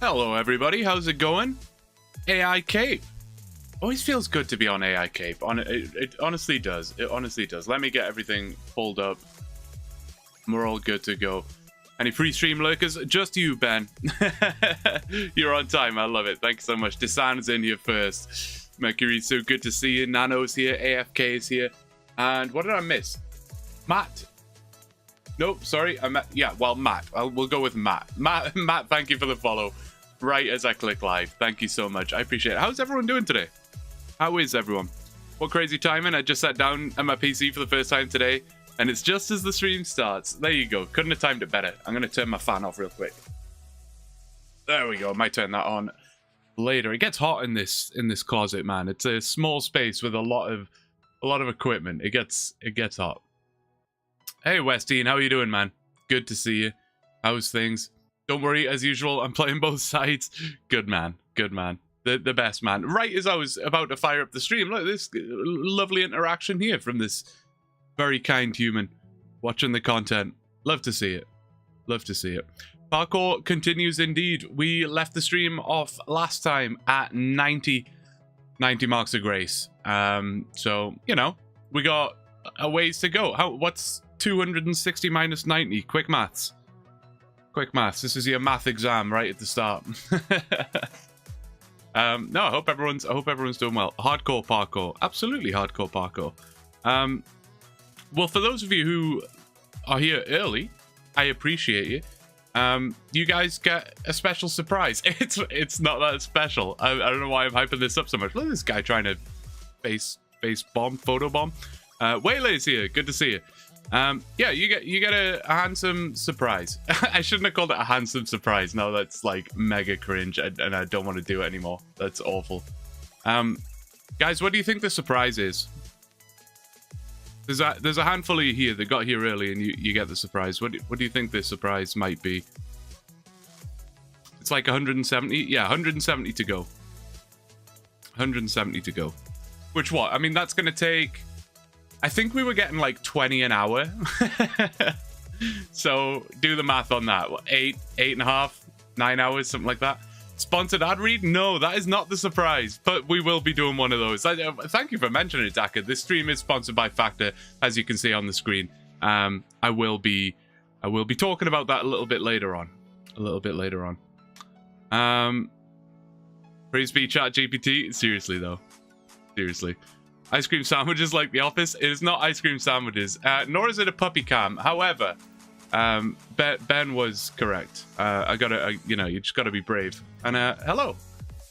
Hello everybody, how's it going? AI Cape. Always feels good to be on AI Cape. It honestly does. It honestly does. Let me get everything pulled up. We're all good to go. Any free stream lurkers? Just you, Ben. You're on time. I love it. Thanks so much. Desan's in here first. Mercury, so good to see you. Nano's here. AFK is here. And what did I miss? Matt. Nope, sorry. Matt. We'll go with Matt. Matt, thank you for the follow. Right as I click live. Thank you so much. I appreciate it. How's everyone doing today? How is everyone? What crazy timing? I just sat down at my PC for the first time today, and it's just as the stream starts. There you go. Couldn't have timed it better. I'm going to turn my fan off real quick. There we go. Might turn that on later. It gets hot in this closet, man. It's a small space with a lot of equipment. It gets hot. Hey, Westine, how are you doing, man? Good to see you. How's things? Don't worry, as usual, I'm playing both sides. Good man. Good man. The best man. Right as I was about to fire up the stream, look, this lovely interaction here from this very kind human watching the content. Love to see it. Love to see it. Parkour continues indeed. We left the stream off last time at 90 marks of grace. So, you know, we got a ways to go. What's 260 minus 90? Quick maths. Quick maths. This is your math exam right at the start. No, I hope everyone's doing well. Hardcore parkour. Absolutely hardcore parkour. Well, for those of you who are here early, I appreciate you. You guys get a special surprise. It's not that special. I don't know why I'm hyping this up so much. Look at this guy trying to face bomb, photo bomb. Waylay's here. Good to see you. Yeah, you get a handsome surprise. I shouldn't have called it a handsome surprise. No, that's like mega cringe, and I don't want to do it anymore. That's awful. Guys, what do you think the surprise is? There's a handful of you here that got here early, and you get the surprise. What do you think this surprise might be? It's like 170. Yeah, 170 to go. 170 to go. Which what? I mean, that's gonna take. I think we were getting like 20 an hour. So do the math on that. What, 8.5, 9 hours, something like that. Sponsored ad read? No, that is not the surprise. But we will be doing one of those. Thank you for mentioning it, Daka. This stream is sponsored by Factor, as you can see on the screen. I will be talking about that a little bit later on. Praise be ChatGPT. Seriously though. Seriously. Ice cream sandwiches like The Office? It is not ice cream sandwiches, nor is it a puppy cam. However, Ben was correct. You just gotta be brave. And hello,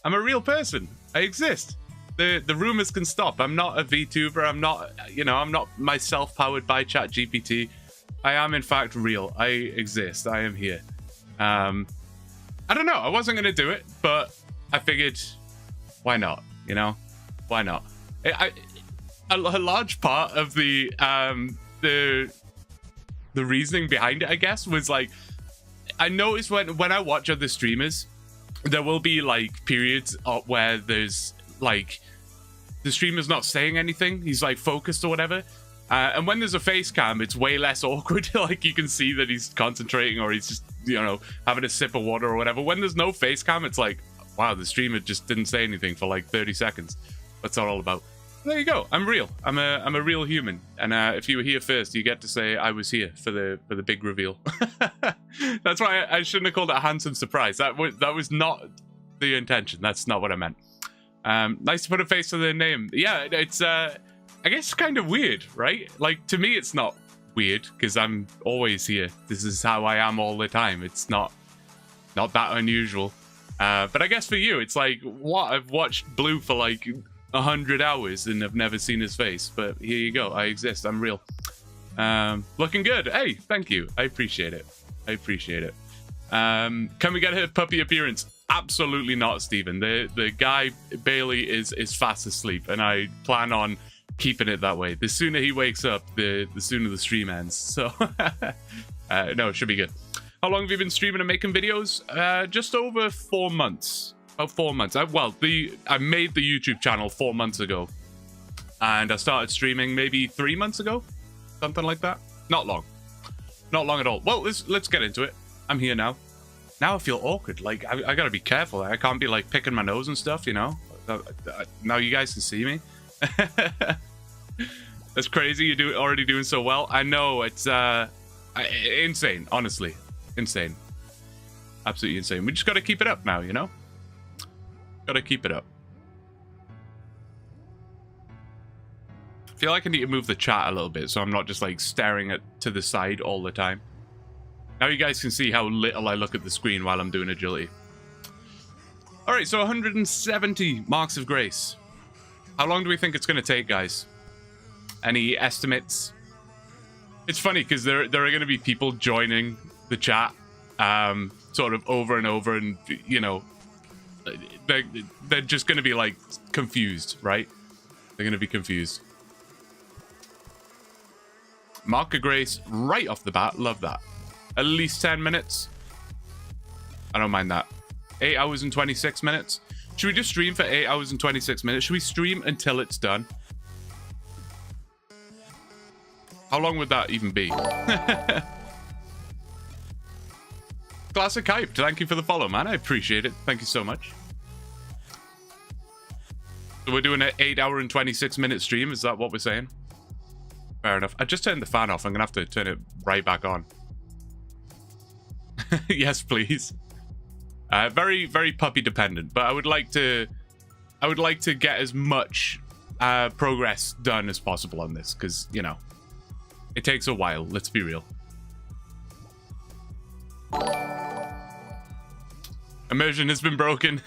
I'm a real person. I exist. The rumors can stop. I'm not a VTuber. I'm not myself powered by ChatGPT. I am in fact real. I exist. I am here. I don't know. I wasn't gonna do it, but I figured, why not? You know, why not? A large part of the reasoning behind it, I guess, was like, I noticed when I watch other streamers, there will be like periods where there's like the streamer's not saying anything, he's like focused or whatever, and when there's a face cam, it's way less awkward. Like you can see that he's concentrating or he's just, you know, having a sip of water or whatever. When there's no face cam, it's like, wow, the streamer just didn't say anything for like 30 seconds. What's that all about? There you go. I'm real. I'm a real human. And if you were here first, you get to say I was here for the big reveal. That's why I shouldn't have called it a handsome surprise. That was not the intention. That's not what I meant. Nice to put a face to the name. Yeah, it's I guess kind of weird, right? Like to me, it's not weird because I'm always here. This is how I am all the time. It's not that unusual. But I guess for you, it's like, what? I've watched Blue for like 100 hours and I've never seen his face, but here you go. I exist. I'm real. Looking good. Hey, thank you. I appreciate it. Can we get a puppy appearance? Absolutely not, Stephen. The guy Bailey is fast asleep, and I plan on keeping it that way. The sooner he wakes up, the sooner the stream ends. So no, it should be good. How long have you been streaming and making videos? Just over 4 months. About 4 months. I made the YouTube channel 4 months ago, and I started streaming maybe 3 months ago, something like that. Not long at all. Well, let's get into it. I'm here now. Now I feel awkward. Like, I gotta be careful. I can't be, like, picking my nose and stuff, you know? Now you guys can see me. That's crazy. You're already doing so well. I know. It's insane, honestly. Insane. Absolutely insane. We just gotta keep it up now, you know? Gotta keep it up. I feel like I need to move the chat a little bit so I'm not just, like, staring to the side all the time. Now you guys can see how little I look at the screen while I'm doing agility. Alright, so 170 marks of grace. How long do we think it's going to take, guys? Any estimates? It's funny because there are going to be people joining the chat sort of over and over, and, you know, they're just going to be, like, confused, right? They're going to be confused. Mark of grace right off the bat. Love that. At least 10 minutes. I don't mind that. 8 hours and 26 minutes. Should we just stream for 8 hours and 26 minutes? Should we stream until it's done? How long would that even be? Classic Hype, thank you for the follow, man. I appreciate it. Thank you so much. So we're doing an 8 hour and 26 minute stream. Is that what we're saying? Fair enough. I just turned the fan off. I'm going to have to turn it right back on. Yes, please. Very, very puppy dependent, but I would like to get as much progress done as possible on this, because, you know, it takes a while. Let's be real. Immersion has been broken.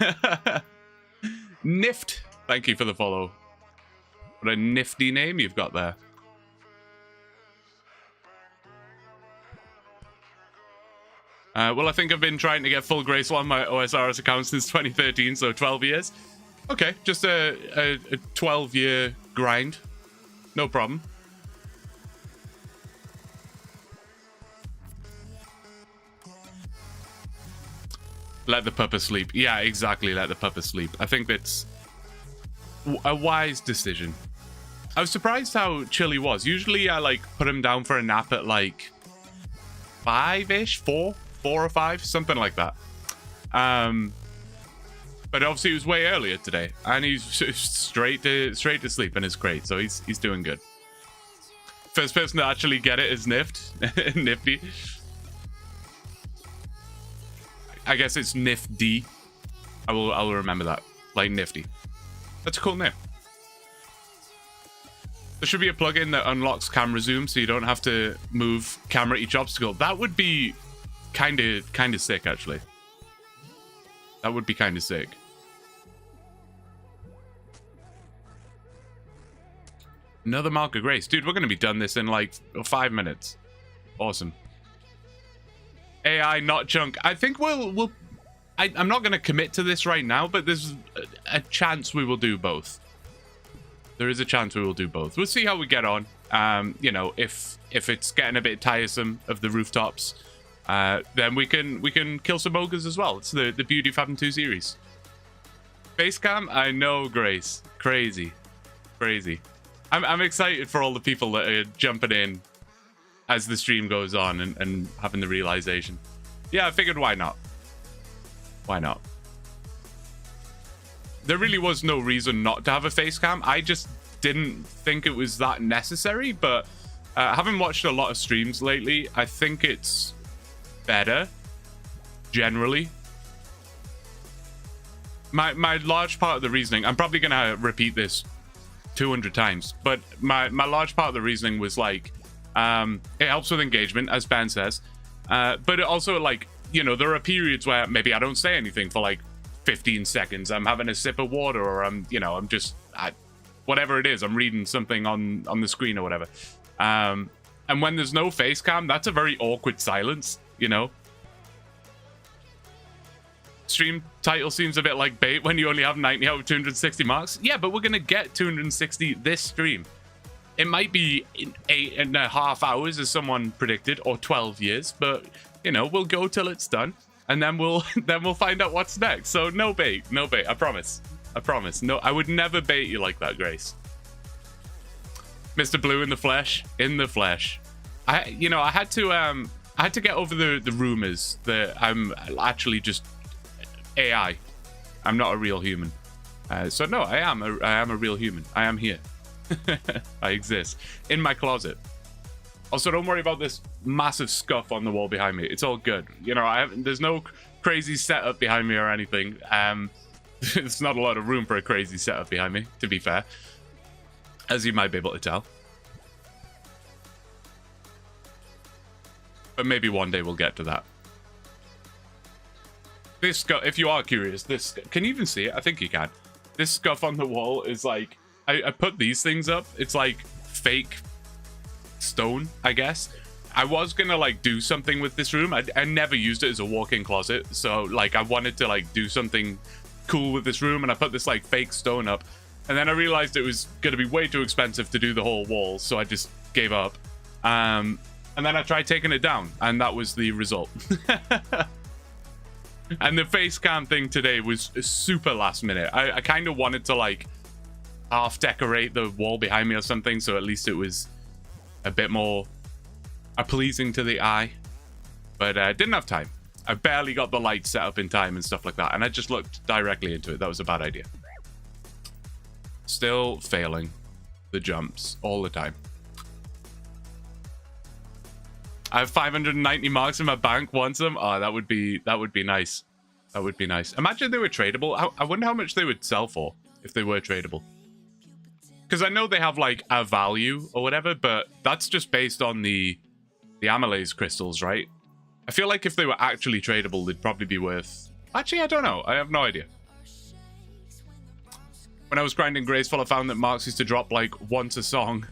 Nift, thank you for the follow. What a nifty name you've got there. Well, I think I've been trying to get full grace on my OSRS account since 2013, so 12 years. Okay, just a 12-year grind. No problem. Let the pupper sleep. Yeah, exactly, let the pupper sleep. I think that's a wise decision. I was surprised how chill he was. Usually I, like, put him down for a nap at, like, 5-ish? 4 or 5? Something like that. But obviously it was way earlier today. And he's straight to sleep, and it's great. So he's doing good. First person to actually get it is Nifty. I guess it's Nifty. I will remember that. Like Nifty. That's a cool name. There should be a plugin that unlocks camera zoom so you don't have to move camera each obstacle. That would be kind of sick, actually. That would be kind of sick. Another mark of grace. Dude, we're going to be done this in like 5 minutes. Awesome. AI, not chunk. I think I'm not going to commit to this right now, but there's a chance we will do both. There is a chance we will do both. We'll see how we get on. You know, if it's getting a bit tiresome of the rooftops, then we can kill some ogres as well. It's the beauty of having 2 series. Facecam, I know, Grace. Crazy. I'm excited for all the people that are jumping in as the stream goes on and having the realization. Yeah, I figured why not? Why not? There really was no reason not to have a face cam. I just didn't think it was that necessary, but having watched a lot of streams lately, I think it's better, generally. My large part of the reasoning, I'm probably going to repeat this 200 times, but my large part of the reasoning was like, it helps with engagement, as Ben says, but it also, like, you know, there are periods where maybe I don't say anything for like 15 seconds. I'm having a sip of water, or I'm just whatever it is, I'm reading something on the screen or whatever. And when there's no face cam, that's a very awkward silence, you know. Stream title seems a bit like bait when you only have 90 out of 260 marks. Yeah, but we're gonna get 260 this stream. It might be in 8.5 hours, as someone predicted, or 12 years, but you know, we'll go till it's done, and then we'll find out what's next. So no bait, I promise. No, I would never bait you like that, Grace. Mr. Blue in the flesh. I had to I had to get over the rumors that I'm actually just AI. I'm not a real human. So no, I am a real human. I am here. I exist in my closet. Also, don't worry about this massive scuff on the wall behind me. It's all good. You know, there's no crazy setup behind me or anything. There's not a lot of room for a crazy setup behind me, to be fair, as you might be able to tell. But maybe one day we'll get to that. This scuff, if you are curious, this, can you even see it? I think you can. This scuff on the wall is like, I put these things up. It's like fake stone, I guess. I was gonna like do something with this room. I never used it as a walk-in closet, so like I wanted to like do something cool with this room, and I put this like fake stone up, and then I realized it was gonna be way too expensive to do the whole wall, so I just gave up. And then I tried taking it down, and that was the result. And the face cam thing today was super last minute. I kind of wanted to like half decorate the wall behind me or something, so at least it was a bit more pleasing to the eye, but I didn't have time. I barely got the lights set up in time and stuff like that, and I just looked directly into it. That was a bad idea. Still failing the jumps all the time. I have 590 marks in my bank. Want them? Oh, that would be nice. That would be nice. Imagine they were tradable. I wonder how much they would sell for if they were tradable. Because I know they have like a value or whatever, but that's just based on the amylase crystals, right? I feel like if they were actually tradable, they'd probably be worth... Actually, I don't know. I have no idea. When I was grinding Graceful, I found that Marks used to drop like once a song.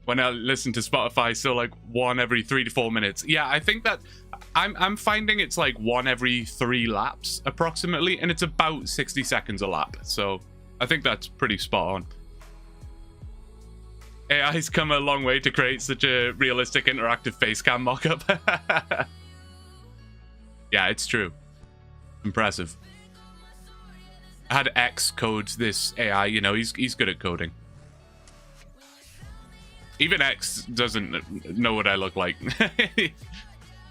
When I listened to Spotify, so like one every 3 to 4 minutes. Yeah, I think that I'm finding it's like one every 3 laps approximately, and it's about 60 seconds a lap. So I think that's pretty spot on. AI's come a long way to create such a realistic interactive face cam mockup. Yeah, it's true. Impressive. I had X code this AI, you know, he's good at coding. Even X doesn't know what I look like.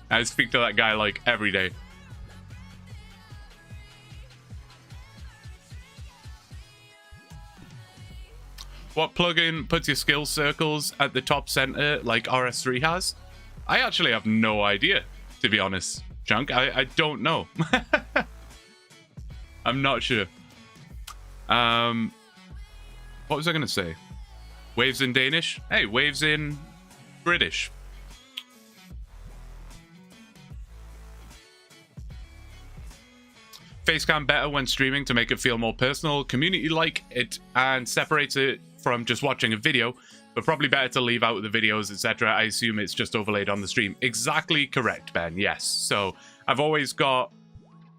I speak to that guy like every day. What plugin puts your skill circles at the top center like RS3 has? I actually have no idea, to be honest, Chunk. I don't know. I'm not sure. What was I going to say? Waves in Danish? Hey, waves in British. Facecam better when streaming to make it feel more personal, community-like it, and separates it from just watching a video, but probably better to leave out the videos, etc. I assume it's just overlaid on the stream. Exactly correct, Ben. Yes. So I've always got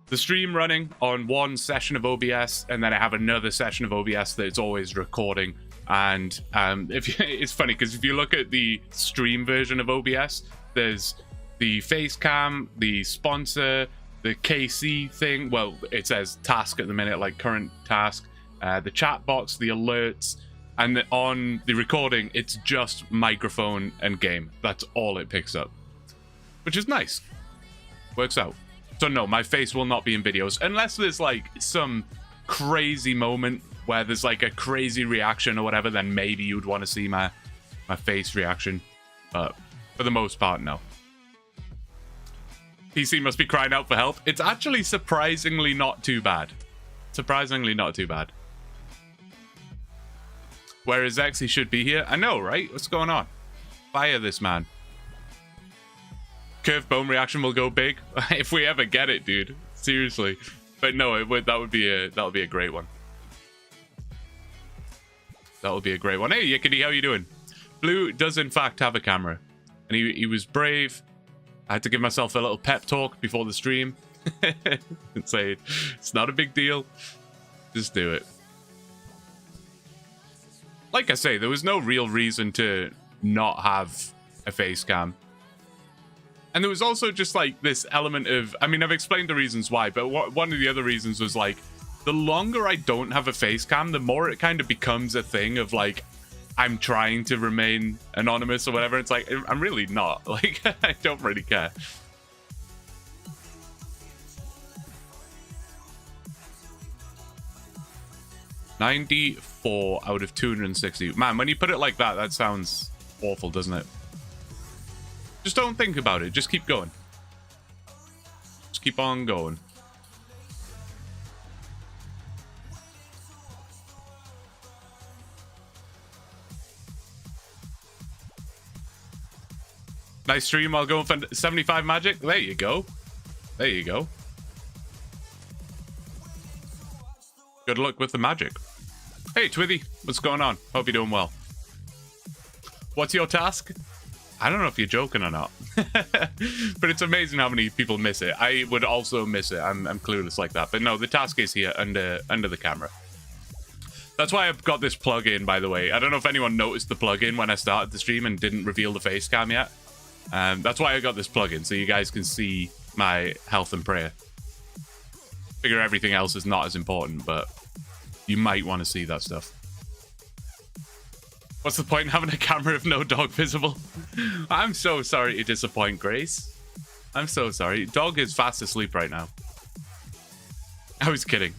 the stream running on one session of OBS, and then I have another session of OBS that it's always recording. And it's funny because if you look at the stream version of OBS, there's the face cam, the sponsor, the KC thing. Well, it says task at the minute, like current task, the chat box, the alerts, and on the recording, it's just microphone and game. That's all it picks up, which is nice. Works out. So no, my face will not be in videos unless there's like some crazy moment where there's like a crazy reaction or whatever, then maybe you'd want to see my face reaction. But for the most part, no. PC must be crying out for help. It's actually surprisingly not too bad. Surprisingly not too bad. Where is X? He should be here. I know, right? What's going on? Fire this man. Curved bone reaction will go big if we ever get it, dude. Seriously. But no, it would. That would be a great one. That would be a great one. Hey, Yickety, how you doing? Blue does in fact have a camera, and he was brave. I had to give myself a little pep talk before the stream and say it's not a big deal. Just do it. Like I say, there was no real reason to not have a face cam. And there was also just like this element of, I mean, I've explained the reasons why, but one of the other reasons was like, the longer I don't have a face cam, the more it kind of becomes a thing of like, I'm trying to remain anonymous or whatever. It's like, I'm really not. Like, I don't really care. $94 out of 260. Man, when you put it like that, that sounds awful, doesn't it? Just don't think about it. Just keep going. Just keep on going. Nice stream. I'll go for 75 magic. There you go. There you go. Good luck with the magic. Hey, Twithy. What's going on? Hope you're doing well. What's your task? I don't know if you're joking or not. But it's amazing how many people miss it. I would also miss it. I'm clueless like that. But no, the task is here under the camera. That's why I've got this plugin, by the way. I don't know if anyone noticed the plugin when I started the stream and didn't reveal the face cam yet. That's why I got this plugin, so you guys can see my health and prayer. Figure everything else is not as important, but you might want to see that stuff. What's the point in having a camera if no dog visible? I'm so sorry to disappoint, Grace. I'm so sorry. Dog is fast asleep right now. I was kidding.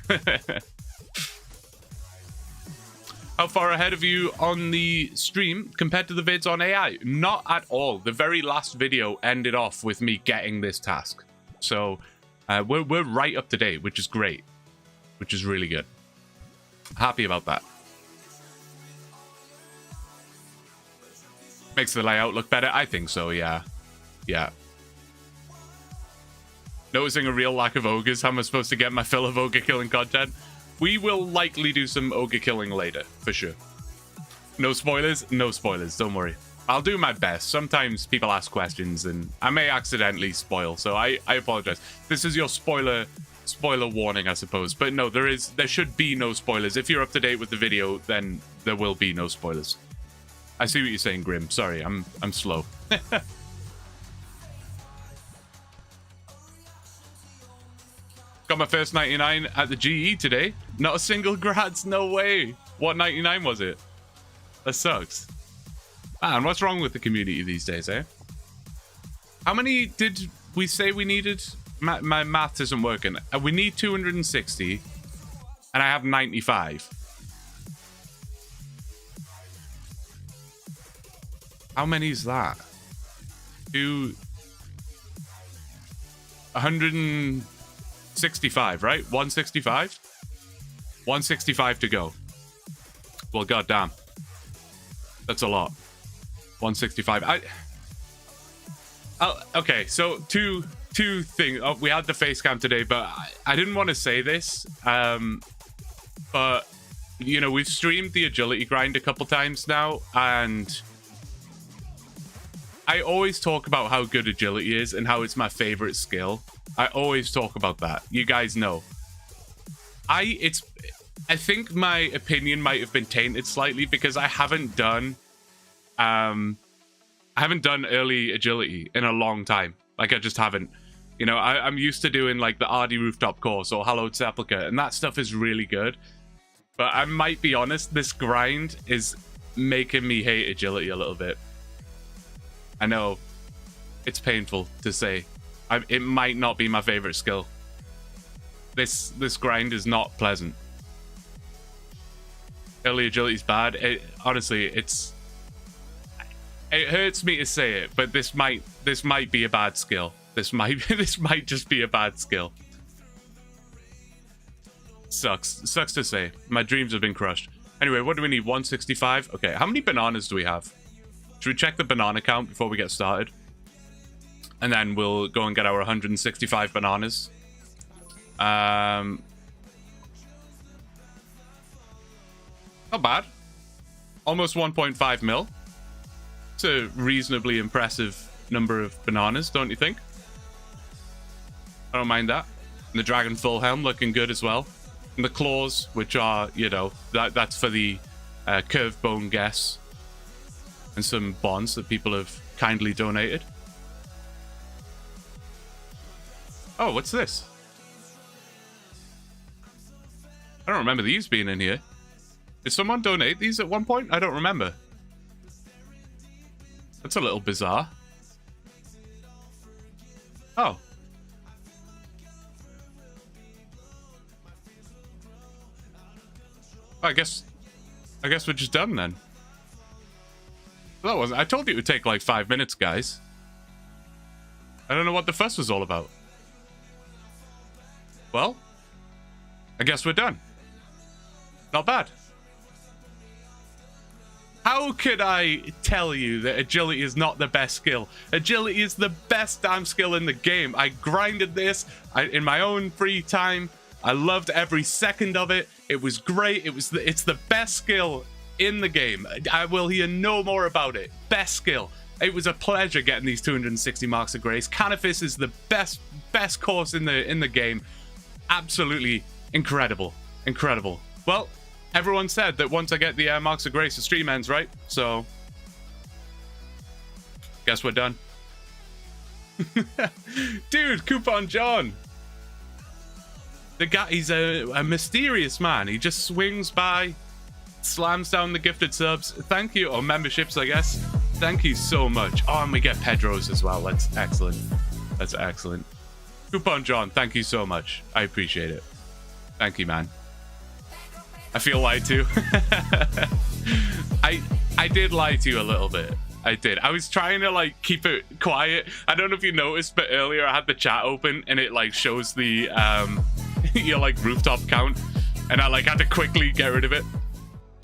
How far ahead of you on the stream compared to the vids on AI? Not at all. The very last video ended off with me getting this task. So we're right up to date, which is great. Which is really good. Happy about that. Makes the layout look better? I think so, yeah. Yeah. Noticing a real lack of ogres. How am I supposed to get my fill of ogre killing content? We will likely do some ogre killing later, for sure. No spoilers? No spoilers, don't worry. I'll do my best. Sometimes people ask questions and I may accidentally spoil, so I apologize. This is your spoiler warning, I suppose. But no, there should be no spoilers. If you're up to date with the video, then there will be no spoilers. I see what you're saying, Grim. Sorry, I'm slow. Got my first 99 at the GE today. Not a single grads, no way. What 99 was it? That sucks. Man, what's wrong with the community these days, eh? How many did we say we needed? My math isn't working. We need 260, and I have 95. How many is that? 165, right? 165? 165 to go. Well, goddamn. That's a lot. 165. Okay, so two things. Oh, we had the face cam today, but I didn't want to say this. But, you know, we've streamed the agility grind a couple times now, and I always talk about how good agility is and how it's my favorite skill. I always talk about that. You guys know. I think my opinion might have been tainted slightly because I haven't done early agility in a long time. Like, I just haven't. You know, I'm used to doing like the RD Rooftop course or Hallowed Sepulchre, and that stuff is really good. But I might be honest, this grind is making me hate agility a little bit. I know it's painful to say. It might not be my favorite skill. This grind is not pleasant. Early agility is bad. Honestly, it hurts me to say it, but this might be a bad skill. This might just be a bad skill. Sucks to say. My dreams have been crushed. Anyway, what do we need? 165. Okay, how many bananas do we have? Should we check the banana count before we get started? And then we'll go and get our 165 bananas. Not bad. Almost 1.5 mil. It's a reasonably impressive number of bananas, don't you think? I don't mind that. And the Dragon Full Helm looking good as well. And the claws, which are, you know, that's for the curved bone guess. And some bonds that people have kindly donated. Oh, what's this? I don't remember these being in here. Did someone donate these at one point? I don't remember. That's a little bizarre. Oh. I guess we're just done then. That wasn't. I told you it would take like 5 minutes, guys. I don't know what the fuss was all about. Well, I guess we're done. Not bad. How could I tell you that agility is not the best skill? Agility is the best damn skill in the game. I grinded this in my own free time. I loved every second of it. It was great. It's the best skill in the game. I will hear no more about it. Best skill. It was a pleasure getting these 260 marks of grace. Canifis is the best course in the game. Absolutely incredible. Incredible. Well, everyone said that once I get the marks of grace, the stream ends, right? So, guess we're done. Dude, Coupon John. The guy, he's a mysterious man. He just swings by, slams down the gifted subs. Thank you. Or memberships, I guess. Thank you so much. Oh, and we get Pedro's as well. That's excellent. That's excellent. Coupon John, thank you so much. I appreciate it. Thank you, man. I feel lied to. I did lie to you a little bit. I did. I was trying to like keep it quiet. I don't know if you noticed, but earlier I had the chat open and it like shows the your like rooftop count, and I like had to quickly get rid of it.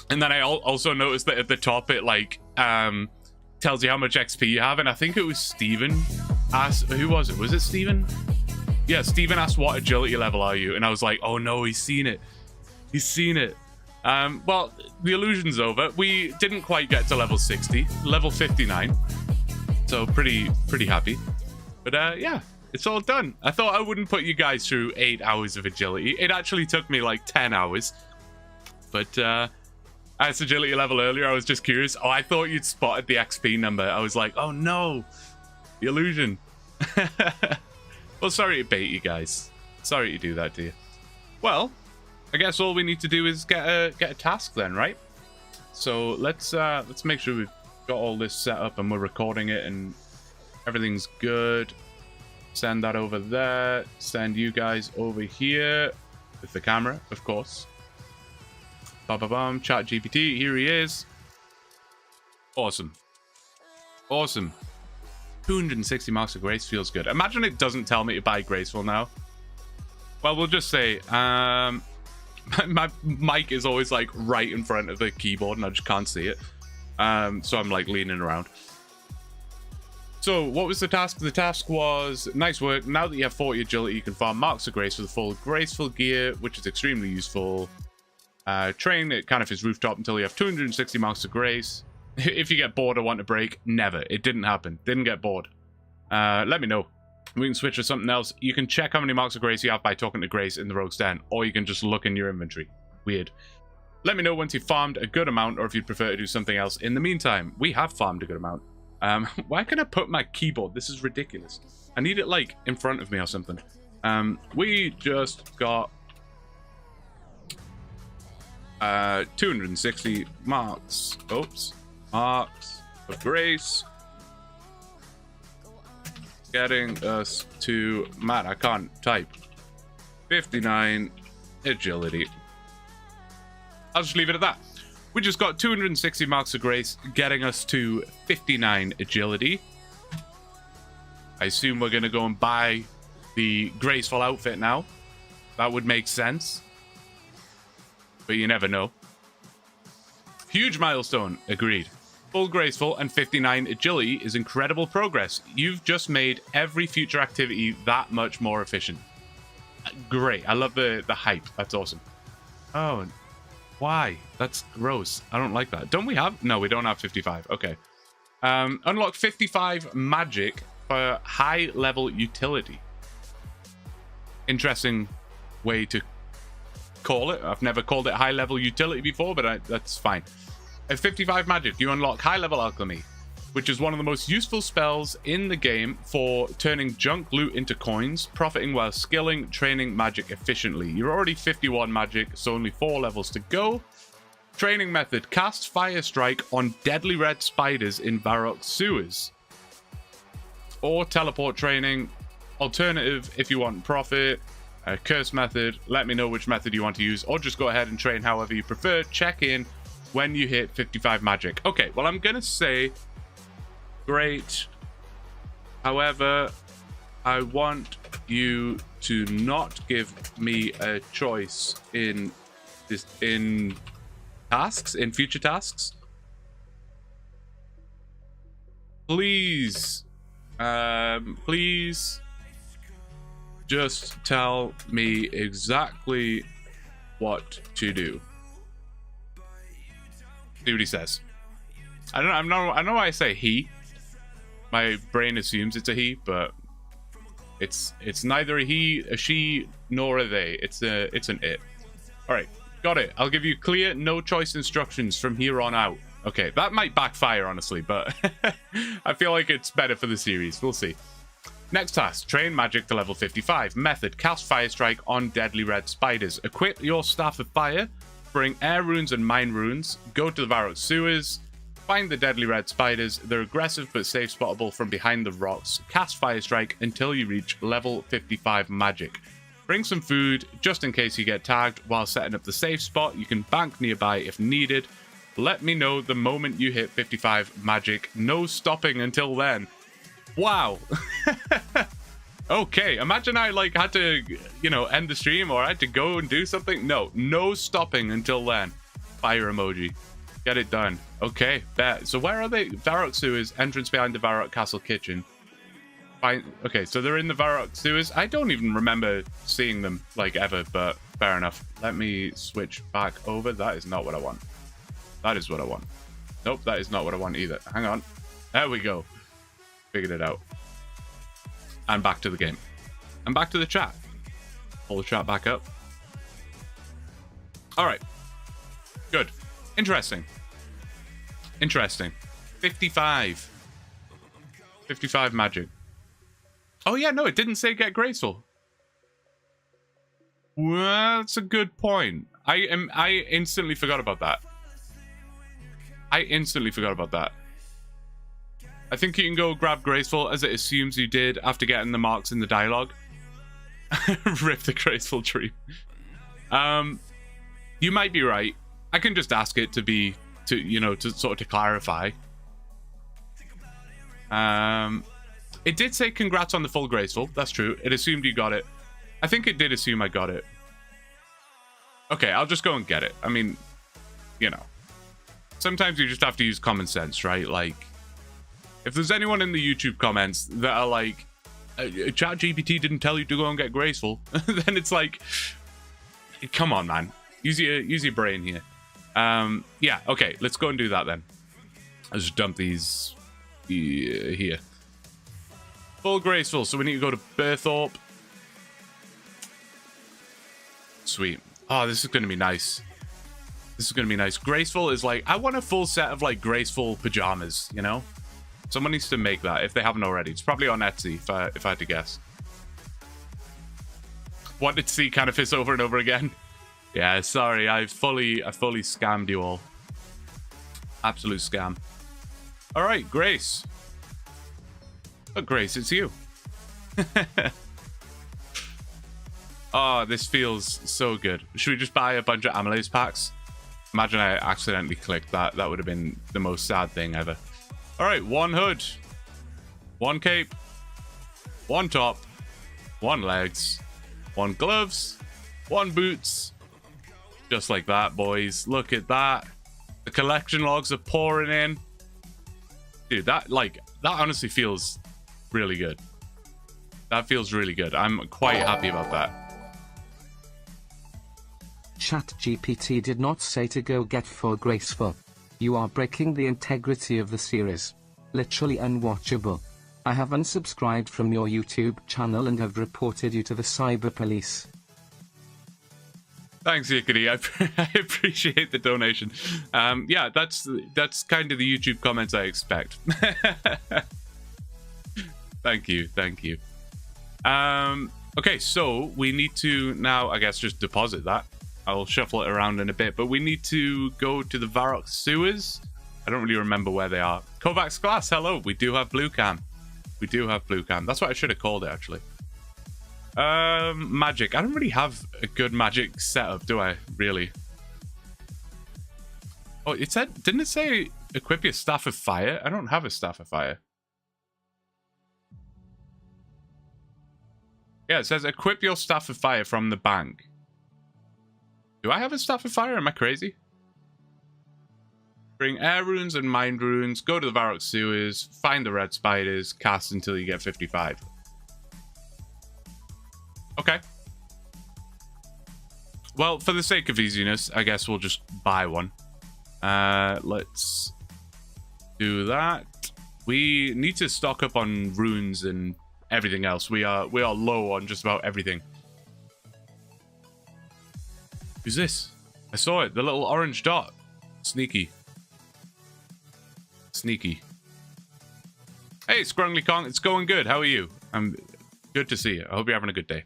And then I also noticed that at the top it like tells you how much XP you have, and I think it was Steven asked, who was it? Was it Steven? Yeah, Steven asked what agility level are you, and I was like, oh no, he's seen it. He's seen it. Well, the illusion's over. We didn't quite get to level 60, level 59. So pretty happy. But yeah, it's all done. I thought I wouldn't put you guys through 8 hours of agility. It actually took me like 10 hours. But as agility level earlier, I was just curious. Oh, I thought you'd spotted the XP number. I was like, oh no, the illusion. Well, sorry to bait you guys. Sorry to do that to you. Well, I guess all we need to do is get a task then, right? So let's make sure we've got all this set up and we're recording it and everything's good. Send that over there. Send you guys over here with the camera, of course. Ba-ba-bum, ChatGPT, here he is. Awesome. Awesome. 260 marks of grace feels good. Imagine it doesn't tell me to buy graceful now. Well, we'll just say, my mic is always like right in front of the keyboard and I just can't see it. So I'm like leaning around. So what was the task? The task was, nice work. Now that you have 40 agility, you can farm marks of grace for the full graceful gear, which is extremely useful. Train at Canifis rooftop until you have 260 marks of grace. If you get bored or want to break, never. It didn't happen. Didn't get bored. Let me know. We can switch to something else. You can check how many marks of grace you have by talking to Grace in the Rogue's Den, or you can just look in your inventory. Weird. Let me know once you've farmed a good amount, or if you'd prefer to do something else. In the meantime, we have farmed a good amount. Where can I put my keyboard? This is ridiculous. I need it like in front of me or something. We just got 260 marks. Oops. Marks of grace. Getting us to, man, I can't type. 59 agility. I'll just leave it at that. We just got 260 marks of grace, getting us to 59 agility. I assume we're going to go and buy the graceful outfit now. That would make sense. But you never know. Huge milestone, agreed. Full graceful and 59 agility is incredible progress. You've just made every future activity that much more efficient. Great. I love the hype. That's awesome. Oh, why? That's gross. I don't like that. Don't we have? No, we don't have 55. Okay. Unlock 55 magic for high level utility. Interesting way to call it. I've never called it high level utility before, but that's fine. At 55 magic, you unlock high level alchemy, which is one of the most useful spells in the game for turning junk loot into coins, profiting while skilling, training magic efficiently. You're already 51 magic, so only 4 levels to go. Training method. Cast Fire Strike on deadly red spiders in Varrock sewers. Or teleport training. Alternative if you want profit. Curse method. Let me know which method you want to use. Or just go ahead and train however you prefer. Check in when you hit 55 magic. Okay, well, I'm going to say great. However, I want you to not give me a choice in tasks, in future tasks. Please, please just tell me exactly what to do. See what he says. I know why I say he. My brain assumes it's a he, but it's neither a he, a she, nor a they. It's an it. All right, got it. I'll give you clear, no choice instructions from here on out. Okay, that might backfire, honestly, but I feel like it's better for the series. We'll see. Next task, train magic to level 55. Method, cast Fire Strike on deadly red spiders. Equip your Staff of Fire, bring air runes and mine runes, go to the Varrock sewers, find the deadly red spiders. They're aggressive but safe spottable from behind the rocks. Cast Fire Strike until you reach level 55 magic. Bring some food just in case you get tagged while setting up the safe spot. You can bank nearby if needed. Let me know the moment you hit 55 magic. No stopping until then. Wow. Okay, imagine I like had to, you know, end the stream or I had to go and do something. No stopping until then. Fire emoji. Get it done. Okay, bet. So where are they? Varrock sewers, entrance behind the Varrock castle kitchen. Fine. Okay, so they're in the Varrock sewers. I don't even remember seeing them like ever, but fair enough. Let me switch back over. That is not what I want. That is what I want. Nope, that is not what I want either. Hang on. There we go. Figured it out. And back to the game. And back to the chat. Pull the chat back up. All right. Good. Interesting. Interesting. 55. 55 magic. Oh, yeah, no, it didn't say get graceful. Well, that's a good point. I instantly forgot about that. I think you can go grab graceful as it assumes you did after getting the marks in the dialogue. Rip the graceful tree. You might be right. I can just ask it to sort of clarify. It did say congrats on the full graceful. That's true. It assumed you got it. I think it did assume I got it. Okay, I'll just go and get it. I mean, you know, sometimes you just have to use common sense, right? Like, if there's anyone in the YouTube comments that are like, ChatGPT didn't tell you to go and get graceful, then it's like, come on, man. Use your brain here. Yeah, okay, let's go and do that then. I'll just dump these here. Full graceful, so we need to go to Berthorpe. Sweet. Oh, this is going to be nice. This is going to be nice. Graceful is like, I want a full set of like graceful pajamas, you know? Someone needs to make that if they haven't already. It's probably on Etsy if I had to guess. Wanted to see Cannabis over and over again. Yeah, sorry, I fully scammed you all. Absolute scam. All right, Grace. Oh, Grace, it's you. Oh, this feels so good. Should we just buy a bunch of amylase packs? Imagine I accidentally clicked that. That would have been the most sad thing ever. All right, one hood, one cape, one top, one legs, one gloves, one boots. Just like that, boys. Look at that. The collection logs are pouring in. Dude, that honestly feels really good. That feels really good. I'm quite happy about that. ChatGPT did not say to go get full graceful. You are breaking the integrity of the series. Literally unwatchable. I have unsubscribed from your YouTube channel and have reported you to the cyber police. Thanks, Yickety. I appreciate the donation. Yeah, that's kind of the YouTube comments I expect. Thank you. Okay, so we need to now, I guess, just deposit that. I'll shuffle it around in a bit. But we need to go to the Varrock sewers. I don't really remember where they are. Kovacs Glass, hello. We do have blue cam. We do have blue cam. That's what I should have called it, actually. Magic. I don't really have a good magic setup, do I? Really? Oh, it said... Didn't it say equip your Staff of Fire? I don't have a Staff of Fire. Yeah, it says equip your Staff of Fire from the bank. Do I have a Staff of Fire? Am I crazy? Bring air runes and mind runes, go to the Varrock sewers, find the red spiders, cast until you get 55. Okay. Well, for the sake of easiness, I guess we'll just buy one. Let's do that. We need to stock up on runes and everything else. We are low on just about everything. Who's this? I saw it. The little orange dot. Sneaky. Sneaky. Hey, Scrungly Kong. It's going good. How are you? I'm good to see you. I hope you're having a good day.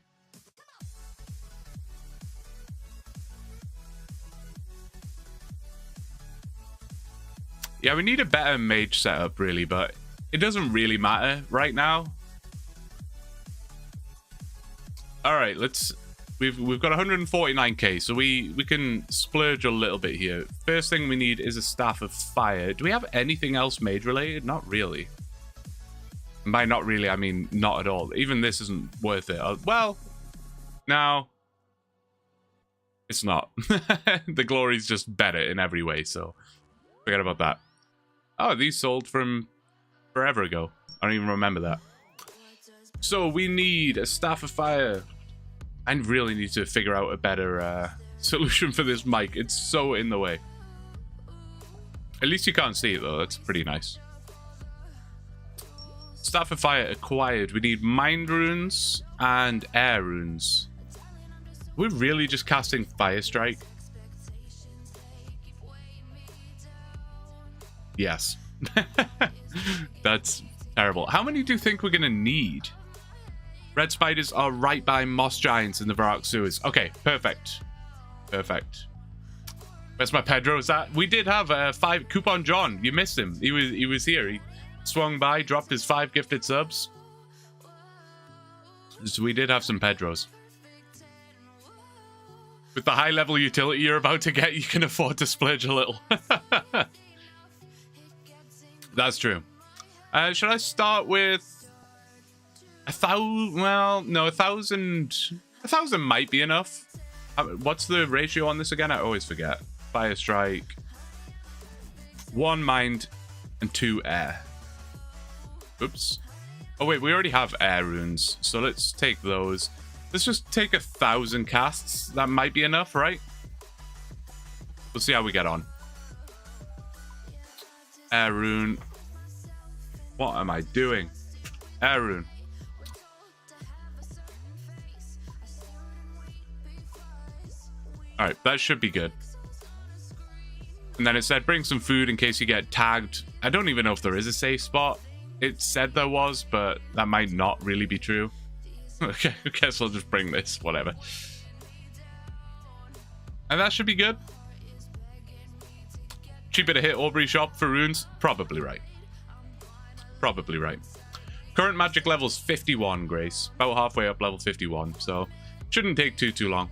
Yeah, we need a better mage setup, really, but it doesn't really matter right now. All right, let's... We've got 149k, so we can splurge a little bit here. First thing we need is a Staff of Fire. Do we have anything else mage related? Not really. And by not really, I mean not at all. Even this isn't worth it. Well, no. It's not. The glory's just better in every way, so forget about that. Oh, these sold from forever ago. I don't even remember that. So we need a Staff of Fire. I really need to figure out a better solution for this mic. It's so in the way. At least you can't see it, though. That's pretty nice. Staff of Fire acquired. We need mind runes and air runes. We're really just casting Fire Strike. Yes. That's terrible. How many do you think we're going to need? Red spiders are right by moss giants in the Varrock sewers. Okay, perfect. Perfect. Where's my Pedro's at? We did have 5 Coupon John. You missed him. He was here. He swung by, dropped his 5 gifted subs. So we did have some Pedros. With the high level utility you're about to get, you can afford to splurge a little. That's true. Should I start with 1,000? Well, no, 1,000. 1,000 might be enough. What's the ratio on this again? I always forget. Fire Strike, 1 mind, and 2 air. Oops. Oh wait, we already have air runes, so let's take those. Let's just take 1,000 casts. That might be enough, right? We'll see how we get on. Air rune. What am I doing? Air rune. Alright, that should be good. And then it said bring some food in case you get tagged. I don't even know if there is a safe spot. It said there was, but that might not really be true. Okay, I guess I'll just bring this, whatever. And that should be good. Cheaper to hit Aubrey shop for runes? Probably right. Probably right. Current magic level's 51, Grace. About halfway up level 51, so shouldn't take too long.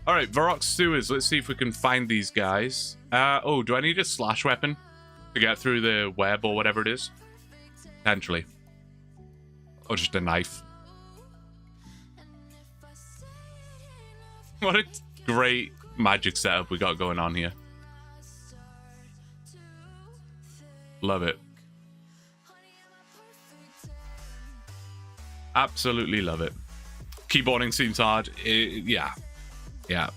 Alright, Varrock sewers. Let's see if we can find these guys. Oh, do I need a slash weapon to get through the web or whatever it is? Potentially. Or just a knife. What a great magic setup we got going on here. Love it. Absolutely love it. Keyboarding seems hard. Yeah. Yeah.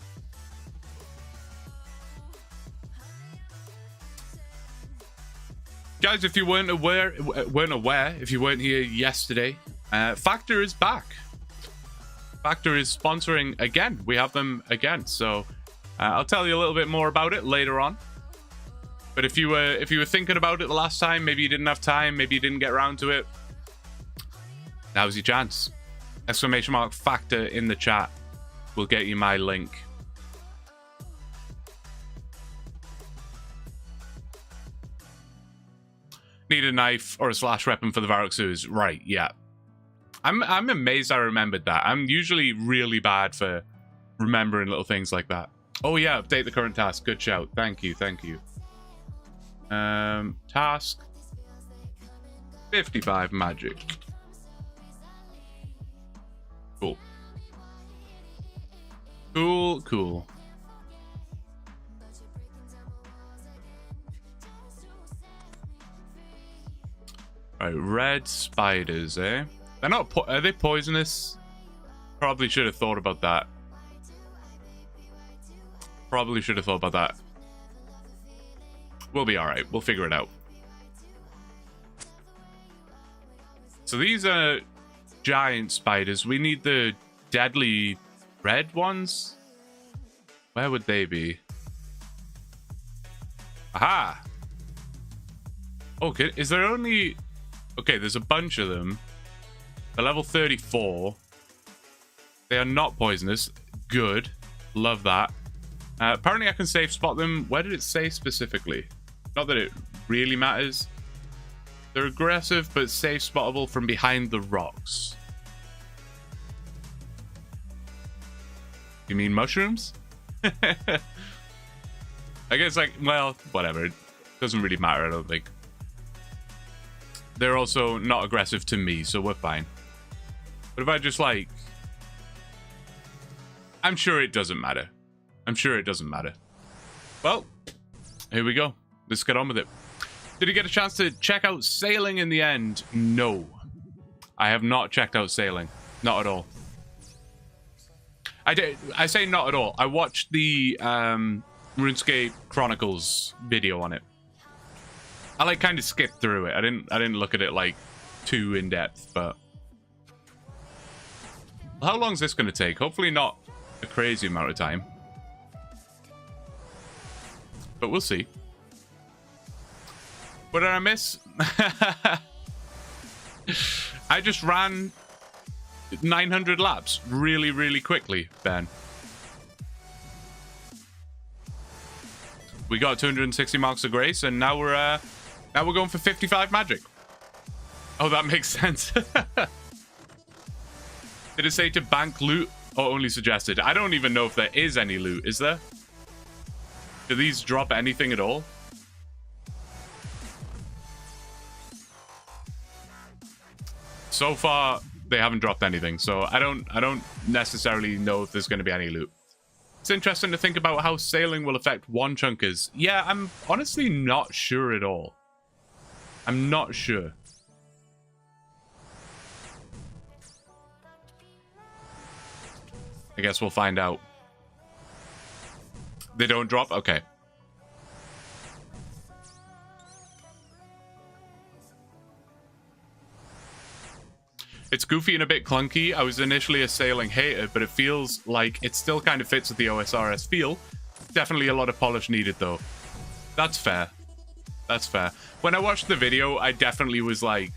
Guys, if you weren't aware, if you weren't here yesterday, Factor is back. Factor is sponsoring again. We have them again, so I'll tell you a little bit more about it later on. But if you were thinking about it the last time, maybe you didn't have time, maybe you didn't get around to it, now's your chance. !Factor in the chat We'll get you my link. Need a knife or a slash weapon for the Varroxus. Right, yeah. I'm amazed I remembered that. I'm usually really bad for remembering little things like that. Oh yeah, update the current task. Good shout. Thank you, thank you. Task 55 magic. Cool. Cool, cool. Alright, red spiders, eh? They're not are they poisonous? Probably should have thought about that. Probably should have thought about that. We'll be alright. We'll figure it out. So these are giant spiders. We need the deadly red ones. Where would they be? Aha! Okay, is there only... Okay, there's a bunch of them. They're level 34. They are not poisonous. Good. Love that. Apparently I can safe spot them. Where did it say specifically? Not that it really matters. They're aggressive, but safe spottable from behind the rocks. You mean mushrooms? I guess, like, well, whatever. It doesn't really matter, I don't think. They're also not aggressive to me, so we're fine. But if I just, like... I'm sure it doesn't matter. I'm sure it doesn't matter. Well, here we go. Let's get on with it. Did you get a chance to check out Sailing in the end? No. I have not checked out Sailing. Not at all. I say not at all. I watched the RuneScape Chronicles video on it. I like kind of skipped through it. I didn't look at it like too in depth, but how long is this going to take? Hopefully not a crazy amount of time. But we'll see. What did I miss? I just ran 900 laps really, really quickly, Ben. We got 260 marks of grace, and now we're going for 55 magic. Oh, that makes sense. Did it say to bank loot or only suggested? I don't even know if there is any loot. Is there? Do these drop anything at all? So far, they haven't dropped anything, so I don't necessarily know if there's going to be any loot. It's interesting to think about how sailing will affect one-chunkers. Yeah, I'm honestly not sure at all. I'm not sure. I guess we'll find out. They don't drop? Okay. It's goofy and a bit clunky. I was initially a sailing hater, but it feels like it still kind of fits with the OSRS feel. Definitely a lot of polish needed, though. That's fair. That's fair. When I watched the video, I definitely was like,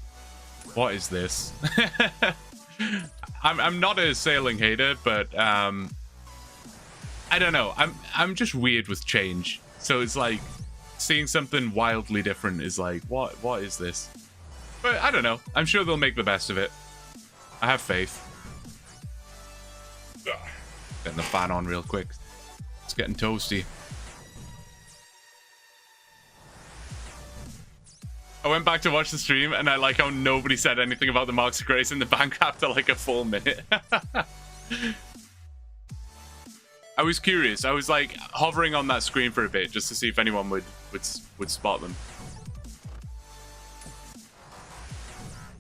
what is this? I'm not a sailing hater, but I don't know. I'm just weird with change. So it's like seeing something wildly different is like, what is this? But I don't know. I'm sure they'll make the best of it. I have faith. Getting the fan on real quick. It's getting toasty. I went back to watch the stream and I like how nobody said anything about the marks of grace in the bank after like a full minute. I was curious. I was like hovering on that screen for a bit just to see if anyone would spot them.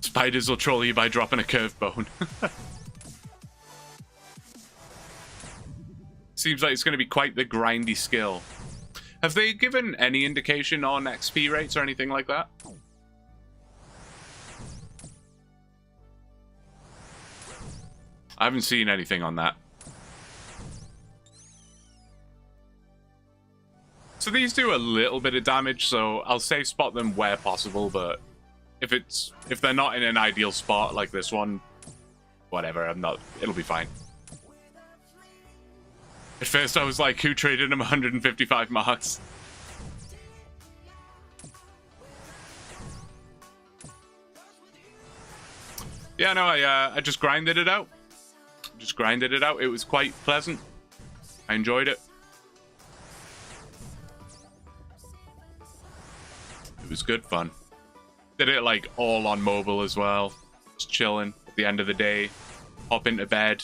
Spiders will troll you by dropping a curved bone. Seems like it's going to be quite the grindy skill. Have they given any indication on XP rates or anything like that? I haven't seen anything on that. So these do a little bit of damage, so I'll safe spot them where possible, but if they're not in an ideal spot like this one, whatever, it'll be fine. At first I was like, who traded him 155 marks? Yeah, no, I just grinded it out. It was quite pleasant. I enjoyed it. It was good fun. Did it like all on mobile as well. Just chilling at the end of the day. Hop into bed.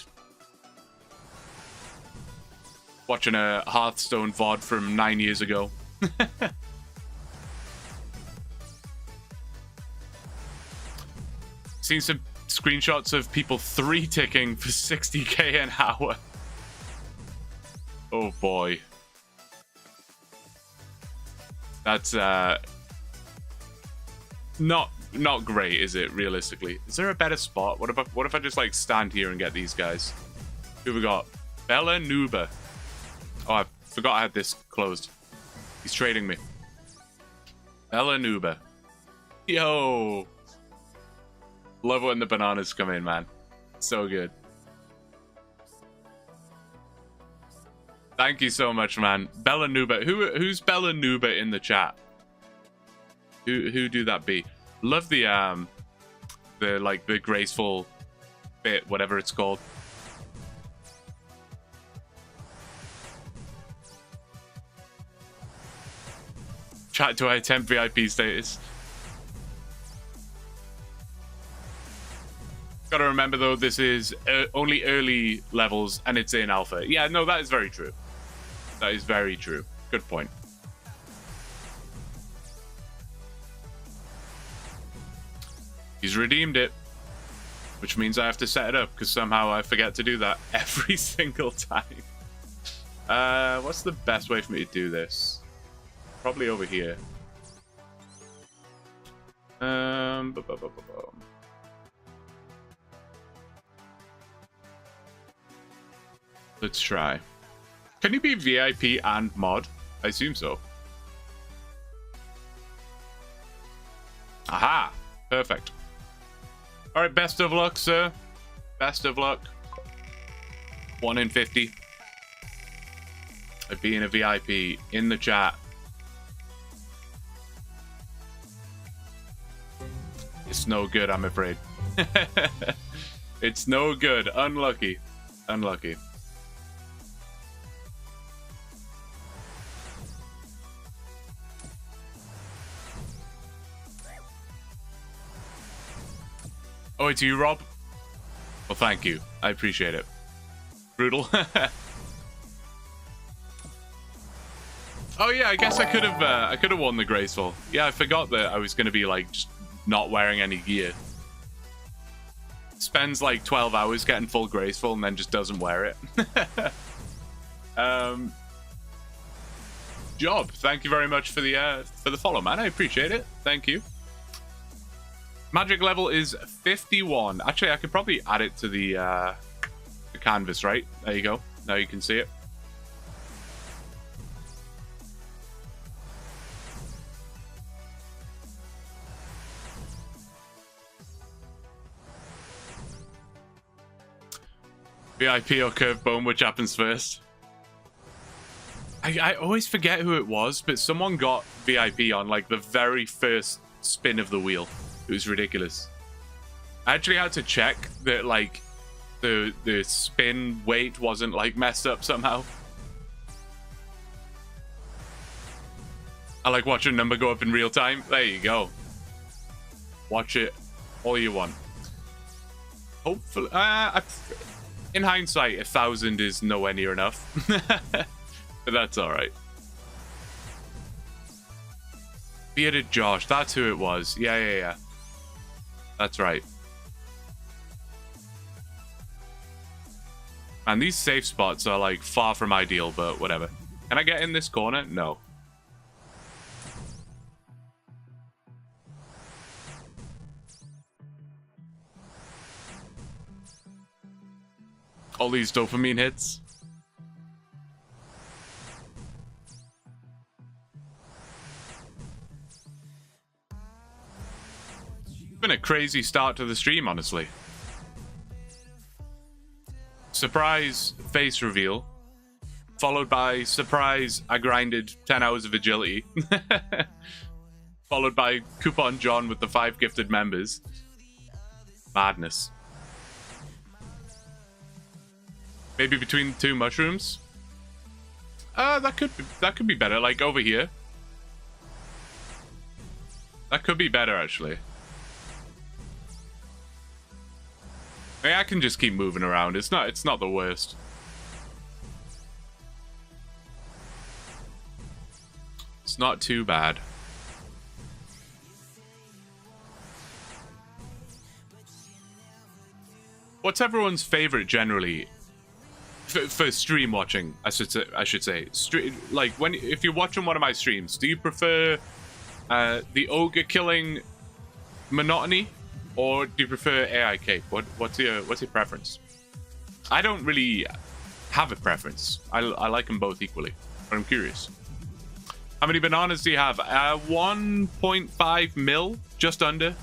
Watching a Hearthstone VOD from 9 years ago. Seen some screenshots of people 3-ticking for 60k an hour. Oh boy. That's not great, is it, realistically? Is there a better spot? What if I just like stand here and get these guys? Who we got? Bella Nuba. Oh, I forgot I had this closed. He's trading me. Bella Nuba. Yo. Love when the bananas come in, man. So good. Thank you so much, man. Bella Nuba. Who's Bella Nuba in the chat? Who do that be? Love the like the graceful bit, whatever it's called. Chat, do I attempt VIP status? Gotta remember though, this is only early levels and it's in alpha. Yeah, no, that is very true. That is very true. Good point. He's redeemed it, which means I have to set it up because somehow I forget to do that every single time. What's the best way for me to do this? Probably over here. Let's try. Can you be VIP and mod? I assume so. Aha! Perfect. Alright, best of luck, sir. Best of luck. 1 in 50. Of being a VIP in the chat. It's no good, I'm afraid. It's no good. Unlucky. Unlucky. Oh, it's you, Rob? Well, thank you. I appreciate it. Brutal. Oh yeah, I guess I could have won the graceful. Yeah, I forgot that I was gonna be like just not wearing any gear. Spends like 12 hours getting full graceful and then just doesn't wear it. Job, thank you very much for the follow, man. I appreciate it. Thank you. Magic level is 51. Actually, I could probably add it to the canvas, right? There you go. Now you can see it. VIP or curve bone, which happens first? I always forget who it was, but someone got VIP on like the very first spin of the wheel. It was ridiculous. I actually had to check that like the spin weight wasn't like messed up somehow. I like watching a number go up in real time. There you go. Watch it all you want. Hopefully, in hindsight, 1,000 is nowhere near enough. But that's all right. Bearded Josh, that's who it was. Yeah. That's right. And these safe spots are like far from ideal, but whatever. Can I get in this corner? No. All these dopamine hits. Been a crazy start to the stream, honestly. Surprise face reveal Followed by, surprise, I grinded 10 hours of agility. Followed by Coupon John with the 5 gifted members. Madness. Maybe between the 2 mushrooms? That could be better, like over here. That could be better, actually. I mean, I can just keep moving around. It's not the worst. It's not too bad. What's everyone's favorite generally for stream watching? I should say. Like if you're watching one of my streams, do you prefer the ogre killing monotony, or do you prefer AI cape? What's your preference? I don't really have a preference. I like them both equally, but I'm curious. How many bananas do you have? 1.5 mil, just under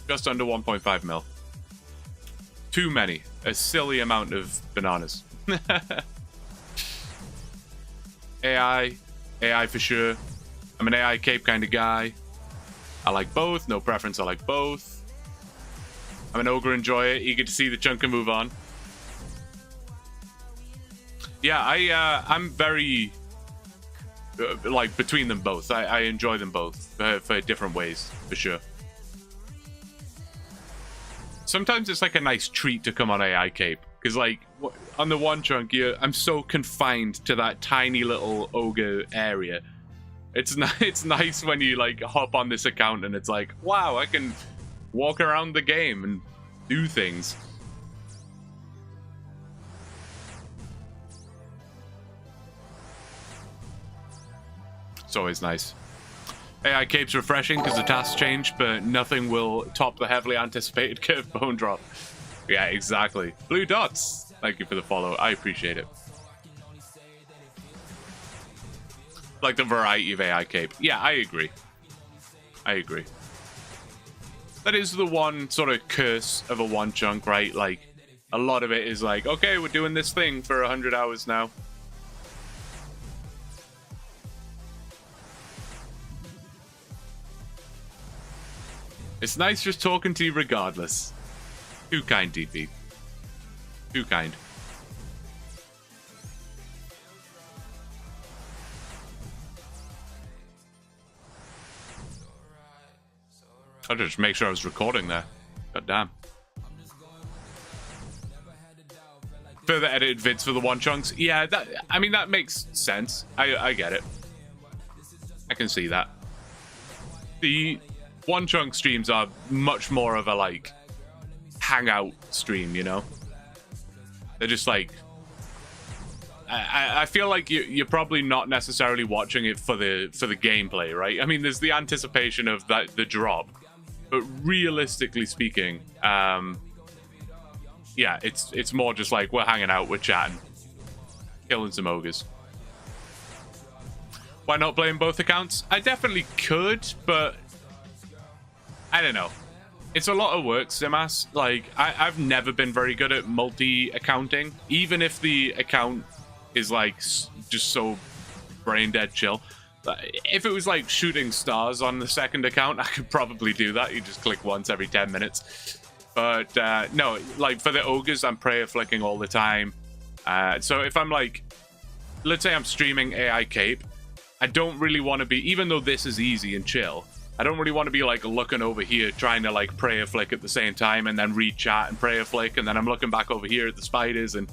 1.5 mil. Too many. A silly amount of bananas. AI for sure. I'm an AI cape kind of guy. I like both. No preference. I like both. I'm an ogre enjoyer, eager to see the chunker move on. Yeah, I'm very like between them both. I enjoy them both for different ways, for sure. Sometimes it's like a nice treat to come on AI cape, because like on the one chunk, I'm so confined to that tiny little ogre area. It's nice when you like hop on this account and it's like, wow, I can walk around the game and do things. It's always nice. AI cape's refreshing because the tasks change, but nothing will top the heavily anticipated curved bone drop. Yeah, exactly. Blue dots. Thank you for the follow. I appreciate it. Like the variety of AI cape. Yeah, I agree. I agree. That is the one sort of curse of a one chunk, right? Like, a lot of it is like, okay, we're doing this thing for 100 hours now. It's nice just talking to you regardless. Too kind, DP. Too kind. I'll just make sure I was recording there. God damn. Further edited vids for the one chunks. Yeah, I mean, that makes sense. I get it. I can see that. The one chunk streams are much more of a like hangout stream, you know? They're just like, I feel like you're probably not necessarily watching it for the gameplay, right? I mean, there's the anticipation of the drop, but realistically speaking, yeah, it's more just like we're hanging out, we're chatting, killing some ogres. Why not playing both accounts? I definitely could, but I don't know. It's a lot of work, Simas. Like, I've never been very good at multi-accounting, even if the account is like just so brain dead chill. If it was like shooting stars on the second account, I could probably do that. You just click once every 10 minutes. But no, like for the ogres, I'm prayer flicking all the time. So if I'm like, let's say I'm streaming AI Cape, I don't really want to be, even though this is easy and chill, I don't really want to be like looking over here trying to like prayer flick at the same time and then read chat and prayer flick, and then I'm looking back over here at the spiders, and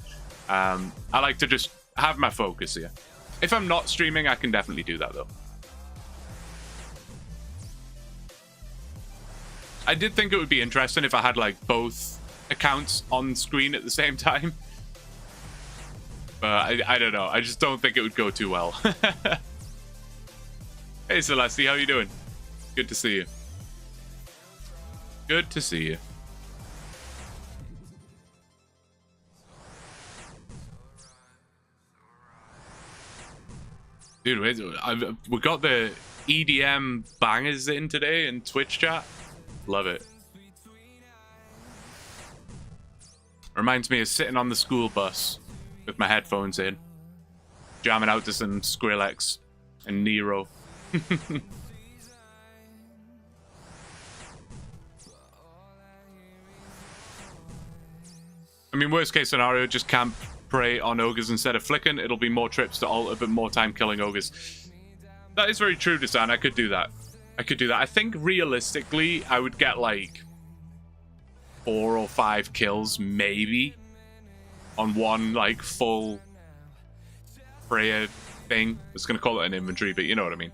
I like to just have my focus here. If I'm not streaming, I can definitely do that though. I did think it would be interesting if I had like both accounts on screen at the same time. But I don't know. I just don't think it would go too well. Hey Celeste, how you doing? Good to see you. Good to see you. Dude, we got the EDM bangers in today in Twitch chat. Love it. Reminds me of sitting on the school bus with my headphones in, jamming out to some Skrillex and Nero. I mean, worst case scenario, just camp prey on ogres instead of flicking. It'll be more trips to altar, but more time killing ogres. That is very true, Desan. I could do that. I could do that. I think realistically, I would get like 4 or 5 kills, maybe, on one like full prayer thing. I was going to call it an inventory, but you know what I mean.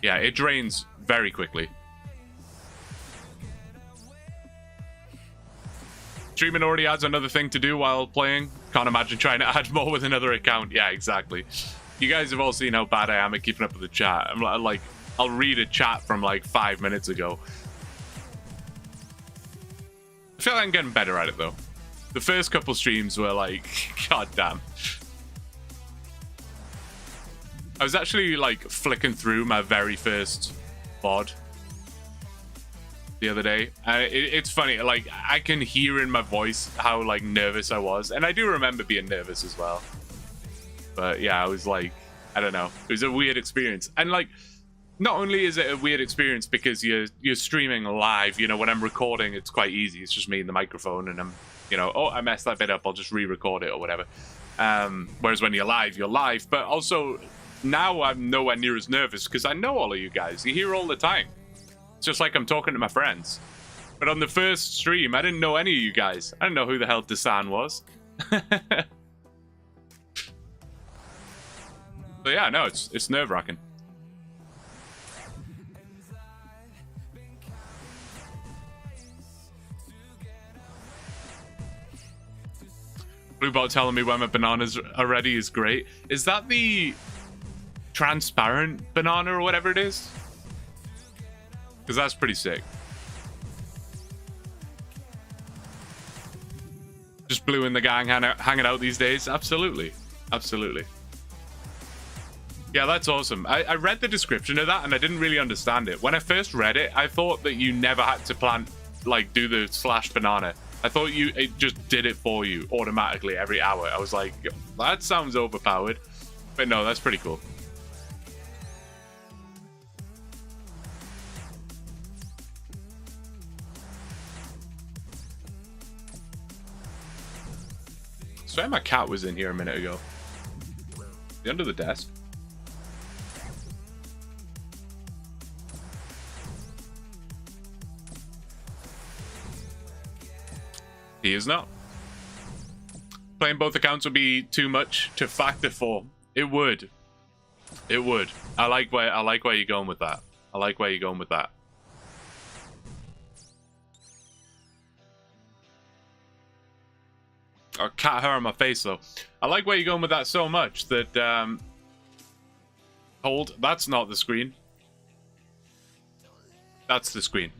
Yeah, it drains very quickly. Streaming already adds another thing to do while playing. Can't imagine trying to add more with another account. Yeah, exactly. You guys have all seen how bad I am at keeping up with the chat. I'm like, I'll read a chat from like 5 minutes ago. I feel like I'm getting better at it though. The first couple streams were like, god damn. I was actually like flicking through my very first VOD the other day. It's funny, like I can hear in my voice how like nervous I was, and I do remember being nervous as well. But yeah, I was like, I don't know, it was a weird experience. And like, not only is it a weird experience because you're streaming live, you know, when I'm recording it's quite easy, it's just me and the microphone, and I'm, you know, oh, I messed that bit up, I'll just re-record it or whatever. Whereas when you're live, but also now I'm nowhere near as nervous because I know all of you guys, you hear all the time. It's just like I'm talking to my friends. But on the first stream, I didn't know any of you guys. I didn't know who the hell Desan was. But yeah, no, it's nerve-wracking. Bluebot telling me when my bananas are ready is great. Is that the transparent banana or whatever it is? Because that's pretty sick. Just Blue in the gang hanging out these days. Absolutely. Absolutely. Yeah, that's awesome. I read the description of that and I didn't really understand it. When I first read it, I thought that you never had to plant, like, do the slash banana. I thought it just did it for you automatically every hour. I was like, that sounds overpowered. But no, that's pretty cool. I swear my cat was in here a minute ago. Is he under the desk? He is not. Playing both accounts would be too much to factor for. It would. It would. I like where you're going with that. I like where you're going with that. Oh, cat hair on my face though. I like where you're going with that so much that hold, that's not the screen. That's the screen.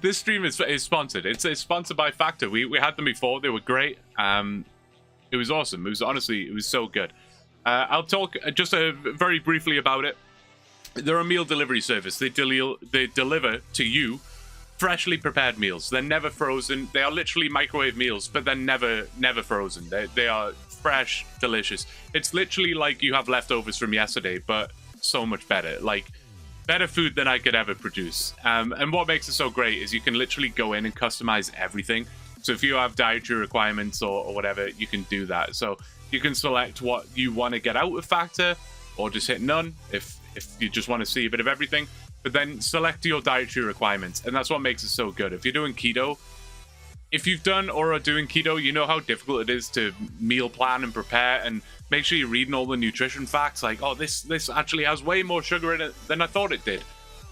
This stream is sponsored. It's sponsored by Factor. We had them before. They were great. It was awesome. It was honestly, it was so good. I'll talk just very briefly about it. They're a meal delivery service. They deliver to you freshly prepared meals. They're never frozen. They are literally microwave meals, but they're never frozen. They are fresh, delicious. It's literally like you have leftovers from yesterday, but so much better. Like, better food than I could ever produce. And what makes it so great is you can literally go in and customize everything. So if you have dietary requirements or whatever, you can do that. So you can select what you want to get out of Factor, or just hit none if you just want to see a bit of everything. But then select your dietary requirements, and that's what makes it so good. If you're doing keto, if you've done or are doing keto, you know how difficult it is to meal plan and prepare, and make sure you're reading all the nutrition facts, like, oh, this actually has way more sugar in it than I thought it did.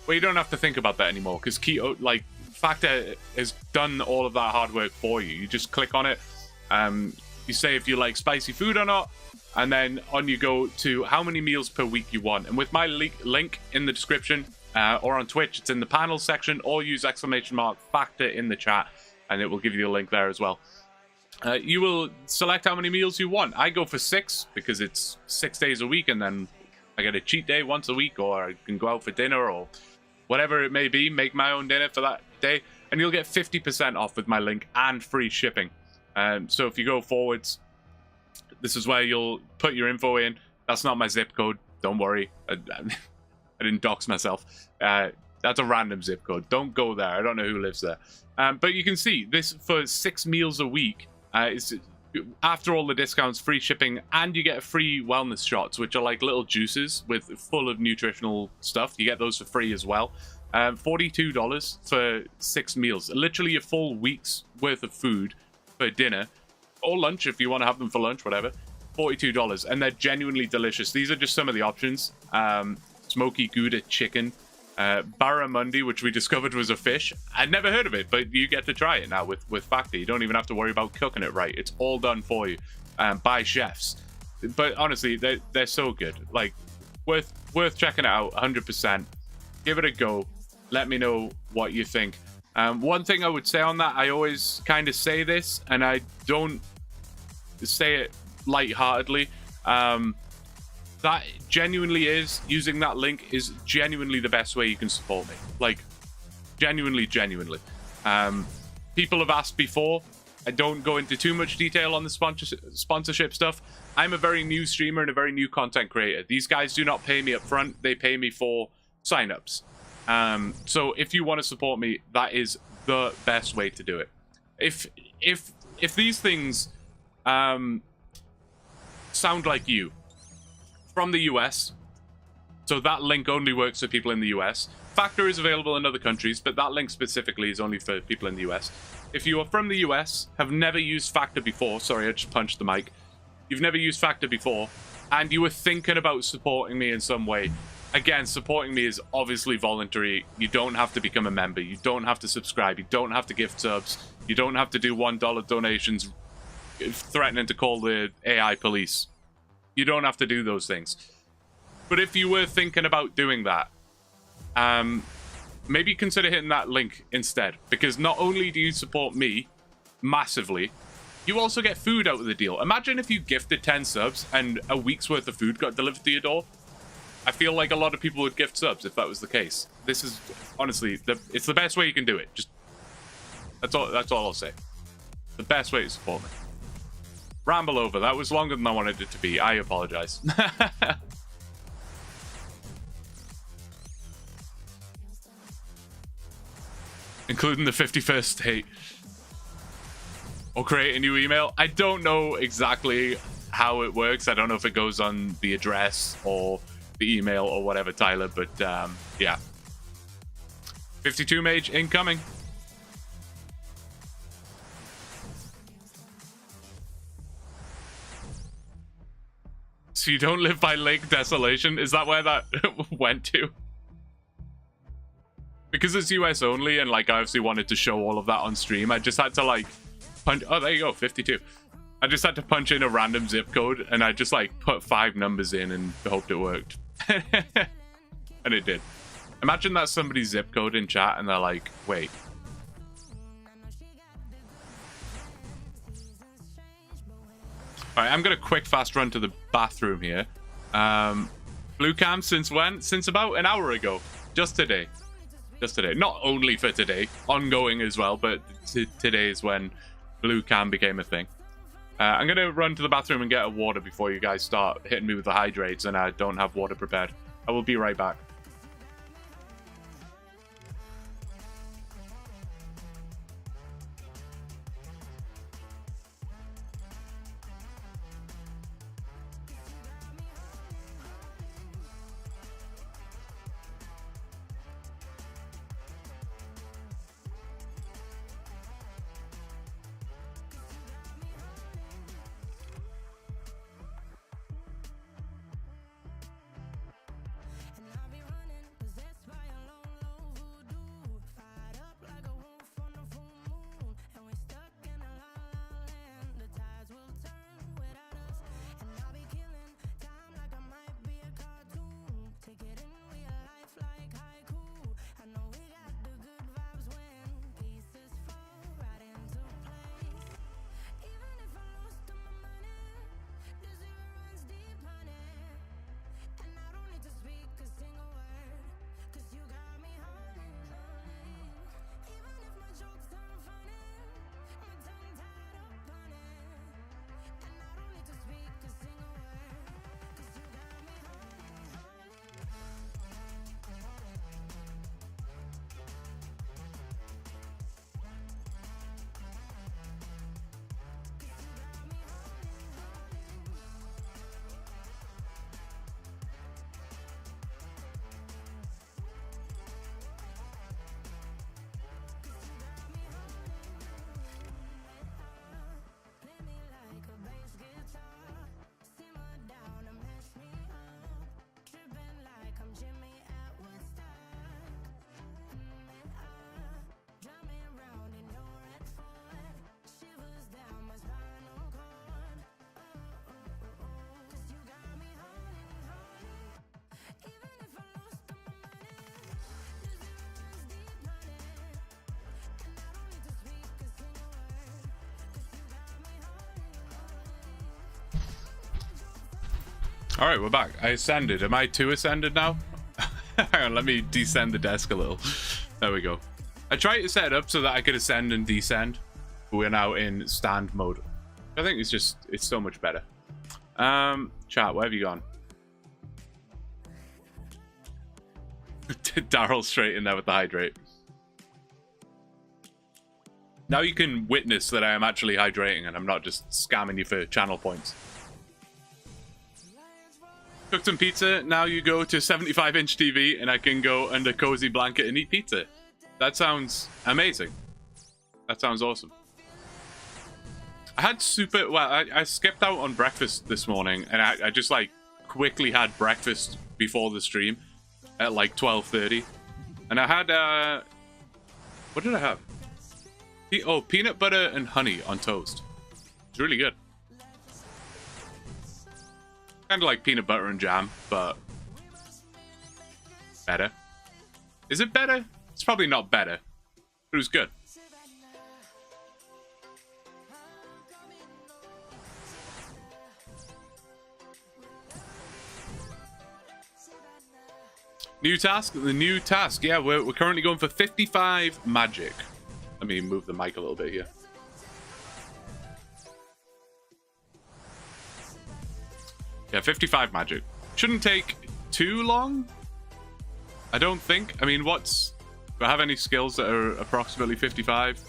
Well, you don't have to think about that anymore, because keto, like, Factor has done all of that hard work for you. You just click on it, you say if you like spicy food or not, and then on you go to how many meals per week you want. And with my link in the description, or on Twitch, it's in the panel section, or use !Factor in the chat, and it will give you a link there as well. You will select how many meals you want. I go for 6 because it's 6 days a week, and then I get a cheat day once a week, or I can go out for dinner or whatever it may be, make my own dinner for that day, and you'll get 50% off with my link and free shipping. So if you go forwards This is where you'll put your info in. That's not my zip code. Don't worry. I didn't dox myself. That's a random zip code. Don't go there. I don't know who lives there. But you can see this for 6 meals a week. Is after all the discounts, free shipping, and you get free wellness shots, which are like little juices with full of nutritional stuff. You get those for free as well. $42 for 6 meals. Literally a full week's worth of food for dinner or lunch if you want to have them for lunch, whatever. $42, and they're genuinely delicious. These are just some of the options. Smoky Gouda chicken, barramundi, which we discovered was a fish. I'd never heard of it, but you get to try it now with Factor. You don't even have to worry about cooking it right. It's all done for you by chefs. But honestly, they're so good. Like, worth checking it out. 100%. Give it a go. Let me know what you think. One thing I would say on that, I always kind of say this, and I don't say it lightheartedly. That genuinely is, using that link is genuinely the best way you can support me. Like, genuinely. People have asked before. I don't go into too much detail on the sponsorship stuff. I'm a very new streamer and a very new content creator. These guys do not pay me up front. They pay me for signups. So if you want to support me, that is the best way to do it. If these things sound like you from the US, so that link only works for people in the US. Factor is available in other countries, but that link specifically is only for people in the US. If you are from the US, have never used Factor before, sorry, I just punched the mic. You've never used Factor before, and you were thinking about supporting me in some way. Again, supporting me is obviously voluntary. You don't have to become a member. You don't have to subscribe. You don't have to gift subs. You don't have to do $1 donations threatening to call the AI police. You don't have to do those things. But if you were thinking about doing that, maybe consider hitting that link instead. Because not only do you support me massively, you also get food out of the deal. Imagine if you gifted 10 subs and a week's worth of food got delivered to your door. I feel like a lot of people would gift subs if that was the case. This is, honestly, it's the best way you can do it. Just that's all I'll say. The best way to support me. Ramble over. That was longer than I wanted it to be. I apologize. Including the 51st state. Or create a new email. I don't know exactly how it works. I don't know if it goes on the address or the email or whatever, Tyler, but yeah. 52 mage incoming. So you don't live by Lake Desolation? Is that where that went to? Because it's US only, and like I obviously wanted to show all of that on stream, I just had to like punch. Oh, there you go, 52. I just had to punch in a random zip code, and I just like put 5 numbers in and hoped it worked. And it did. Imagine that's somebody's zip code in chat, and they're like, wait. Alright, I'm gonna quick fast run to the bathroom here. Blue cam since when? Since about an hour ago. Just today. Just today. Not only for today, ongoing as well, but today is when blue cam became a thing. I'm gonna run to the bathroom and get a water before you guys start hitting me with the hydrates and I don't have water prepared. I will be right back. And I'll be All right, we're back. I ascended. Am I too ascended now? Hang on, let me descend the desk a little. There we go. I tried to set it up so that I could ascend and descend. But we're now in stand mode. I think it's so much better. Chat, where have you gone? Daryl straight in there with the hydrate. Now you can witness that I am actually hydrating and I'm not just scamming you for channel points. Cooked some pizza. Now you go to 75-inch TV and I can go under cozy blanket and eat pizza. That sounds amazing. That sounds awesome. I had I skipped out on breakfast this morning and I just like quickly had breakfast before the stream at like 12:30. And I had, what did I have? Oh, peanut butter and honey on toast. It's really good. Kind of like peanut butter and jam, but better. Is it better? It's probably not better. But it was good. New task? The new task. Yeah, we're currently going for 55 magic. Let me move the mic a little bit here. Yeah, 55 magic. Shouldn't take too long. I don't think. I mean, do I have any skills that are approximately 55?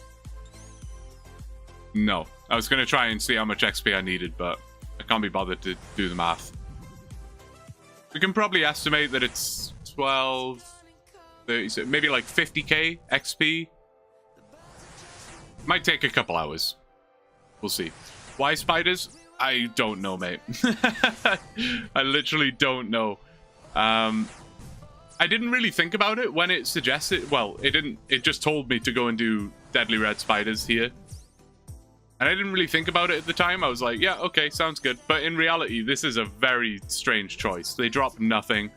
No. I was going to try and see how much XP I needed, but I can't be bothered to do the math. We can probably estimate that it's 12, 30, maybe like 50k XP. Might take a couple hours. We'll see. Why spiders? I don't know, mate. I literally don't know. I didn't really think about it when it suggested. Well, it didn't. It just told me to go and do deadly red spiders here. And I didn't really think about it at the time. I was like, yeah, okay, sounds good. But in reality, this is a very strange choice. They drop nothing.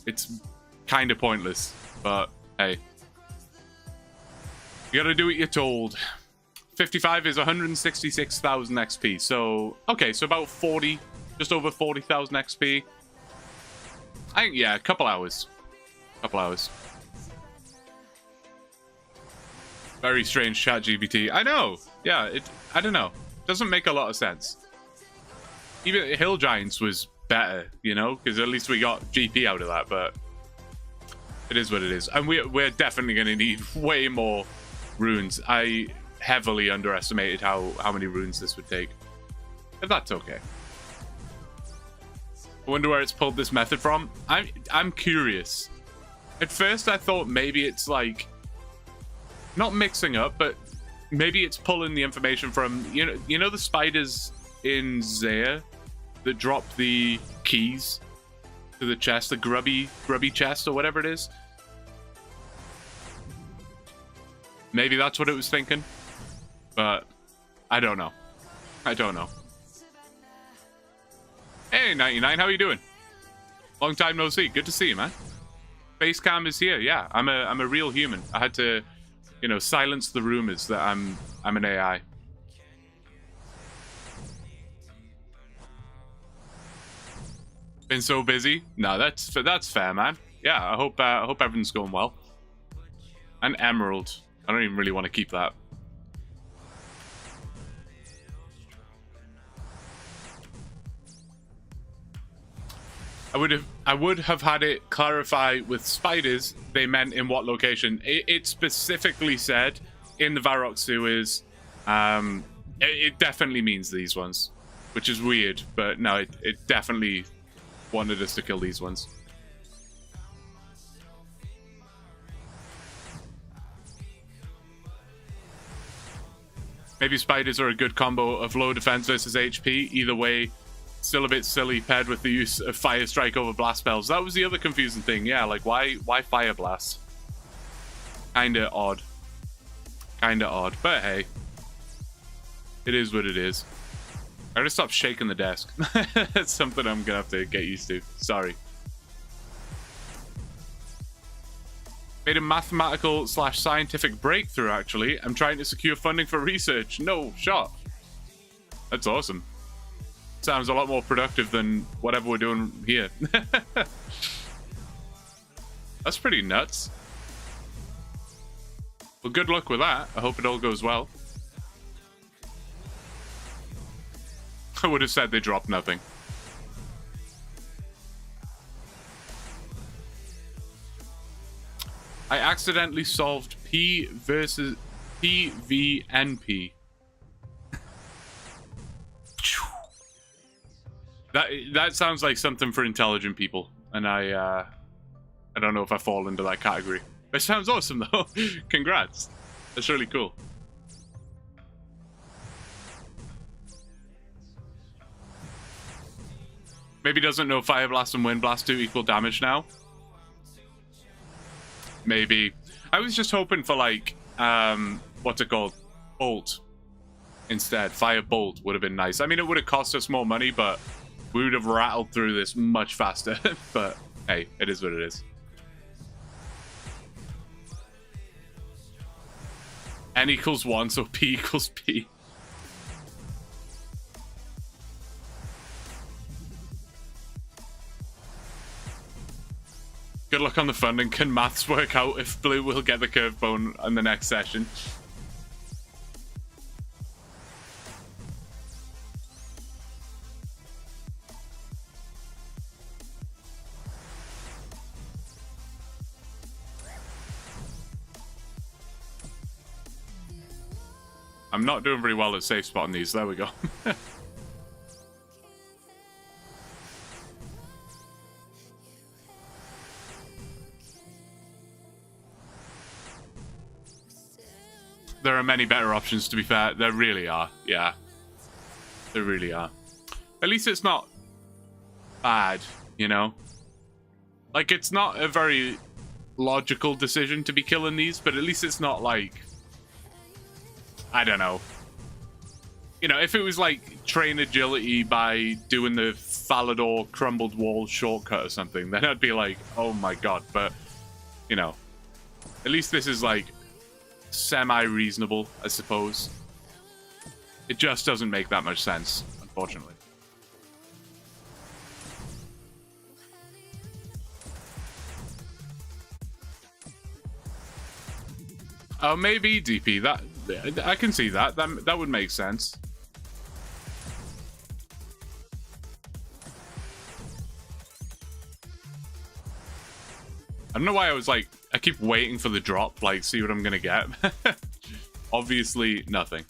It's kind of pointless. But hey. You gotta do what you're told. 55 is 166,000 XP. So, okay, so about 40, just over 40,000 XP. I think, yeah, a couple hours. Couple hours. Very strange ChatGPT. I know. Yeah, I don't know. Doesn't make a lot of sense. Even Hill Giants was better, you know, because at least we got GP out of that, but it is what it is. And we're definitely going to need way more runes. I heavily underestimated how many runes this would take. But that's okay. I wonder where it's pulled this method from. I'm curious. At first I thought maybe it's like not mixing up, but maybe it's pulling the information from you know the spiders in Zaya that drop the keys to the chest, the grubby chest or whatever it is. Maybe that's what it was thinking. But I don't know. I don't know. Hey, 99, how you doing? Long time no see. Good to see you, man. Facecam is here. Yeah, I'm a real human. I had to, you know, silence the rumors that I'm an AI. Been so busy. No, that's fair, man. Yeah, I hope everything's going well. And Emerald. I don't even really want to keep that. I would have had it clarify with spiders they meant in what location. It specifically said in the Varrock sewers. It definitely means these ones, which is weird, but no, it definitely wanted us to kill these ones. Maybe spiders are a good combo of low defense versus HP. Either way, still a bit silly paired with the use of Fire Strike over Blast spells. That was the other confusing thing. Yeah, like why Fire Blast? Kinda odd. Kinda odd. But hey. It is what it is. I gotta stop shaking the desk. That's something I'm gonna have to get used to. Sorry. Made a mathematical/scientific breakthrough, actually. I'm trying to secure funding for research. No shot. That's awesome. Sounds a lot more productive than whatever we're doing here. That's pretty nuts. Well, good luck with that. I hope it all goes well. I would have said they dropped nothing. I accidentally solved P versus PVNP. That sounds like something for intelligent people, and I don't know if I fall into that category. It sounds awesome though. Congrats. That's really cool. Maybe doesn't know Fire Blast and Wind Blast do equal damage now. Maybe. I was just hoping for like, what's it called? Bolt instead. Fire Bolt would have been nice. I mean, it would have cost us more money, but we would have rattled through this much faster. But hey, it is what it is. N equals 1, so P equals P. Good luck on the funding. Can maths work out if Blue will get the curve bone in the next session? I'm not doing very well at safe spotting these. There we go. There are many better options, to be fair. There really are. Yeah. There really are. At least it's not bad, you know? Like, it's not a very logical decision to be killing these, but at least it's not like... I don't know. You know, if it was like train agility by doing the Falador crumbled wall shortcut or something, then I'd be like, oh my god. But, you know, at least this is like semi-reasonable, I suppose. It just doesn't make that much sense, unfortunately. Oh, maybe DP. That I can see that. That would make sense. I don't know why I was like, I keep waiting for the drop, like, see what I'm gonna get. Obviously, nothing.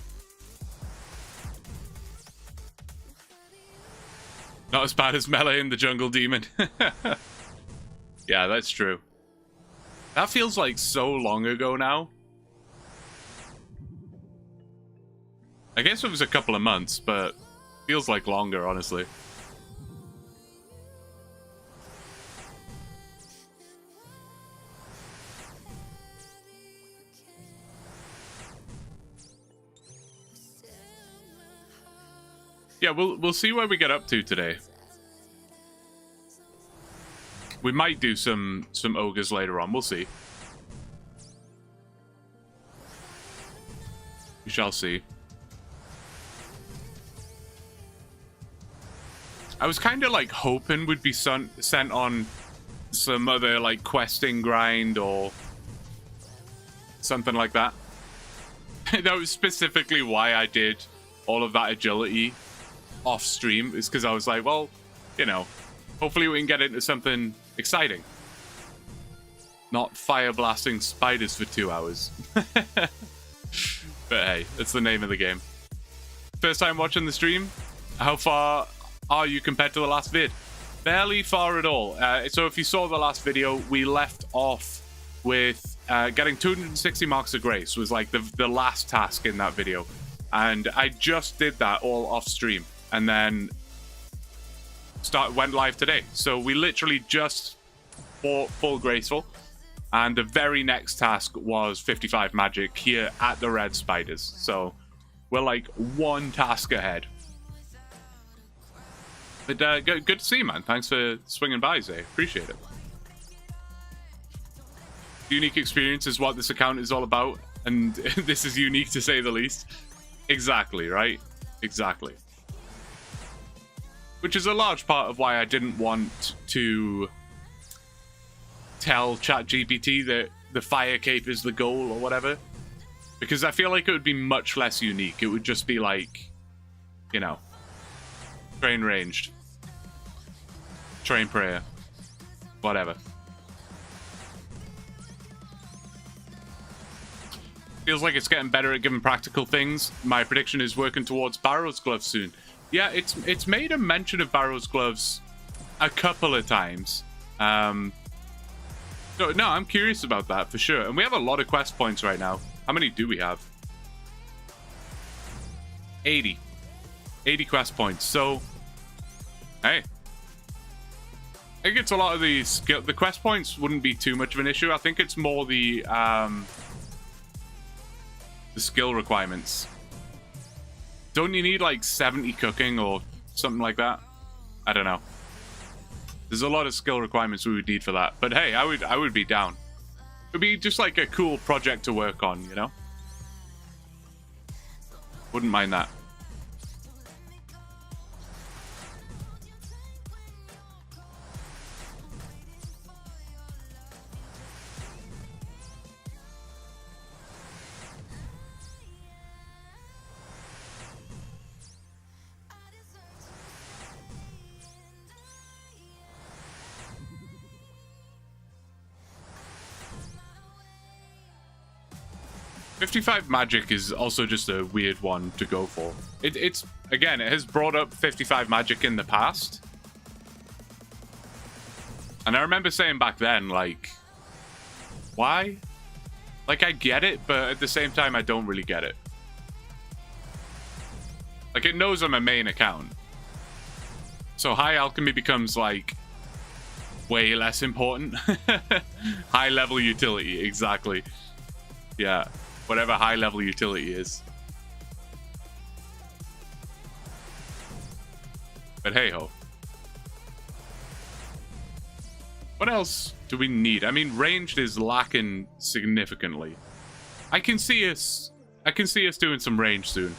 Not as bad as Melee and the Jungle Demon. Yeah, that's true. That feels like so long ago now. I guess it was a couple of months, but feels like longer, honestly. Yeah, we'll see where we get up to today. We might do some ogres later on. We'll see. We shall see. I was kind of like hoping we'd be sent on some other like questing grind or something like that. That was specifically why I did all of that agility off stream, is because I was like, well, you know, hopefully we can get into something exciting. Not fire blasting spiders for 2 hours. But hey, that's the name of the game. First time watching the stream? How far are you compared to the last vid? Barely far at all. So if you saw the last video, we left off with getting 260 marks of grace was like the last task in that video. And I just did that all off stream. And then went live today. So we literally just fought full graceful. And the very next task was 55 magic here at the red spiders. So we're like one task ahead. But good to see you, man. Thanks for swinging by, Zay. Appreciate it. Unique experience is what this account is all about. And this is unique to say the least. Exactly, right? Exactly. which is a large part of why I didn't want to tell ChatGPT that the fire cape is the goal or whatever, because I feel like it would be much less unique. It would just be like, you know, train ranged, train prayer, whatever. Feels like it's getting better at giving practical things. My prediction is working towards Barrow's gloves soon. Yeah, it's made a mention of Barrow's gloves a couple of times. So no, I'm curious about that for sure. And we have a lot of quest points right now. How many do we have? 80. 80 quest points. So, hey. I think it's a lot of the skill. The quest points wouldn't be too much of an issue. I think it's more the skill requirements. Don't you need like 70 cooking or something like that? I don't know. There's a lot of skill requirements we would need for that. But hey, I would be down. It would be just like a cool project to work on, you know? Wouldn't mind that. $55 magic is also just a weird one to go for. It's again, it has brought up 55 magic in the past. And I remember saying back then, like, why? Like, I get it, but at the same time, I don't really get it. Like, it knows I'm a main account. So high alchemy becomes, like, way less important. High level utility, exactly. Yeah. Whatever high level utility is. But hey ho. What else do we need? I mean, ranged is lacking significantly. I can see us doing some range soon.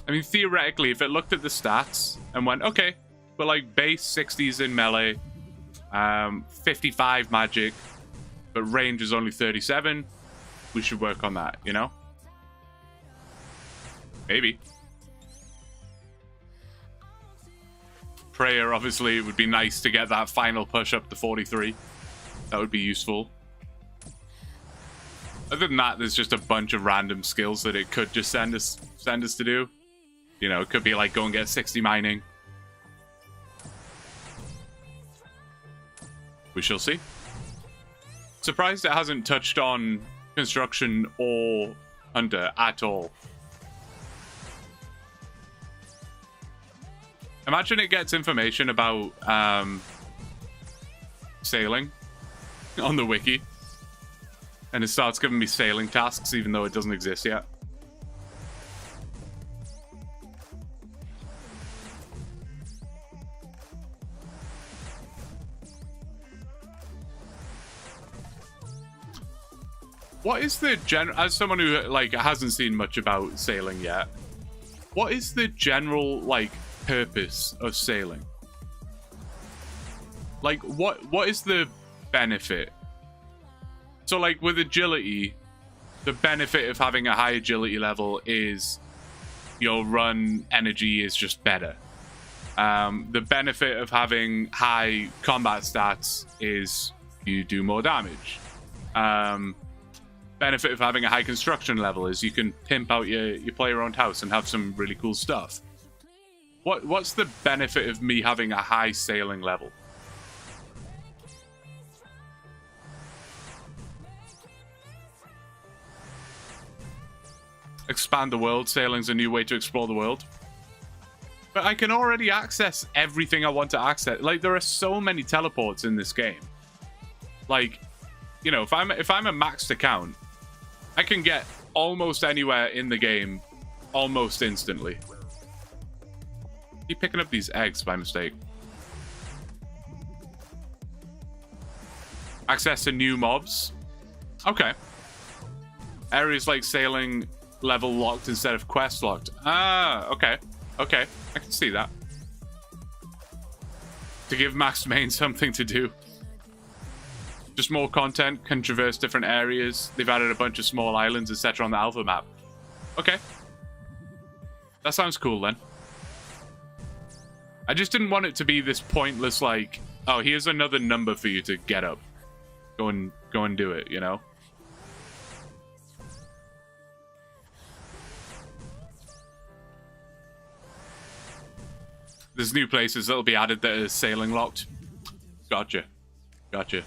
I mean, theoretically, if it looked at the stats and went, okay, but like base 60s in melee, 55 magic, but range is only 37. We should work on that, you know? Maybe. Prayer, obviously, it would be nice to get that final push up to 43. That would be useful. Other than that, there's just a bunch of random skills that it could just send us to do. You know, it could be like go and get 60 mining. We shall see. Surprised it hasn't touched on construction or hunter at all. Imagine it gets information about sailing on the wiki and it starts giving me sailing tasks even though it doesn't exist yet. What is the as someone who like hasn't seen much about sailing yet, what is the general like purpose of sailing? Like what is the benefit? So like with agility, the benefit of having a high agility level is your run energy is just better. The benefit of having high combat stats is you do more damage. Benefit of having a high construction level is you can pimp out your player-owned house and have some really cool stuff. What's the benefit of me having a high sailing level? Expand the world. Sailing's a new way to explore the world. But I can already access everything I want to access. Like, there are so many teleports in this game. Like, you know, if I'm a maxed account, I can get almost anywhere in the game almost instantly. Keep picking up these eggs by mistake. Access to new mobs. Okay. Areas like sailing level locked instead of quest locked. Ah, okay. Okay. I can see that. to give Max Main something to do. Just more content, can traverse different areas. They've added a bunch of small islands, etc. on the alpha map. Okay. That sounds cool then. I just didn't want it to be this pointless, like, oh, here's another number for you to get up. Go and do it, you know? There's new places that'll be added that are sailing locked. Gotcha. Gotcha.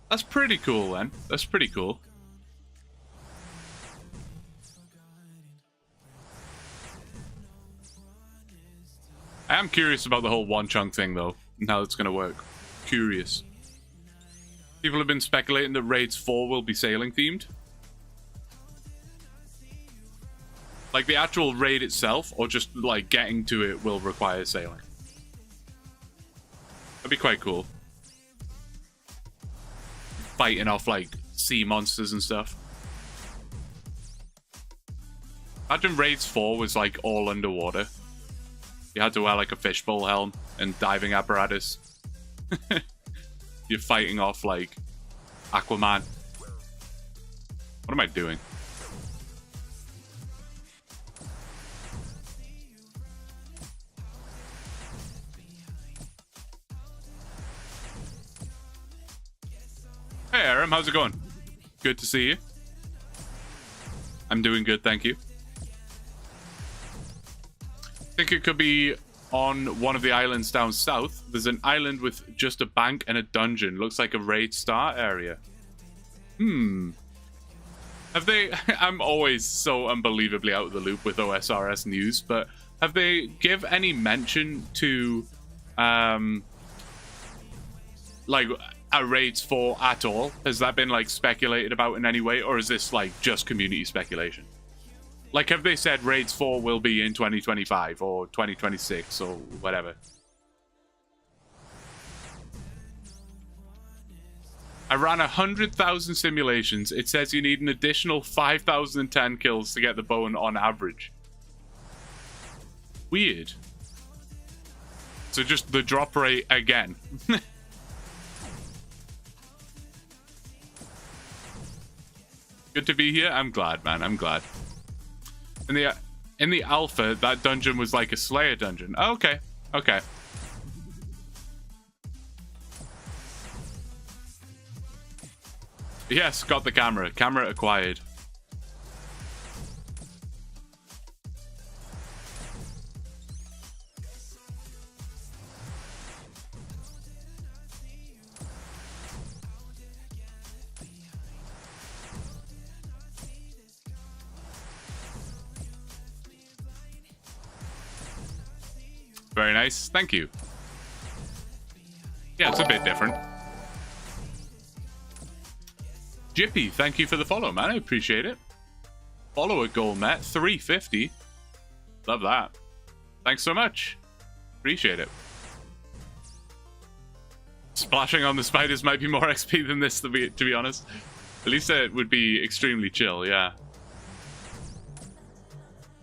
That's pretty cool then. That's pretty cool. I am curious about the whole one chunk thing though, and how it's gonna work. Curious. People have been speculating that Raids 4 will be sailing themed. Like the actual raid itself, or just like getting to it will require sailing. That'd be quite cool. Fighting off like sea monsters and stuff. Imagine Raids 4 was like all underwater. You had to wear like a fishbowl helm and diving apparatus. You're fighting off like Aquaman. What am I doing? Hey Aram, how's it going? Good to see you. I'm doing good, thank you. I think it could be on one of the islands down south. There's an island with just a bank and a dungeon. Looks like a raid start area. Have they... I'm always so unbelievably out of the loop with OSRS news, but have they give any mention to like a Raids 4 at all? Has that been like speculated about in any way, or is this like just community speculation? Like, have they said Raids 4 will be in 2025 or 2026 or whatever? I ran 100,000 simulations. It says you need an additional 5,010 kills to get the bone on average. Weird. So just the drop rate again. Good to be here. I'm glad, man. I'm glad. In the alpha, that dungeon was like a Slayer dungeon. Oh, okay. Okay. Yes, got the camera. Camera acquired. Very nice. Thank you. Yeah, it's a bit different. Jippy, thank you for the follow, man. I appreciate it. Follower goal met. 350. Love that. Thanks so much. Appreciate it. Splashing on the spiders might be more XP than this, to be honest. At least it would be extremely chill, yeah.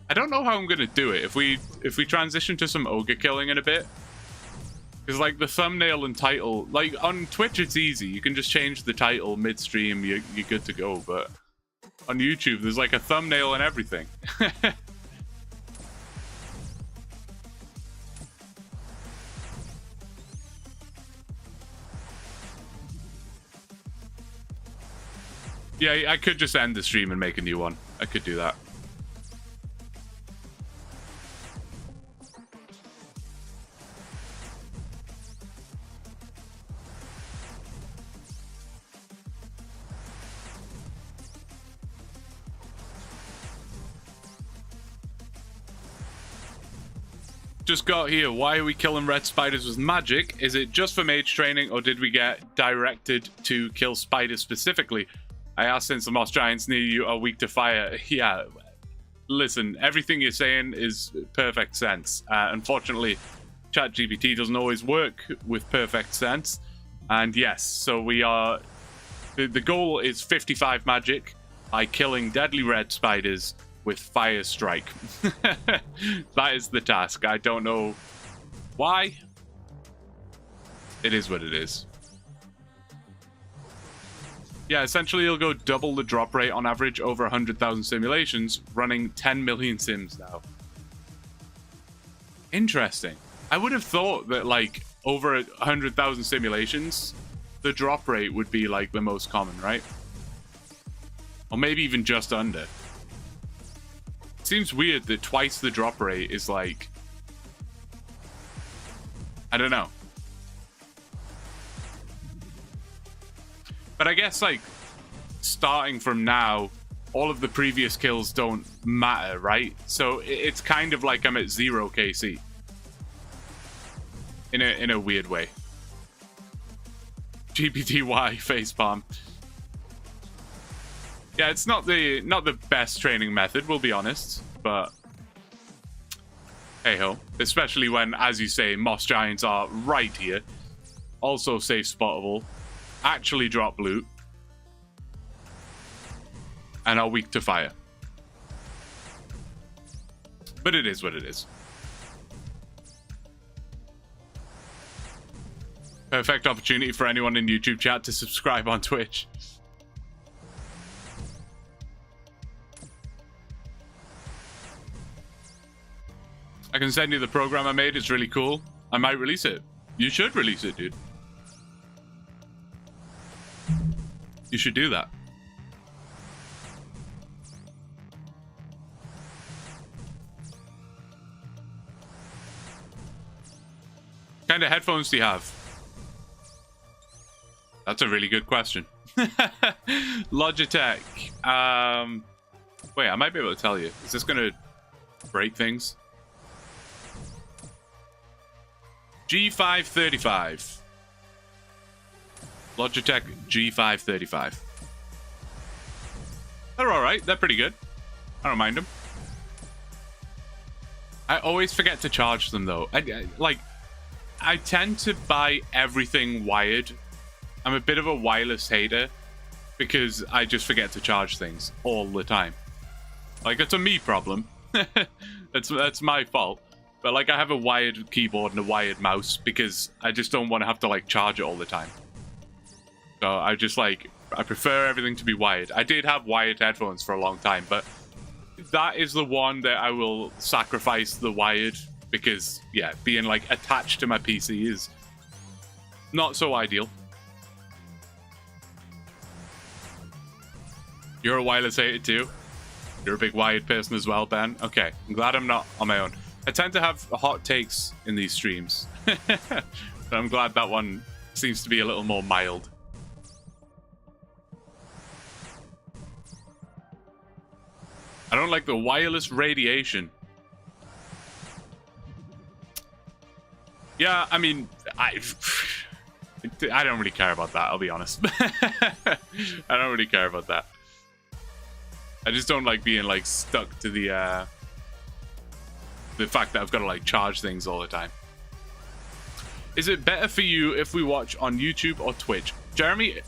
I don't know how I'm gonna do it if we transition to some ogre killing in a bit. Because like the thumbnail and title, like on Twitch it's easy. You can just change the title midstream, you're good to go. But on YouTube there's like a thumbnail and everything. Yeah, I could just end the stream and make a new one. I could do that. Just got here. Why are we killing red spiders with magic? Is it just for mage training, or did we get directed to kill spiders specifically? I asked since the moss giants near you are weak to fire. Yeah, listen, everything you're saying is perfect sense. Unfortunately, ChatGPT doesn't always work with perfect sense. And yes, so we are... The goal is 55 magic by killing deadly red spiders with Fire Strike. That is the task. I don't know Why? It is what it is. Yeah, essentially you'll go double the drop rate on average over 100,000 simulations, running 10 million sims now. Interesting. I would have thought that, like, over 100,000 simulations, the drop rate would be, like, the most common, right? Or maybe even just under. It seems weird that twice the drop rate is, like... I don't know. But I guess, like, starting from now, all of the previous kills don't matter, right? So it's kind of like I'm at 0 KC. In a weird way. GPTY facepalm. Yeah, it's not the best training method, we'll be honest, but hey ho. Especially when, as you say, moss giants are right here. Also safe spottable. Actually drop loot. And are weak to fire. But it is what it is. Perfect opportunity for anyone in YouTube chat to subscribe on Twitch. I can send you the program I made. It's really cool. I might release it. You should release it, dude. You should do that. What kind of headphones do you have? That's a really good question. Logitech. Wait, I might be able to tell you. Is this going to break things? G535. Logitech G535. They're alright. They're pretty good. I don't mind them. I always forget to charge them, though. I tend to buy everything wired. I'm a bit of a wireless hater because I just forget to charge things all the time. Like, it's a me problem. That's my fault. But, like, I have a wired keyboard and a wired mouse because I just don't want to have to, like, charge it all the time. So I just, like, I prefer everything to be wired. I did have wired headphones for a long time, but that is the one that I will sacrifice the wired because, yeah, being, like, attached to my PC is not so ideal. You're a wireless hater too? You're a big wired person as well, Ben? Okay, I'm glad I'm not on my own. I tend to have hot takes in these streams. But I'm glad that one seems to be a little more mild. I don't like the wireless radiation. Yeah, I mean, I don't really care about that, I'll be honest. I don't really care about that. I just don't like being, like, stuck to the fact that I've got to, like, charge things all the time. Is it better for you if we watch on YouTube or Twitch? Jeremy,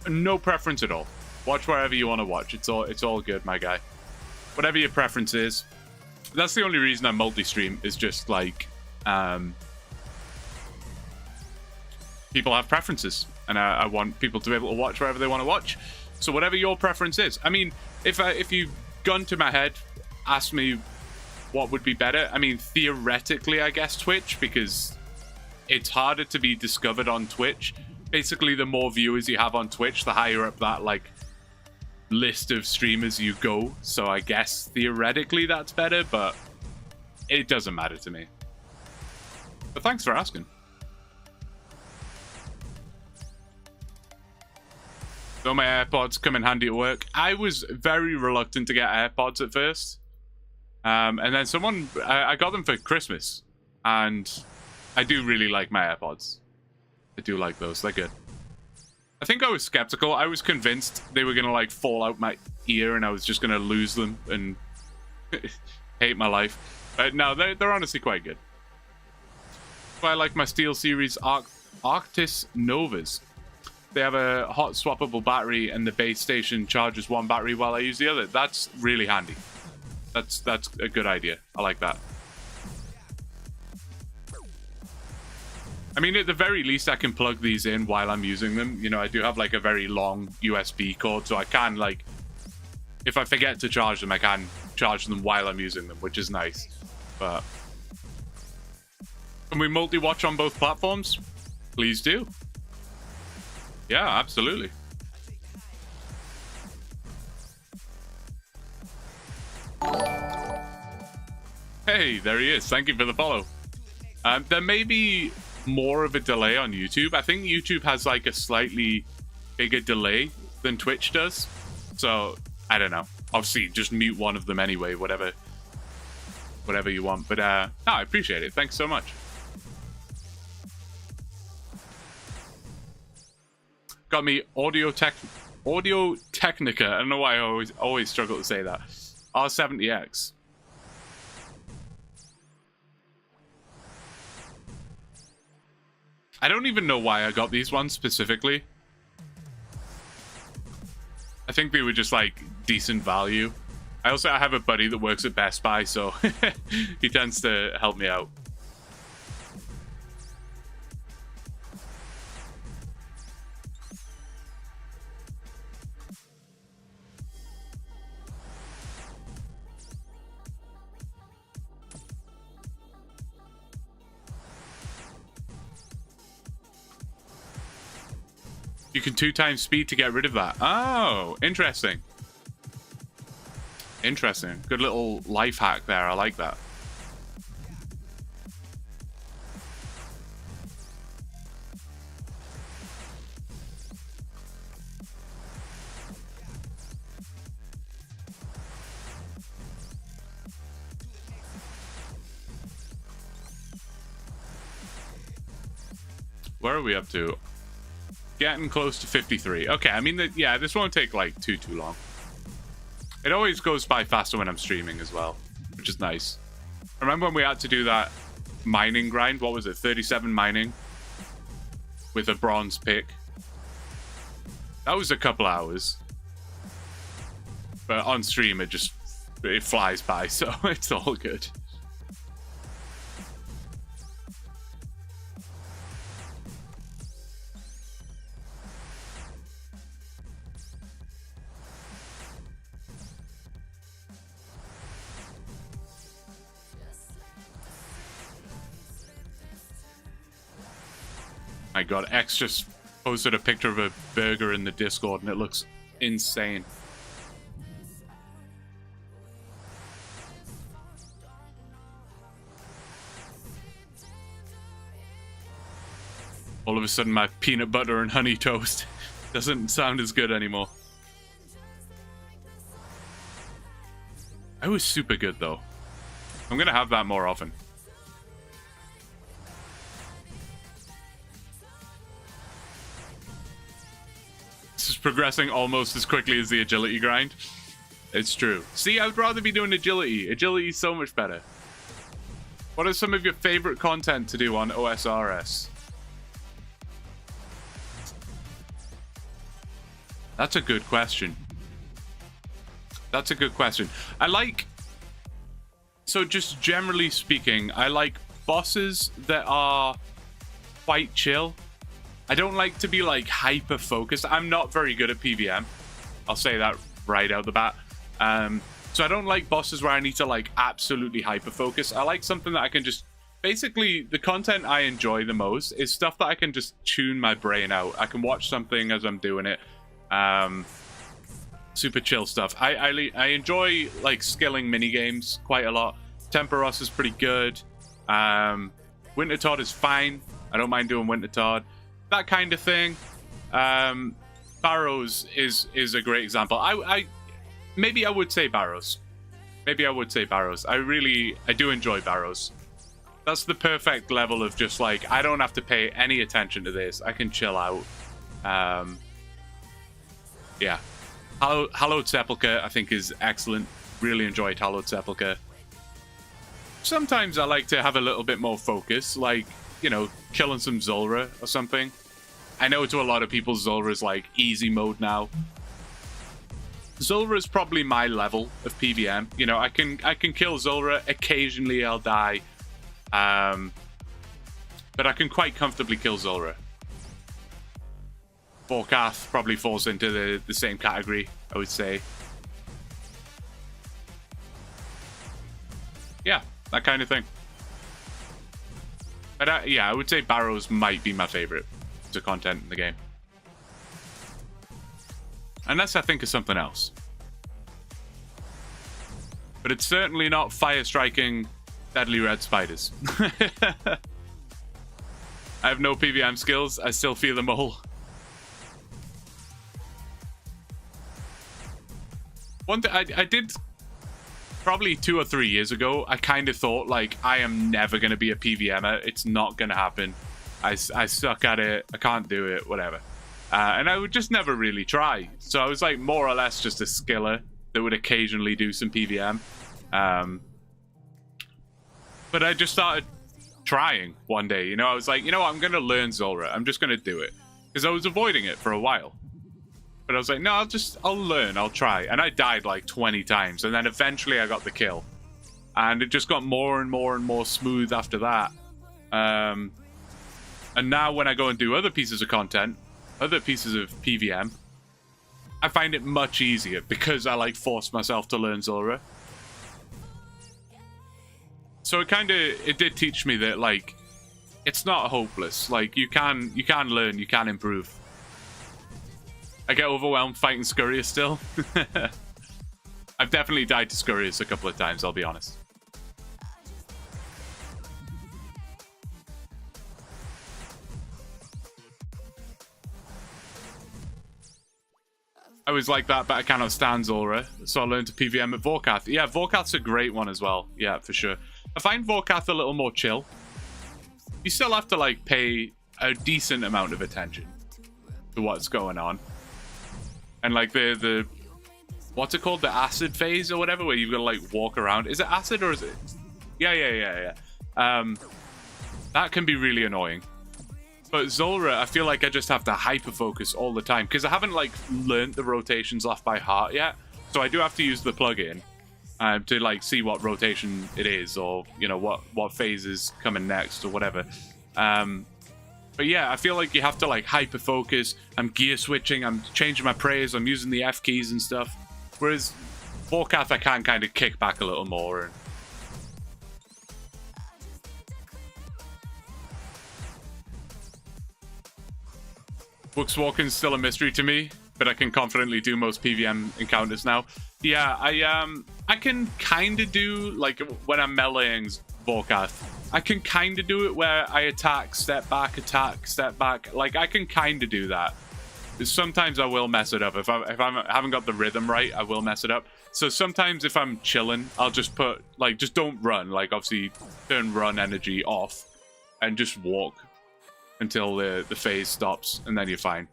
no preference at all. Watch wherever you want to watch. It's all good, my guy. Whatever your preference is. That's the only reason I multi-stream, is just, like, people have preferences, and I want people to be able to watch wherever they want to watch. So whatever your preference is. I mean, if you gun to my head, ask me what would be better. I mean, theoretically, I guess Twitch, because it's harder to be discovered on Twitch. Basically, the more viewers you have on Twitch, the higher up that, like, list of streamers you go. So I guess theoretically that's better, but it doesn't matter to me. But thanks for asking. So my AirPods come in handy at work. I was very reluctant to get AirPods at first. And then I got them for Christmas. And I do really like my AirPods. I do like those. They're good. I think I was skeptical. I was convinced they were going to, like, fall out my ear and I was just going to lose them and hate my life. But no, they're honestly quite good. I like my SteelSeries Arctis Novas. They have a hot swappable battery and the base station charges one battery while I use the other. That's really handy. That's a good idea. I like that. I mean, at the very least, I can plug these in while I'm using them. You know, I do have like a very long USB cord, so I can like, if I forget to charge them, I can charge them while I'm using them, which is nice. But can we multi-watch on both platforms? Please do. Yeah, absolutely. Hey, there he is. Thank you for the follow. There may be more of a delay on YouTube. I think YouTube has like a slightly bigger delay than Twitch does. So, I don't know. Obviously, just mute one of them anyway, whatever you want. But, no, I appreciate it. Thanks so much. Got me Audio Technica. I don't know why I always struggle to say that. R70X. I don't even know why I got these ones specifically. I think they were just like decent value. I have a buddy that works at Best Buy, so he tends to help me out. You can 2x speed to get rid of that. Oh, interesting. Interesting. Good little life hack there. I like that. Where are we up to? Getting close to 53. Okay, I mean, yeah, this won't take like too long. It always goes by faster when I'm streaming as well, which is nice. I remember when we had to do that mining grind. What was it? 37 mining with a bronze pick. That was a couple hours. But on stream, it flies by, so it's all good. My god, X just posted a picture of a burger in the Discord and it looks insane. All of a sudden my peanut butter and honey toast doesn't sound as good anymore. It was super good though. I'm gonna have that more often. This is progressing almost as quickly as the agility grind. It's true. See, I would rather be doing agility. Agility is so much better. What are some of your favorite content to do on OSRS? That's a good question. That's a good question. So just generally speaking, I like bosses that are quite chill. I don't like to be like hyper focused. I'm not very good at PvM. I'll say that right out the bat. So I don't like bosses where I need to like absolutely hyper focus. I like something that I can just, basically the content I enjoy the most is stuff that I can just tune my brain out. I can watch something as I'm doing it. Super chill stuff. I enjoy like skilling mini games quite a lot. Temperos is pretty good. Winter Todd is fine. I don't mind doing Winter Todd. That kind of thing. Barrows is a great example. Maybe I would say Barrows. Maybe I would say Barrows. I do enjoy Barrows. That's the perfect level of just like, I don't have to pay any attention to this. I can chill out. Yeah. Hallowed Sepulchre, I think, is excellent. Really enjoyed Hallowed Sepulchre. Sometimes I like to have a little bit more focus, like, you know, killing some Zulrah or something. I know to a lot of people, Zulrah is like easy mode now. Zulrah is probably my level of PvM. You know, I can kill Zulrah. Occasionally, I'll die. but I can quite comfortably kill Zulrah. Vorkath probably falls into the same category, I would say. Yeah, that kind of thing. But yeah, I would say Barrows might be my favorite to content in the game. Unless I think of something else. But it's certainly not fire striking deadly red spiders. I have no PVM skills. I still feel them all. One thing I did probably 2 or 3 years ago, I kind of thought, like, I am never going to be a PVMer. It's not going to happen. I suck at it. I can't do it, whatever. And I would just never really try. So I was, like, more or less just a skiller that would occasionally do some PVM. But I just started trying one day. You know, I was like, you know what? I'm going to learn Zulrah. I'm just going to do it. Because I was avoiding it for a while. But I was like, no, I'll learn, I'll try. And I died like 20 times. And then eventually I got the kill. And it just got more and more and more smooth after that. And now when I go and do other pieces of content, other pieces of PVM, I find it much easier because I like force myself to learn Zulrah. So it did teach me that, like, it's not hopeless. Like, you can learn, you can improve. I get overwhelmed fighting Scurrius still. I've definitely died to Scurrius a couple of times, I'll be honest. I was like that, but I cannot stand Zulrah, so I learned to PVM at Vorkath. Yeah, Vorkath's a great one as well. Yeah, for sure. I find Vorkath a little more chill. You still have to, like, pay a decent amount of attention to what's going on. And, like, the what's it called? The acid phase or whatever, where you've got to, like, walk around. Is it acid or is it? Yeah. That can be really annoying. But Zulrah, I feel like I just have to hyper-focus all the time. Because I haven't, like, learned the rotations off by heart yet. So I do have to use the plugin to, like, see what rotation it is. Or, you know, what phase is coming next or whatever. But yeah, I feel like you have to, like, hyper-focus. I'm gear switching, I'm changing my praise, I'm using the F keys and stuff. Whereas Vorkath, I can kind of kick back a little more. And Bookswalking's still a mystery to me, but I can confidently do most PVM encounters now. Yeah, I can kind of do, like, when I'm meleeing Vorkath, I can kind of do it where I attack, step back, Like, I can kind of do that. Sometimes I will mess it up. If I haven't got the rhythm right, I will mess it up. So sometimes if I'm chilling, I'll just put, like, just don't run. Like, obviously, turn run energy off and just walk until the phase stops, and then you're fine.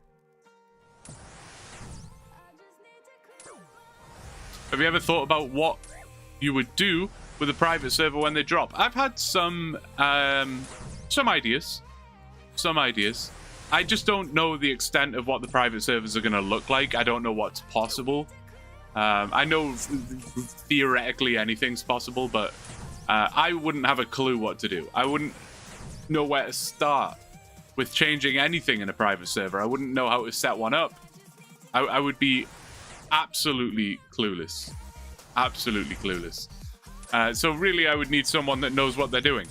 Have you ever thought about what you would do with a private server when they drop? I've had some ideas. I just don't know the extent of what the private servers are going to look like. I don't know what's possible. I know theoretically anything's possible, but I wouldn't have a clue what to do. I wouldn't know where to start with changing anything in a private server. I wouldn't know how to set one up. I would be absolutely clueless. Absolutely clueless. So really, I would need someone that knows what they're doing.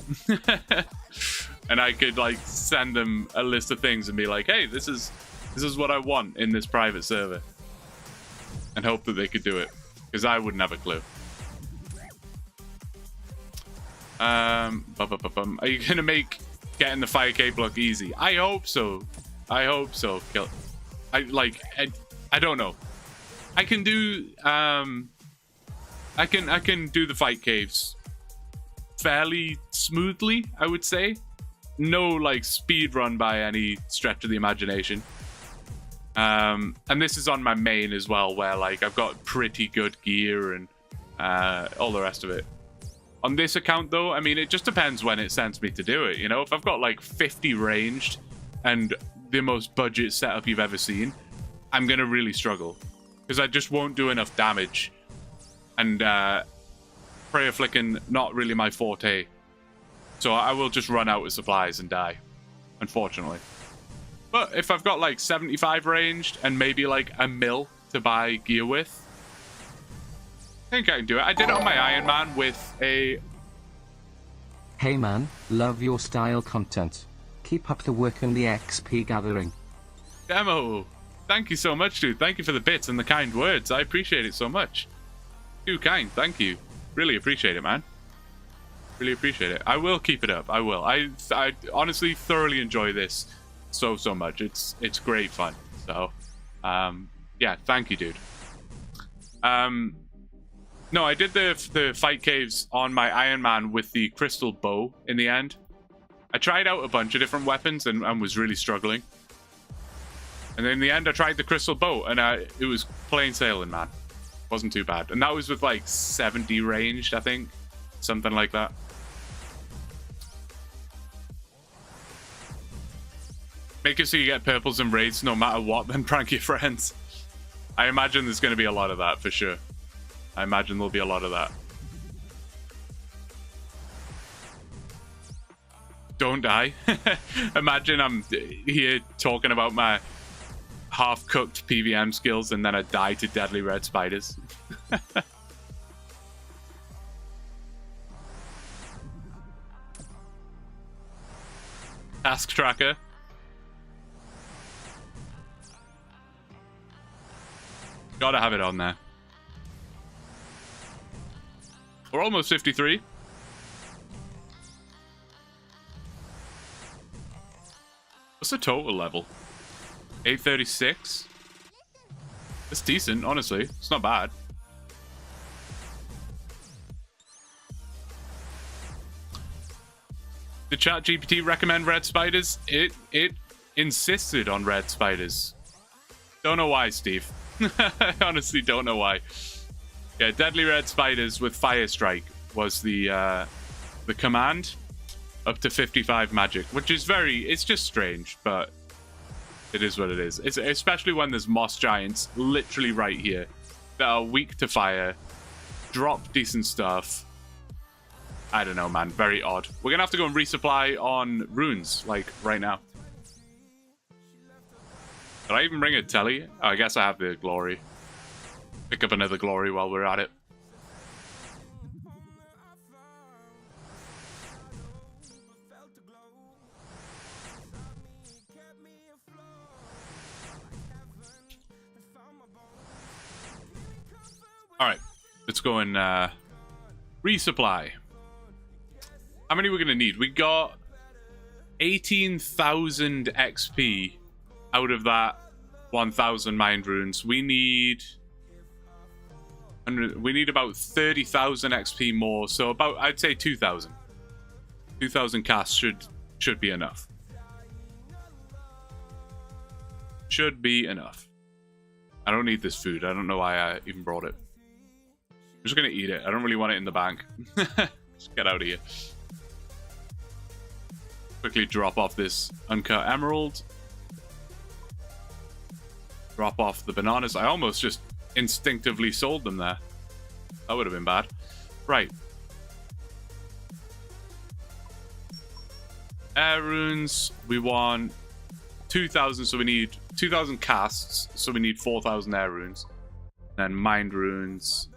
And I could, like, send them a list of things and be like, hey, this is what I want in this private server. And hope that they could do it. Because I wouldn't have a clue. Are you going to make getting the fire cape look easy? I hope so. I hope so. I don't know. I can do I can do the fight caves fairly smoothly, I would say. No, like, speed run by any stretch of the imagination. And this is on my main as well, where, like, I've got pretty good gear and all the rest of it. On this account, though, I mean, it just depends when it sends me to do it, you know? If I've got, like, 50 ranged and the most budget setup you've ever seen, I'm going to really struggle. Because I just won't do enough damage. And prayer flicking, not really my forte. So I will just run out of supplies and die, unfortunately. But if I've got like 75 ranged and maybe like a mil to buy gear with, I think I can do it. I did it on my Iron Man with a... Hey man, love your style content. Keep up the work and the XP gathering. Demo! Thank you so much, dude. Thank you for the bits and the kind words. I appreciate it so much. Too kind. Thank you. Really appreciate it, man. Really appreciate it. I will keep it up. I will. I honestly thoroughly enjoy this so much. It's great fun. So, yeah. Thank you, dude. No, I did the fight caves on my Iron Man with the crystal bow in the end. I tried out a bunch of different weapons and was really struggling. And then in the end, I tried the crystal bow, and it was plain sailing, man. Wasn't too bad. And that was with like 70 ranged, I think. Something like that. Make it so you get purples and raids no matter what, then prank your friends. I imagine there's going to be a lot of that for sure. I imagine there'll be a lot of that. Don't die. Imagine I'm here talking about my half-cooked PVM skills and then I die to deadly red spiders. Task tracker. Gotta have it on there. We're almost 53. What's the total level? 836. It's decent, honestly. It's not bad. Did ChatGPT recommend red spiders? It insisted on red spiders. Don't know why, Steve. I honestly don't know why. Yeah, deadly red spiders with fire strike was the command. Up to 55 magic, which is it's just strange, but it is what it is. It's especially when there's moss giants literally right here that are weak to fire, drop decent stuff. I don't know, man. Very odd. We're gonna have to go and resupply on runes, like, right now. Did I even bring a telly? Oh, I guess I have the glory. Pick up another glory while we're at it. Alright, let's go and resupply. How many we're going to need? We got 18,000 XP out of that 1,000 mind runes. We need about 30,000 XP more, so about, I'd say 2,000. 2,000 casts should be enough. Should be enough. I don't need this food. I don't know why I even brought it. I'm just gonna eat it. I don't really want it in the bank. Just get out of here. Quickly drop off this uncut emerald. Drop off the bananas. I almost just instinctively sold them there. That would have been bad. Right. Air runes. We want 2,000, so we need 2,000 casts, so we need 4,000 air runes. And mind runes.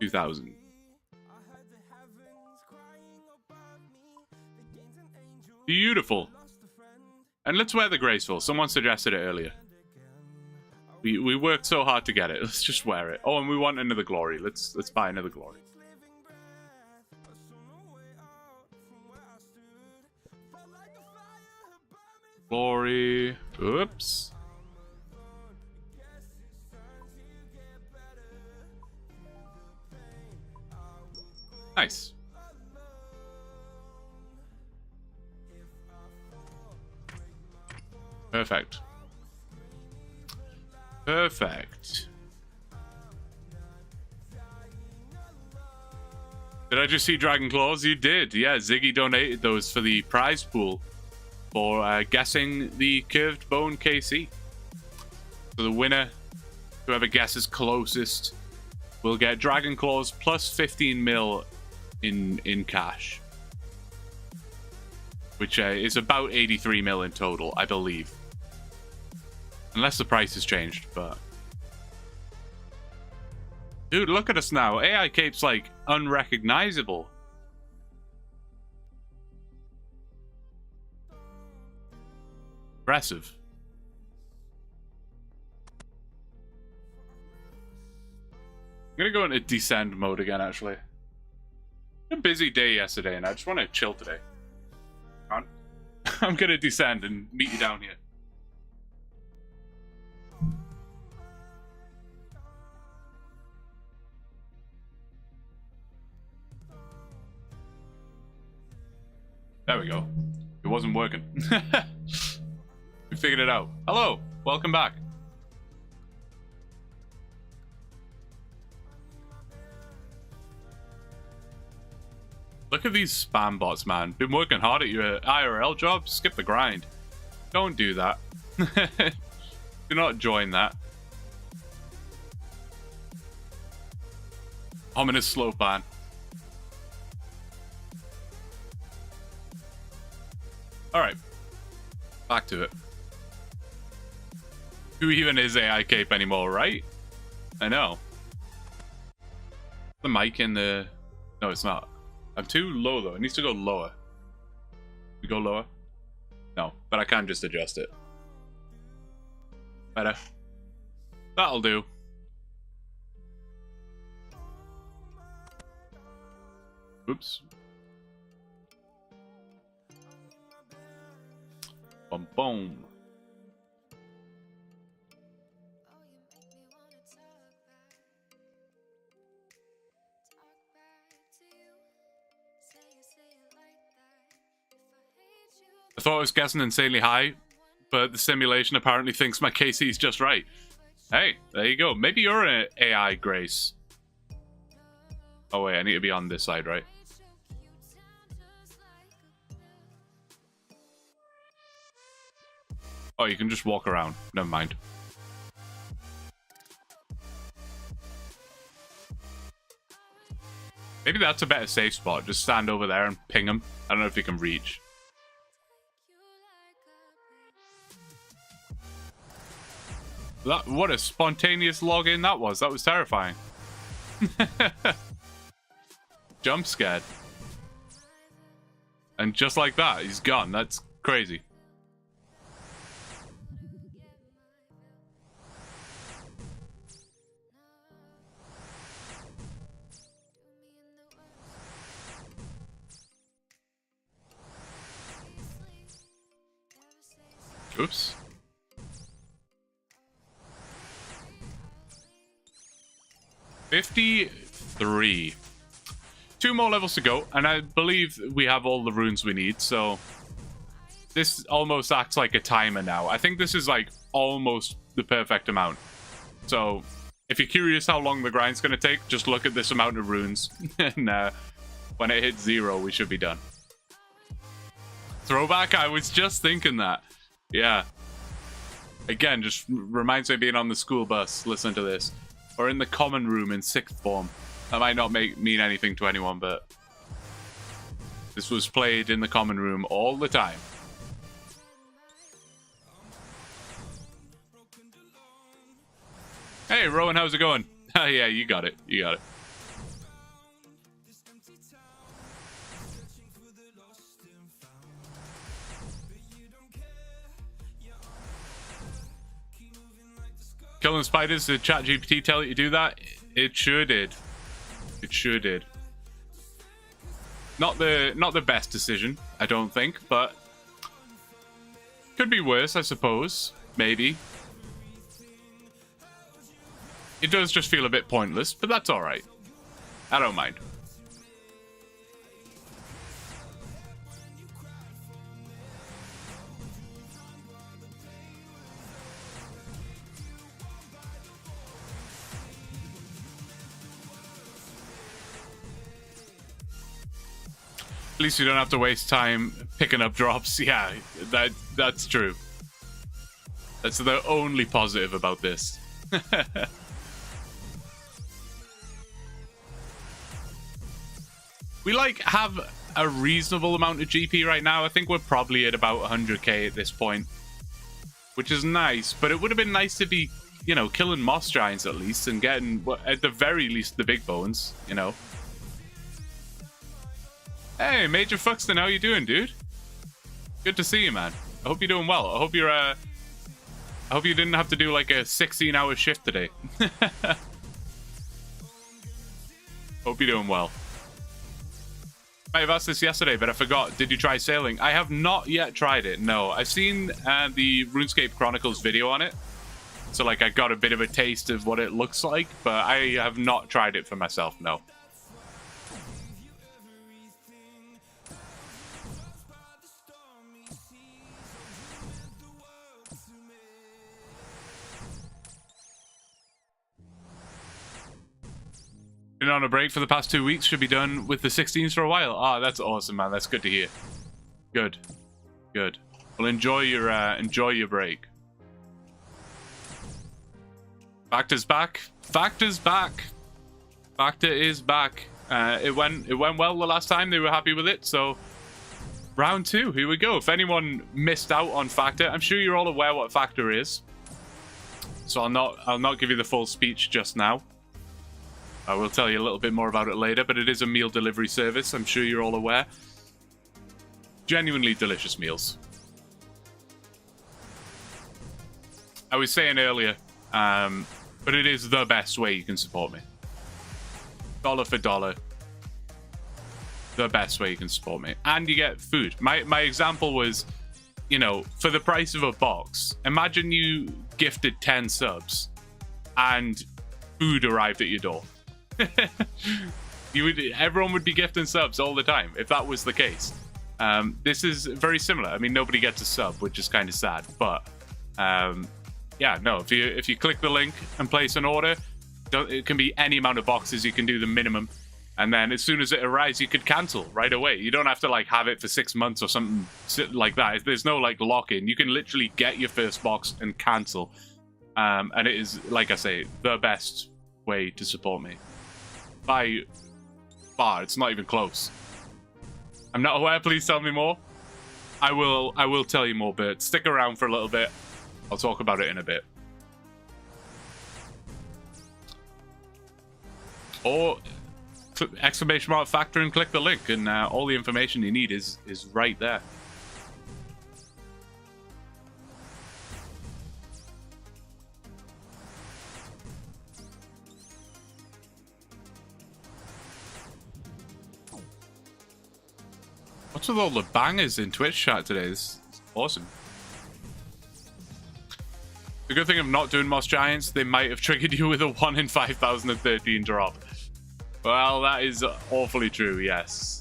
2,000. Beautiful. And let's wear the graceful. Someone suggested it earlier. We worked so hard to get it. Let's just wear it. Oh, and we want another glory. Let's buy another glory. Glory. Oops. Nice. Perfect. Perfect. Did I just see Dragon Claws? You did. Yeah, Ziggy donated those for the prize pool for guessing the curved bone KC. So the winner, whoever guesses closest, will get Dragon Claws plus 15 mil in cash. which is about 83 mil in total, I believe. Unless the price has changed, but... Dude, look at us now. AI Cape's, like, unrecognizable. Impressive. I'm gonna go into descend mode again, actually. A busy day yesterday, and I just want to chill today. I'm gonna descend and meet you down here. There we go. It wasn't working. We figured it out. Hello, welcome back. Look at these spam bots, man. Been working hard at your IRL job? Skip the grind. Don't do that. Do not join that. Ominous slow ban. Alright. Back to it. Who even is AI Cape anymore, right? I know. The mic in the... No, it's not. I'm too low, though. It needs to go lower. We go lower? No, but I can just adjust it. Better. That'll do. Oops. Boom, boom. I thought I was guessing insanely high, but the simulation apparently thinks my KC is just right. Hey, there you go. Maybe you're an AI, Grace. Oh wait, I need to be on this side, right? Oh, you can just walk around. Never mind. Maybe that's a better safe spot. Just stand over there and ping him. I don't know if you can reach. What a spontaneous login that was. That was terrifying. Jump scared. And just like that, he's gone. That's crazy. Oops. $53. 2 more levels to go, and I believe we have all the runes we need, so this almost acts like a timer now. I think this is like almost the perfect amount. So if you're curious how long the grind's going to take, just look at this amount of runes, and when it hits 0, we should be done. Throwback? I was just thinking that. Yeah. Again, just reminds me of being on the school bus listening to this. Or in the common room in 6th form. That might not mean anything to anyone, but this was played in the common room all the time. Hey, Rowan, how's it going? Oh, yeah, you got it. You got it. Killing spiders, did ChatGPT tell you to do that? It sure did. It sure did. Not the best decision, I don't think, but could be worse, I suppose. Maybe. It does just feel a bit pointless, but that's alright. I don't mind. At least you don't have to waste time picking up drops. Yeah, that's true. That's the only positive about this. We like have a reasonable amount of GP right now. I think we're probably at about 100k at this point, which is nice, but it would have been nice to be, you know, killing Moss Giants at least and getting, at the very least, the big bones, you know. Hey, Major Fuxton, how you doing, dude? Good to see you, man. I hope you're doing well. I hope you're, I hope you didn't have to do like a 16-hour shift today. Hope you're doing well. I have asked this yesterday, but I forgot. Did you try sailing? I have not yet tried it. No, I've seen the RuneScape Chronicles video on it. So, like, I got a bit of a taste of what it looks like, but I have not tried it for myself, no. Been on a break for the past 2 weeks. Should be done with the 16s for a while. Ah, that's awesome, man. That's good to hear. Good. Good. Well, enjoy your break. Factor's back. Factor's back. Factor is back. It went well the last time. They were happy with it. So round 2. Here we go. If anyone missed out on Factor, I'm sure you're all aware what Factor is. So I'll not give you the full speech just now. I will tell you a little bit more about it later, but it is a meal delivery service. I'm sure you're all aware. Genuinely delicious meals. I was saying earlier, but it is the best way you can support me. Dollar for dollar. The best way you can support me. And you get food. My example was, you know, for the price of a box, imagine you gifted 10 subs and food arrived at your door. Everyone would be gifting subs all the time if that was the case. This is very similar. I mean, nobody gets a sub, which is kind of sad, but yeah, no, if you click the link and place an order, it can be any amount of boxes. You can do the minimum, and then as soon as it arrives, you could cancel right away. You don't have to like have it for 6 months or something like that. There's no like lock-in. You can literally get your first box and cancel, and it is, like I say, the best way to support me by far. It's not even close. I'm not aware. Please tell me more. I will tell you more, but stick around for a little bit. I'll talk about it in a bit. Or exclamation mark Factor and click the link, and all the information you need is right there. What's with all the bangers in Twitch chat today? This is awesome. The good thing of not doing Moss Giants, they might have triggered you with a 1 in 5,013 drop. Well, that is awfully true, yes.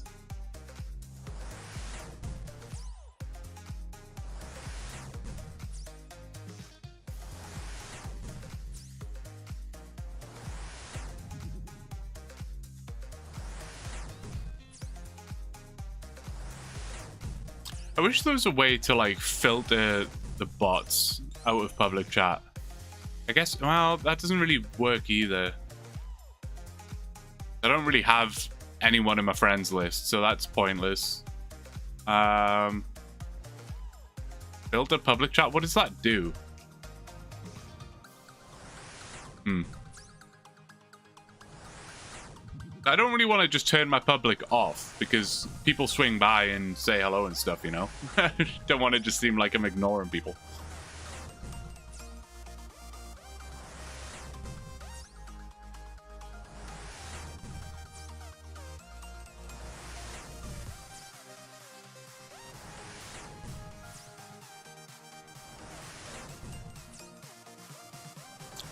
I wish there was a way to like filter the bots out of public chat. I guess, well, that doesn't really work either. I don't really have anyone in my friends list, so that's pointless. Filter public chat, what does that do? I don't really want to just turn my public off because people swing by and say hello and stuff, you know? Don't want to just seem like I'm ignoring people.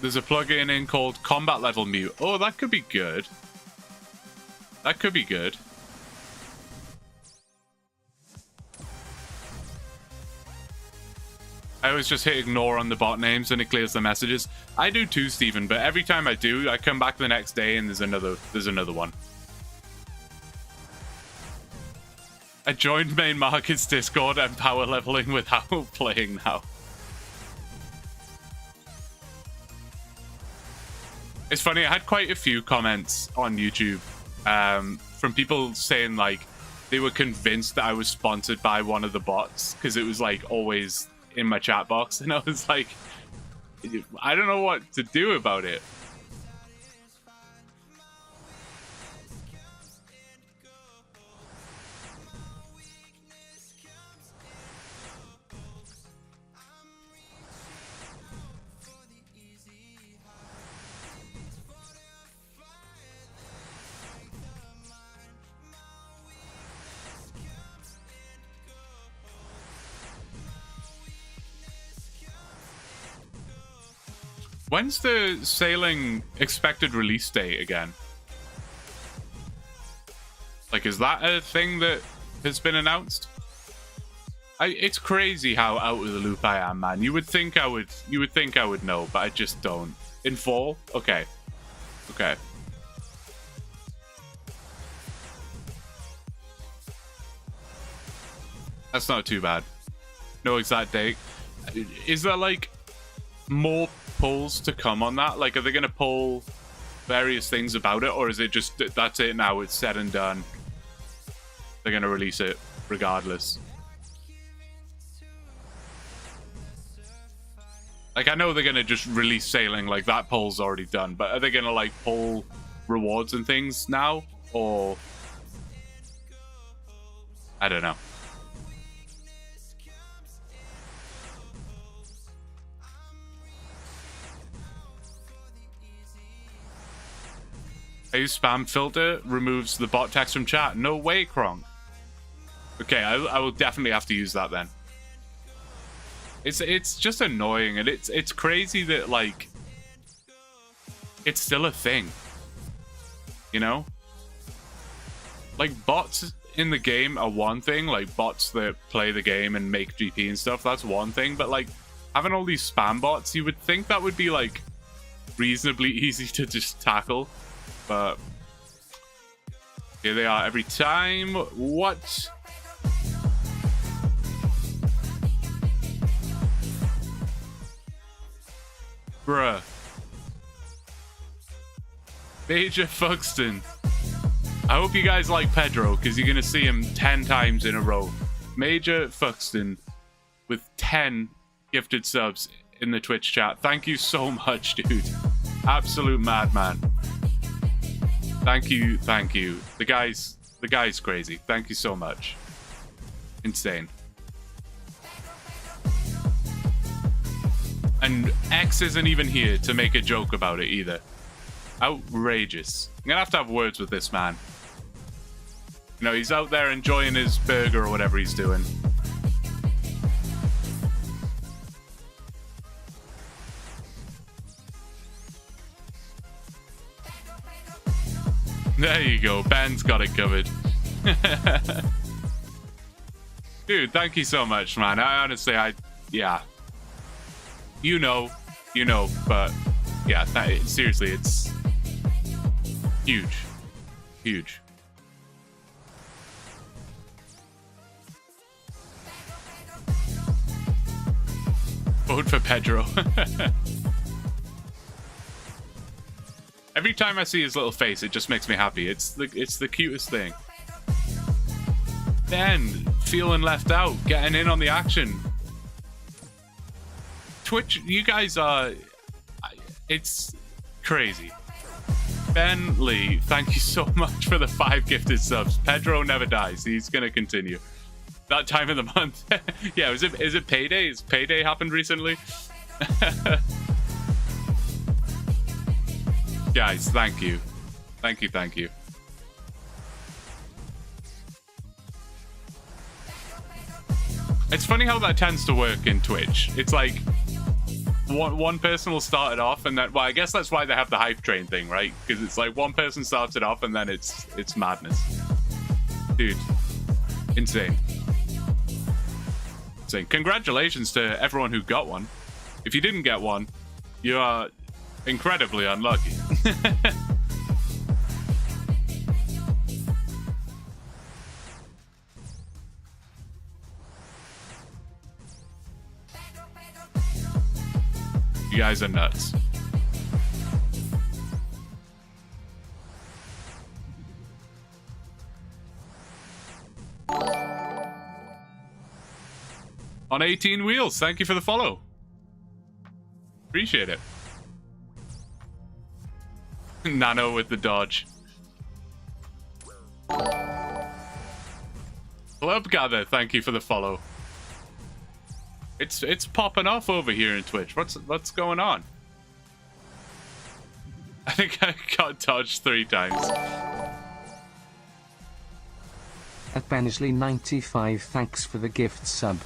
There's a plugin in called Combat Level Mute. Oh, that could be good. That could be good. I always just hit ignore on the bot names and it clears the messages. I do too, Stephen, but every time I do, I come back the next day and there's another one. I joined Main Market's Discord and power leveling without playing now. It's funny, I had quite a few comments on YouTube from people saying like, they were convinced that I was sponsored by one of the bots because it was like always in my chat box, and I was like, I don't know what to do about it. When's the sailing expected release date again? Like, is that a thing that has been announced? It's crazy how out of the loop I am, man. You would think I would know, but I just don't. In fall? Okay. Okay. That's not too bad. No exact date. Is there like more polls to come on that? Like, are they going to poll various things about it, or is it just that's it now, it's said and done, they're going to release it regardless? Like, I know they're going to just release sailing, like that poll's already done, but are they going to like poll rewards and things now, or I don't know. A spam filter removes the bot text from chat. No way, Kronk. Okay, I will definitely have to use that then. It's just annoying, and it's crazy that like it's still a thing. You know? Like, bots in the game are one thing, like bots that play the game and make GP and stuff, that's one thing, but like having all these spam bots, you would think that would be like reasonably easy to just tackle. But here they are every time. What? Bruh. Major Fuxton. I hope you guys like Pedro, because you're going to see him 10 times in a row. Major Fuxton with 10 gifted subs in the Twitch chat. Thank you so much, dude. Absolute madman. Thank you, thank you. The guy's crazy. Thank you so much. Insane. And X isn't even here to make a joke about it either. Outrageous. I'm gonna have to have words with this man. You know, he's out there enjoying his burger or whatever he's doing. There you go. Ben's got it covered. Dude, thank you so much, man. I honestly, yeah. You know, but yeah, seriously, it's huge. Huge. Vote for Pedro. Every time I see his little face, it just makes me happy. It's the cutest thing. Ben, feeling left out, getting in on the action. Twitch, you guys are... It's crazy. Ben Lee, thank you so much for the 5 gifted subs. Pedro never dies. He's going to continue. That time of the month. Yeah, is it payday? Has payday happened recently? Guys, thank you. Thank you. It's funny how that tends to work in Twitch. It's like one person will start it off, and then, well, I guess that's why they have the hype train thing, right? Because it's like one person starts it off and then it's madness. Dude, insane. Insane. Congratulations to everyone who got one. If you didn't get one, you are incredibly unlucky. You guys are nuts. On 18 wheels, thank you for the follow. Appreciate it. Nano with the dodge. Club Gather, thank you for the follow. It's popping off over here in Twitch. What's going on? I think I got dodged 3 times. At Bensley 95, thanks for the gift sub.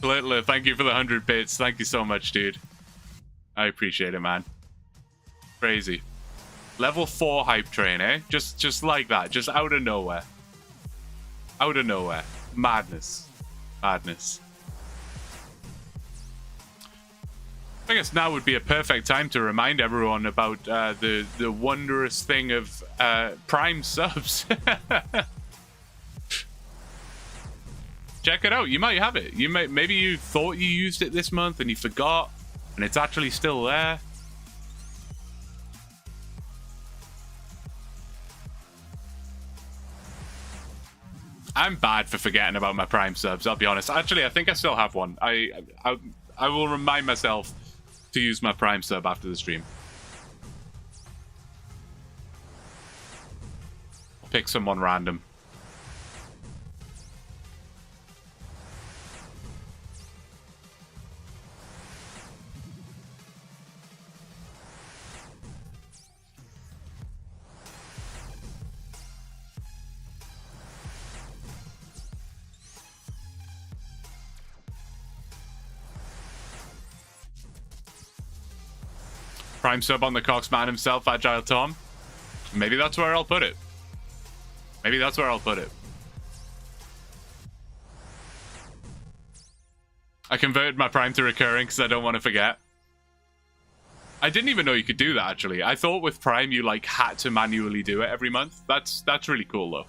Littler, thank you for the 100 bits. Thank you so much, dude. I appreciate it, man. Crazy. Level 4 hype train, eh? Just like that. Just out of nowhere. Out of nowhere. Madness. Madness. I guess now would be a perfect time to remind everyone about the wondrous thing of Prime subs. Check it out. You might have it. Maybe you thought you used it this month and you forgot, and it's actually still there. I'm bad for forgetting about my Prime subs, I'll be honest. Actually, I think I still have one. I will remind myself to use my Prime sub after the stream. I'll pick someone random. Prime sub on the Coxman himself, Agile Tom. Maybe that's where I'll put it. Maybe that's where I'll put it. I converted my Prime to recurring because I don't want to forget. I didn't even know you could do that, actually. I thought with Prime you like had to manually do it every month. That's really cool though.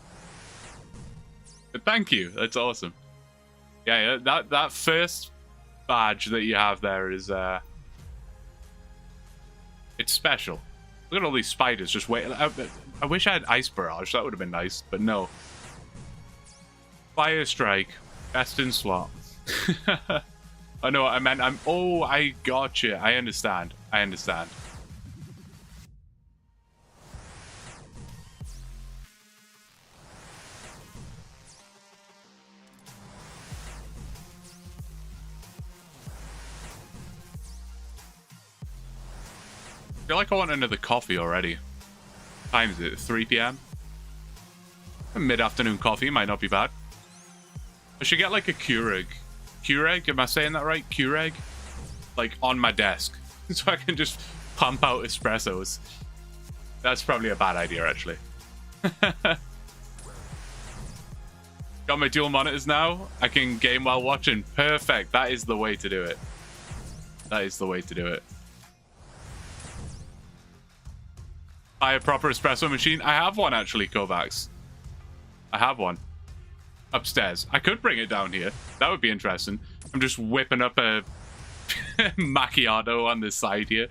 But thank you. That's awesome. Yeah, that first badge that you have there is it's special. Look at all these spiders just wait. I wish I had Ice Barrage. That would have been nice, but no. Fire Strike. Best in slot. I know what I meant. Oh, I gotcha. I understand. I understand. I feel like I want another coffee already. What time is it? 3 p.m? A mid-afternoon coffee might not be bad. I should get like a Keurig. Keurig? Am I saying that right? Keurig? Like on my desk. So I can just pump out espressos. That's probably a bad idea, actually. Got my dual monitors now. I can game while watching. Perfect. That is the way to do it. That is the way to do it. Buy a proper espresso machine. I have one, actually, Kovacs. I have one. Upstairs. I could bring it down here. That would be interesting. I'm just whipping up a macchiato on this side here.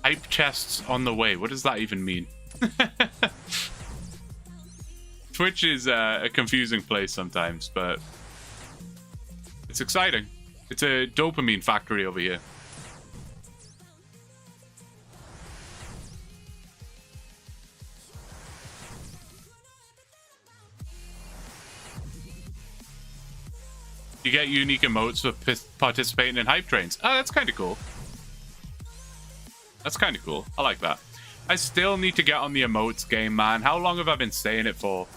Hype chests on the way. What does that even mean? Twitch is a confusing place sometimes, but it's exciting. It's a dopamine factory over here. You get unique emotes for participating in hype trains. Oh, that's kind of cool. That's kind of cool. I like that. I still need to get on the emotes game, man. How long have I been saying it for?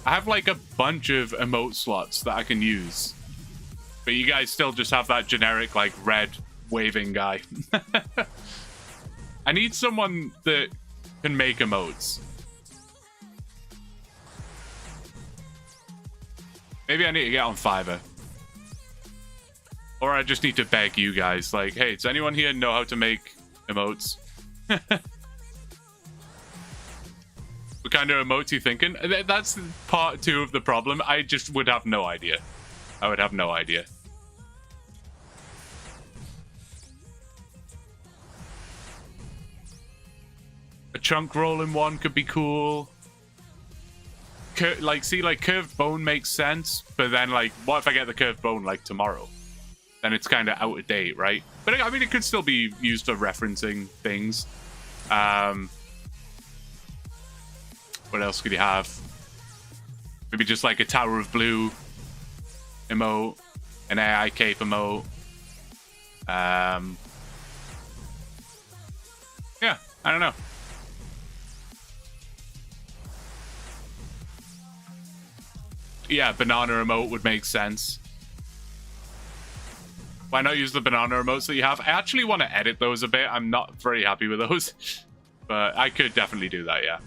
I have like a bunch of emote slots that I can use. But you guys still just have that generic like red waving guy. I need someone that can make emotes. Maybe I need to get on Fiverr. Or I just need to beg you guys, like, hey, does anyone here know how to make emotes? What kind of emotes you thinking? That's part 2 of the problem. I just would have no idea. I would have no idea. A chunk rolling one could be cool. Like, see, like, curved bone makes sense, but then, like, what if I get the curved bone, like, tomorrow? Then it's kind of out of date, right? But, I mean, it could still be used for referencing things. What else could you have? Maybe just, like, a Tower of Blue emote, an AI cape emote. Yeah, I don't know. Yeah, banana emote would make sense. Why not use the banana emotes that you have? I actually want to edit those a bit. I'm not very happy with those. But I could definitely do that, yeah.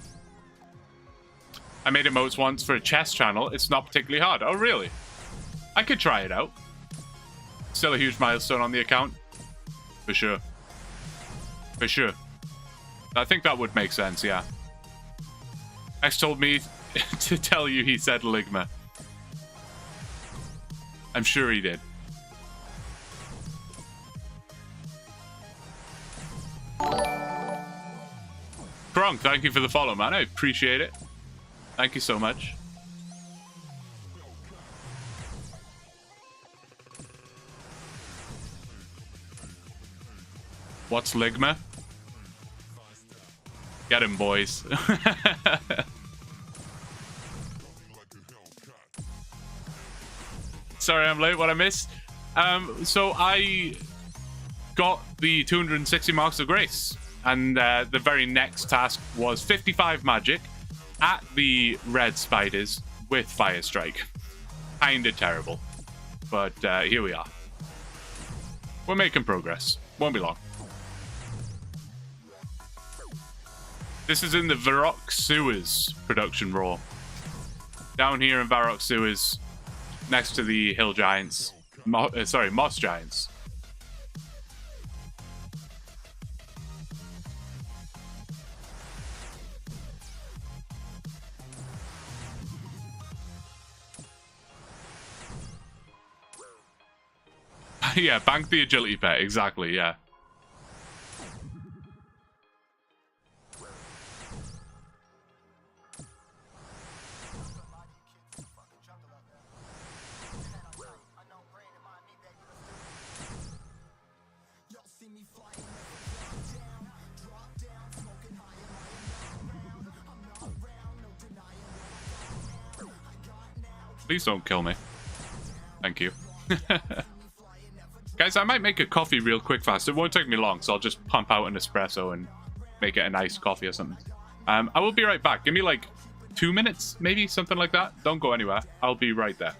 I made emotes once for a chess channel. It's not particularly hard. Oh, really? I could try it out. Still a huge milestone on the account. For sure. For sure. I think that would make sense, yeah. X told me to tell you he said Ligma. I'm sure he did. Gronk, thank you for the follow, man. I appreciate it. Thank you so much. What's Ligma? Get him, boys. Sorry I'm late. What I missed? So I got the 260 Marks of Grace. And the very next task was 55 magic at the red spiders with Fire Strike. Kinda terrible. But here we are. We're making progress. Won't be long. This is in the Varrock Sewers production raw. Down here in Varrock Sewers, next to the Hill Giants. Moss Giants. Yeah, bank the agility pet. Exactly, yeah. Please don't kill me. Thank you. Guys, I might make a coffee real quick fast. It won't take me long, so I'll just pump out an espresso and make it a nice coffee or something. I will be right back. Give me like 2 minutes, maybe, something like that. Don't go anywhere. I'll be right there.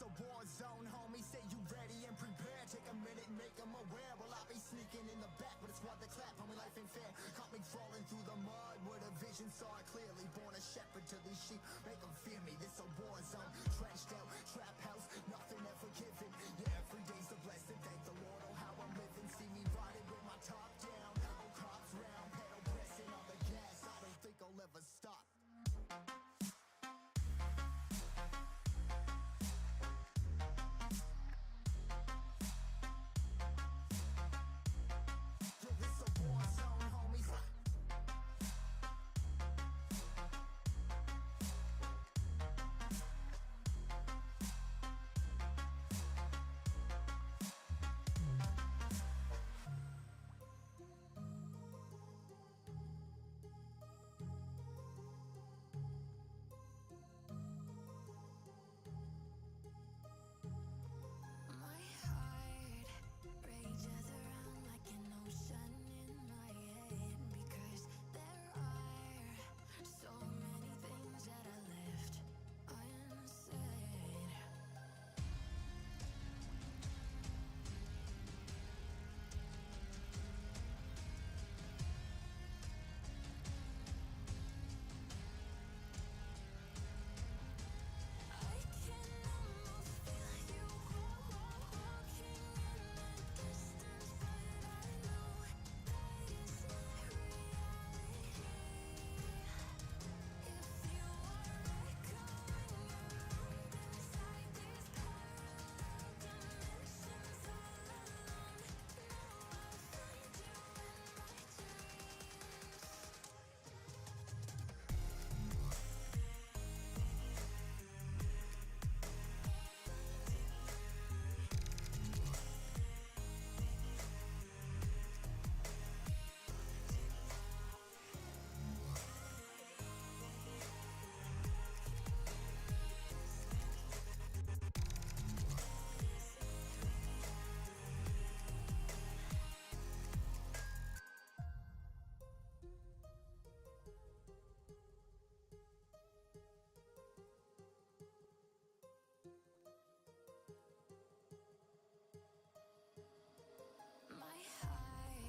a war zone, homie. Say you ready and prepare. Take a minute and make them aware. Well, I'll be sneaking in the back, but it's what the clap. Homie, life ain't fair. Caught me crawling through the mud where the vision saw it clearly. Born a shepherd to these sheep. Make them fear me. This a war zone. Trashed out, trap house. Nothing ever given. Yeah, every day's a blessing. Thank the Lord, oh, how I'm living. See me riding with my top down. Oh, cops round. Pedal pressing on the gas. I don't think I'll ever stop. Yo, this a war zone, homies. My heart rages around like an ocean in my head because there are so many things that I left unsaid. I can almost feel you walking in the distance, but I know that it's not reality. If you are echoing around inside these parallel dimensions all alone, know I'll find you in my dreams. My heart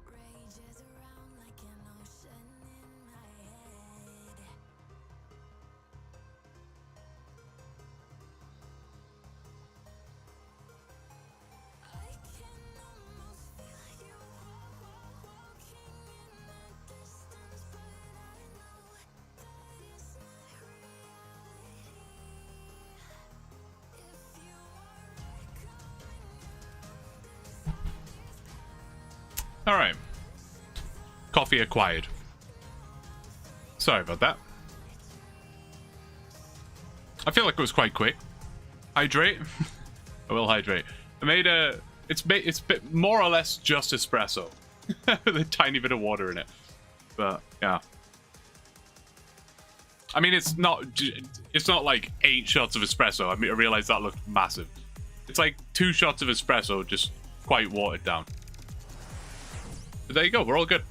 rages around like an ocean in my head. I can almost feel you walking in the distance, but I know that it's not reality. If you are echoing around inside these All right. Coffee acquired. Sorry about that. I feel like it was quite quick. Hydrate. I will hydrate. I made a. It's more or less just espresso, with a tiny bit of water in it. But yeah. I mean, it's not like 8 shots of espresso. I mean, I realize that looked massive. It's like 2 shots of espresso, just quite watered down. But there you go. We're all good.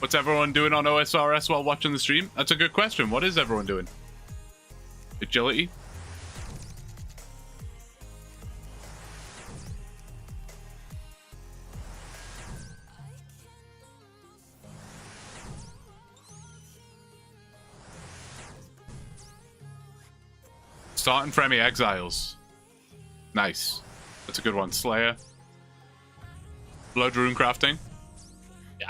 What's everyone doing on OSRS while watching the stream? That's a good question. What is everyone doing? Agility? Starting Fremi Exiles. Nice. That's a good one. Slayer. Blood rune crafting.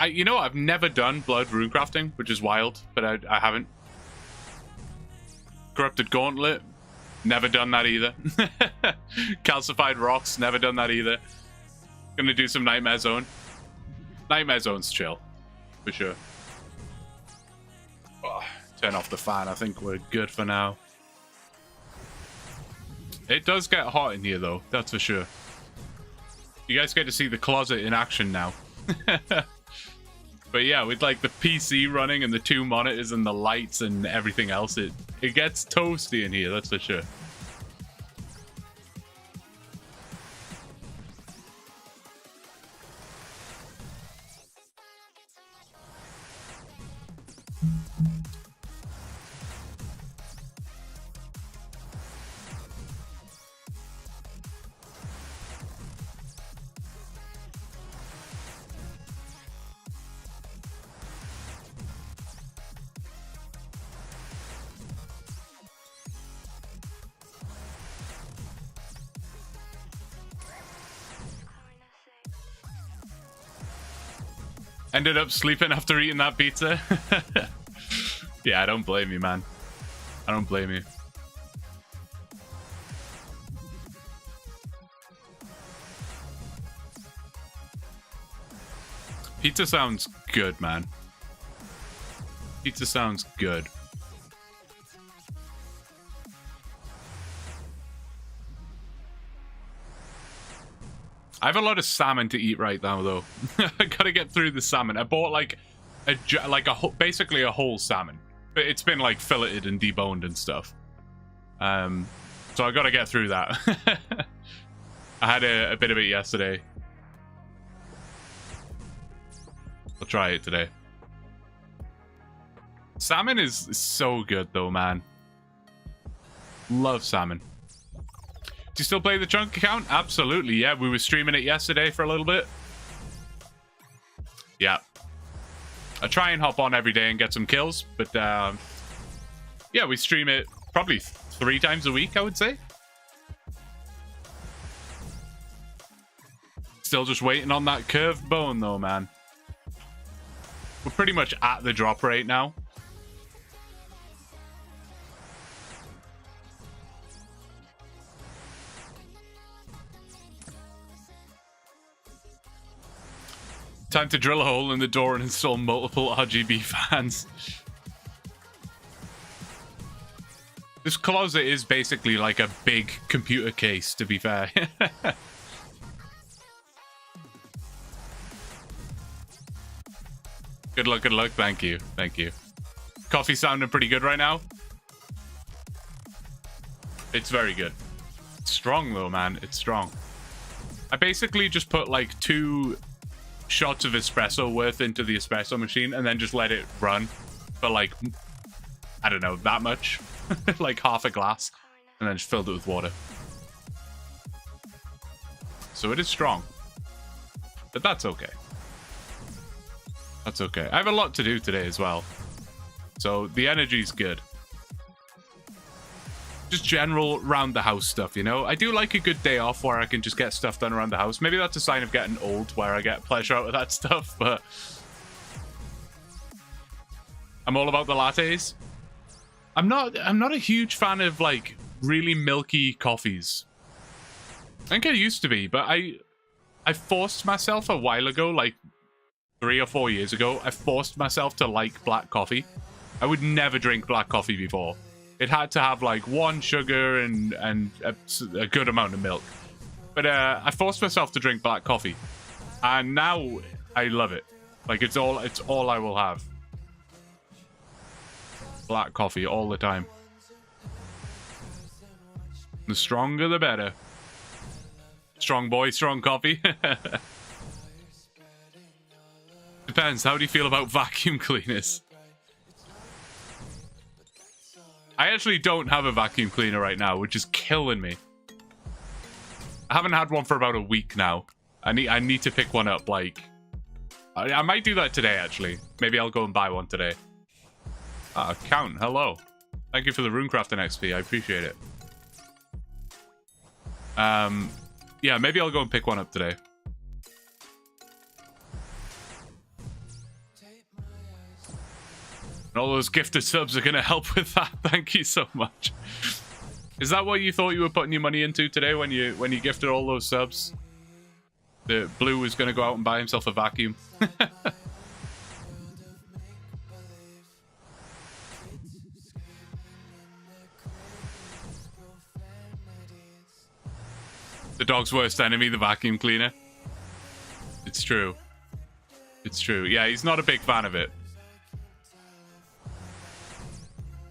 You know what? I've never done blood rune crafting, which is wild, but I haven't. Corrupted Gauntlet. Never done that either. Calcified Rocks. Never done that either. Gonna do some Nightmare Zone. Nightmare Zone's chill. For sure. Oh, turn off the fan. I think we're good for now. It does get hot in here, though. That's for sure. You guys get to see the closet in action now. But yeah, with like the PC running and the 2 monitors and the lights and everything else, it gets toasty in here, that's for sure. Ended up sleeping after eating that pizza. Yeah, I don't blame you, man. I don't blame you. Pizza sounds good, man. Pizza sounds good. I have a lot of salmon to eat right now, though. I gotta get through the salmon. I bought like basically a whole salmon, but it's been like filleted and deboned and stuff. So I gotta get through that. I had a bit of it yesterday. I'll try it today. Salmon is so good, though, man. Love salmon. Do you still play the Chunk account? Absolutely, yeah. We were streaming it yesterday for a little bit. Yeah. I try and hop on every day and get some kills, but yeah, we stream it probably 3 times a week, I would say. Still just waiting on that curved bone, though, man. We're pretty much at the drop rate now. Time to drill a hole in the door and install multiple RGB fans. This closet is basically like a big computer case, to be fair. Good luck, good luck. Thank you. Thank you. Coffee sounding pretty good right now. It's very good. It's strong, though, man. It's strong. I basically just put like 2 shots of espresso worth into the espresso machine and then just let it run for like, I don't know, that much. Like half a glass. And then just filled it with water. So it is strong. But that's okay. That's okay. I have a lot to do today as well. So the energy's good. Just general round the house stuff, you know? I do like a good day off where I can just get stuff done around the house. Maybe that's a sign of getting old, where I get pleasure out of that stuff, but I'm all about the lattes. I'm not a huge fan of like really milky coffees. I think I used to be, but I forced myself a while ago, like 3 or 4 years ago, I forced myself to like black coffee. I would never drink black coffee before. It had to have like 1 sugar and a good amount of milk. But I forced myself to drink black coffee, and now I love it. Like it's all I will have. Black coffee all the time. The stronger, the better. Strong boy, strong coffee. Depends. How do you feel about vacuum cleaners? I actually don't have a vacuum cleaner right now, which is killing me. I haven't had one for about a week now. I need to pick one up. Like, I might do that today, actually. Maybe I'll go and buy one today. Count, hello. Thank you for the runecrafting XP. I appreciate it. Yeah, maybe I'll go and pick one up today. And all those gifted subs are going to help with that. Thank you so much. Is that what you thought you were putting your money into today when you gifted all those subs? The Blue was going to go out and buy himself a vacuum. The dog's worst enemy, the vacuum cleaner. It's true. It's true. Yeah, he's not a big fan of it.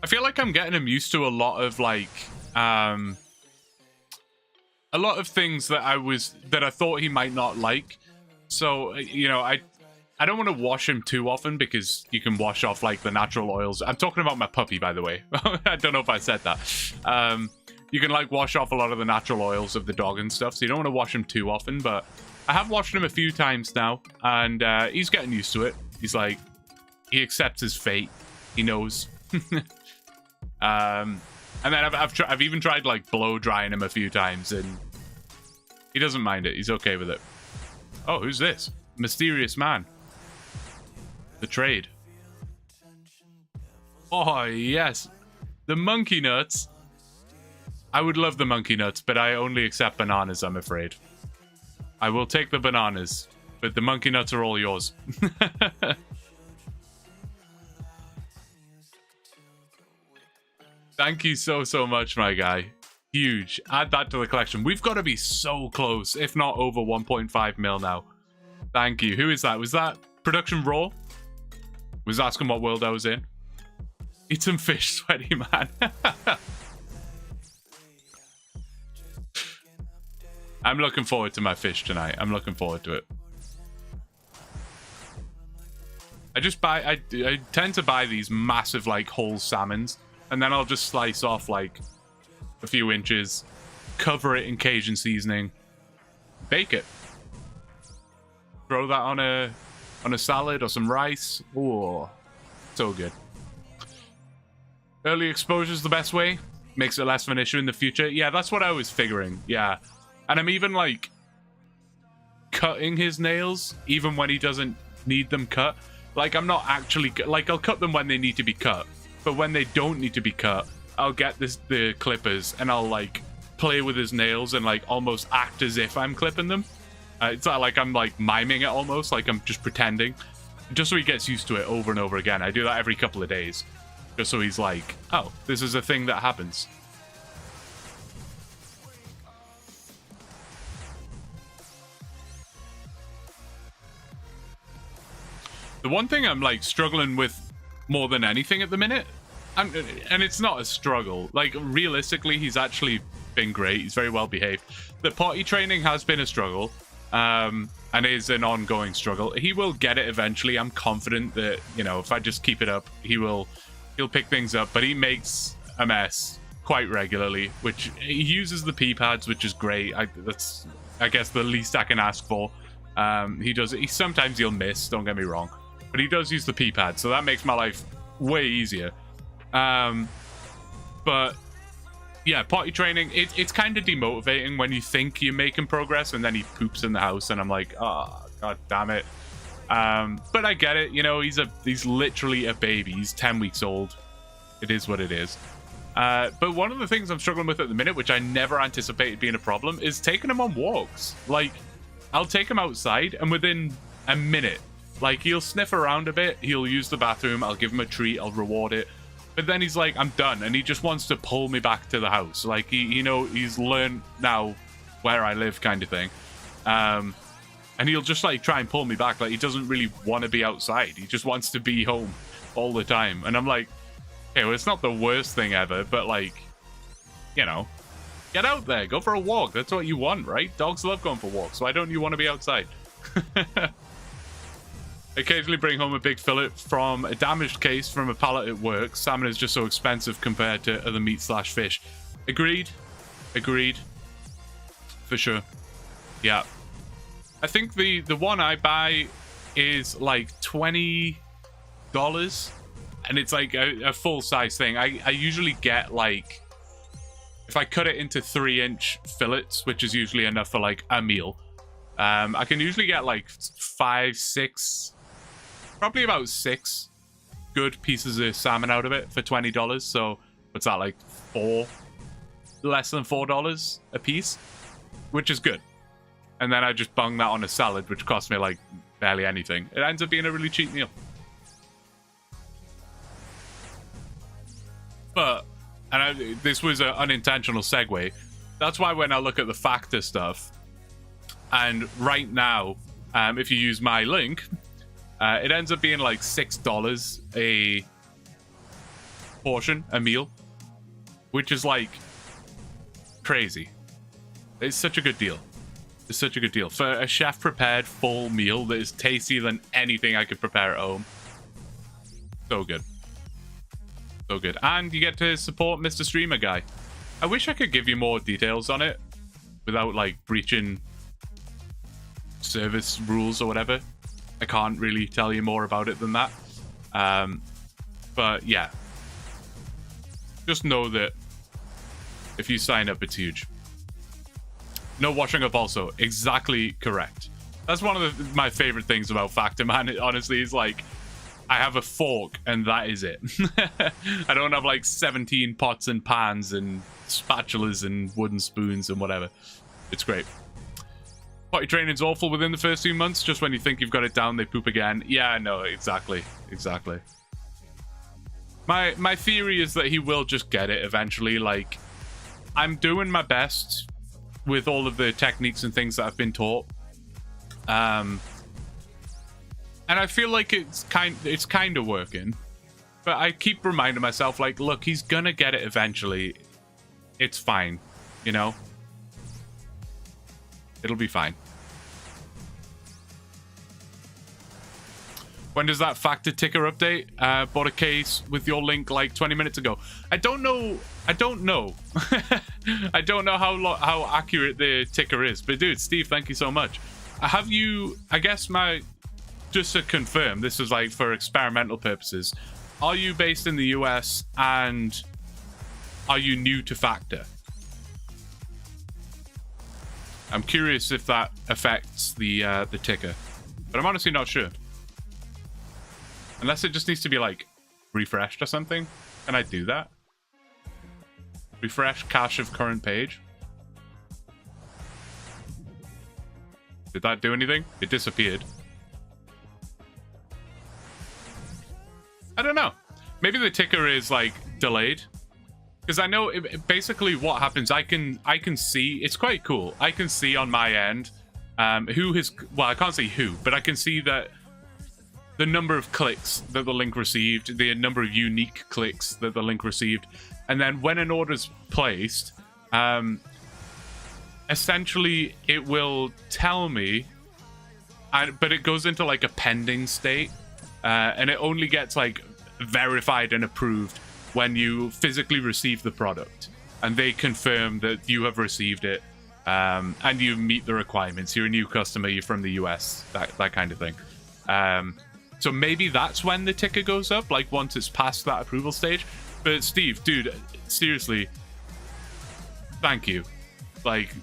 I feel like I'm getting him used to a lot of like a lot of things that I thought he might not like. So, you know, I don't want to wash him too often because you can wash off like the natural oils. I'm talking about my puppy, by the way. I don't know if I said that. You can like wash off a lot of the natural oils of the dog and stuff, so you don't want to wash him too often, but I have washed him a few times now, and he's getting used to it. He's like, he accepts his fate. He knows. And then I've even tried like blow drying him a few times, and he doesn't mind it. He's okay with it. Oh, who's this? Mysterious man. The trade. Oh, yes. The monkey nuts. I would love the monkey nuts, but I only accept bananas, I'm afraid. I will take the bananas, but the monkey nuts are all yours. Thank you so much, my guy. Huge. Add that to the collection. We've got to be so close, if not over 1.5 mil now. Thank you. Who is that? Was that Production Raw? Was asking what world I was in. Eat some fish, sweaty man. I'm looking forward to my fish tonight. I'm looking forward to it. I tend to buy these massive like whole salmons, and then I'll just slice off like a few inches, cover it in Cajun seasoning, bake it. Throw that on a salad or some rice. Oh, so good. Early exposure is the best way. Makes it less of an issue in the future. Yeah, that's what I was figuring. Yeah. And I'm even like cutting his nails even when he doesn't need them cut. Like I'm not actually like I'll cut them when they need to be cut, but when they don't need to be cut, I'll get the clippers and I'll like play with his nails and like almost act as if I'm clipping them. It's not like I'm like miming it, almost like I'm just pretending, just so he gets used to it over and over again. I do that every couple of days, just so he's like, oh, this is a thing that happens. The one thing I'm like struggling with more than anything at the minute, and it's not a struggle, like realistically he's actually been great, he's very well behaved. The potty training has been a struggle, and is an ongoing struggle. He will get it eventually. I'm confident that, you know, if I just keep it up, he'll pick things up, but he makes a mess quite regularly, which he uses the pee pads, which is great. That's I guess the least I can ask for. Sometimes he'll miss, don't get me wrong, but he does use the pee pad, so that makes my life way easier. But yeah, potty training, it's kind of demotivating when you think you're making progress and then he poops in the house and I'm like, oh, god damn it. But I get it, you know, he's literally a baby. He's 10 weeks old. It is what it is. But one of the things I'm struggling with at the minute, which I never anticipated being a problem, is taking him on walks. Like, I'll take him outside and within a minute, like, he'll sniff around a bit, he'll use the bathroom, I'll give him a treat, I'll reward it. But then he's like, I'm done, and he just wants to pull me back to the house. Like, he's learned now where I live, kind of thing. And he'll just, like, try and pull me back. Like, he doesn't really want to be outside. He just wants to be home all the time. And I'm like, okay, well, it's not the worst thing ever, but, like, you know, get out there, go for a walk. That's what you want, right? Dogs love going for walks. Why don't you want to be outside? Occasionally bring home a big fillet from a damaged case from a pallet at work. Salmon is just so expensive compared to other meat/fish. Agreed. For sure. Yeah. I think the one I buy is like $20, and it's like a full-size thing. I usually get like, if I cut it into 3-inch fillets, which is usually enough for like a meal, I can usually get like 5, 6, probably about 6 good pieces of salmon out of it for $20. So what's that, like less than $4 a piece, which is good. And then I just bung that on a salad, which cost me like barely anything. It ends up being a really cheap meal. But, and this was an unintentional segue. That's why when I look at the factor stuff, and right now, if you use my link, it ends up being like $6 a portion, a meal, which is like crazy. It's such a good deal. It's such a good deal for a chef prepared full meal that is tastier than anything I could prepare at home. So good. So good. And you get to support Mr. Streamer Guy. I wish I could give you more details on it without like breaching service rules or whatever. I can't really tell you more about it than that. But yeah, just know that if you sign up, it's huge. No washing up also. Exactly correct. That's one of my favorite things about Factor, man. It honestly is like, I have a fork, and that is it. I don't have like 17 pots and pans and spatulas and wooden spoons and whatever. It's great. Potty training's awful within the first 2 months. Just when you think you've got it down, they poop again. Yeah, no, exactly. Exactly. My theory is that he will just get it eventually. Like, I'm doing my best with all of the techniques and things that I've been taught. And I feel like it's kind of working. But I keep reminding myself, like, look, he's gonna get it eventually. It's fine, you know? It'll be fine. When does that factor ticker update? Bought a case with your link like 20 minutes ago. I don't know. I don't know how accurate the ticker is. But dude, Steve, thank you so much. Have you, I guess just to confirm, this is like for experimental purposes. Are you based in the US and are you new to Factor? I'm curious if that affects the ticker, but I'm honestly not sure. Unless it just needs to be like refreshed or something. Can I do that? Refresh cache of current page. Did that do anything? It disappeared. I don't know. Maybe the ticker is like delayed. Because I know basically what happens, I can see, it's quite cool. I can see on my end who has, well, I can't see who, but I can see that the number of clicks that the link received, the number of unique clicks that the link received. And then when an order's placed, essentially it will tell me, but it goes into like a pending state, and it only gets like verified and approved when you physically receive the product and they confirm that you have received it, and you meet the requirements. You're a new customer, you're from the US, that kind of thing. So maybe that's when the ticker goes up, like once it's past that approval stage. But Steve, dude, seriously, thank you. Like,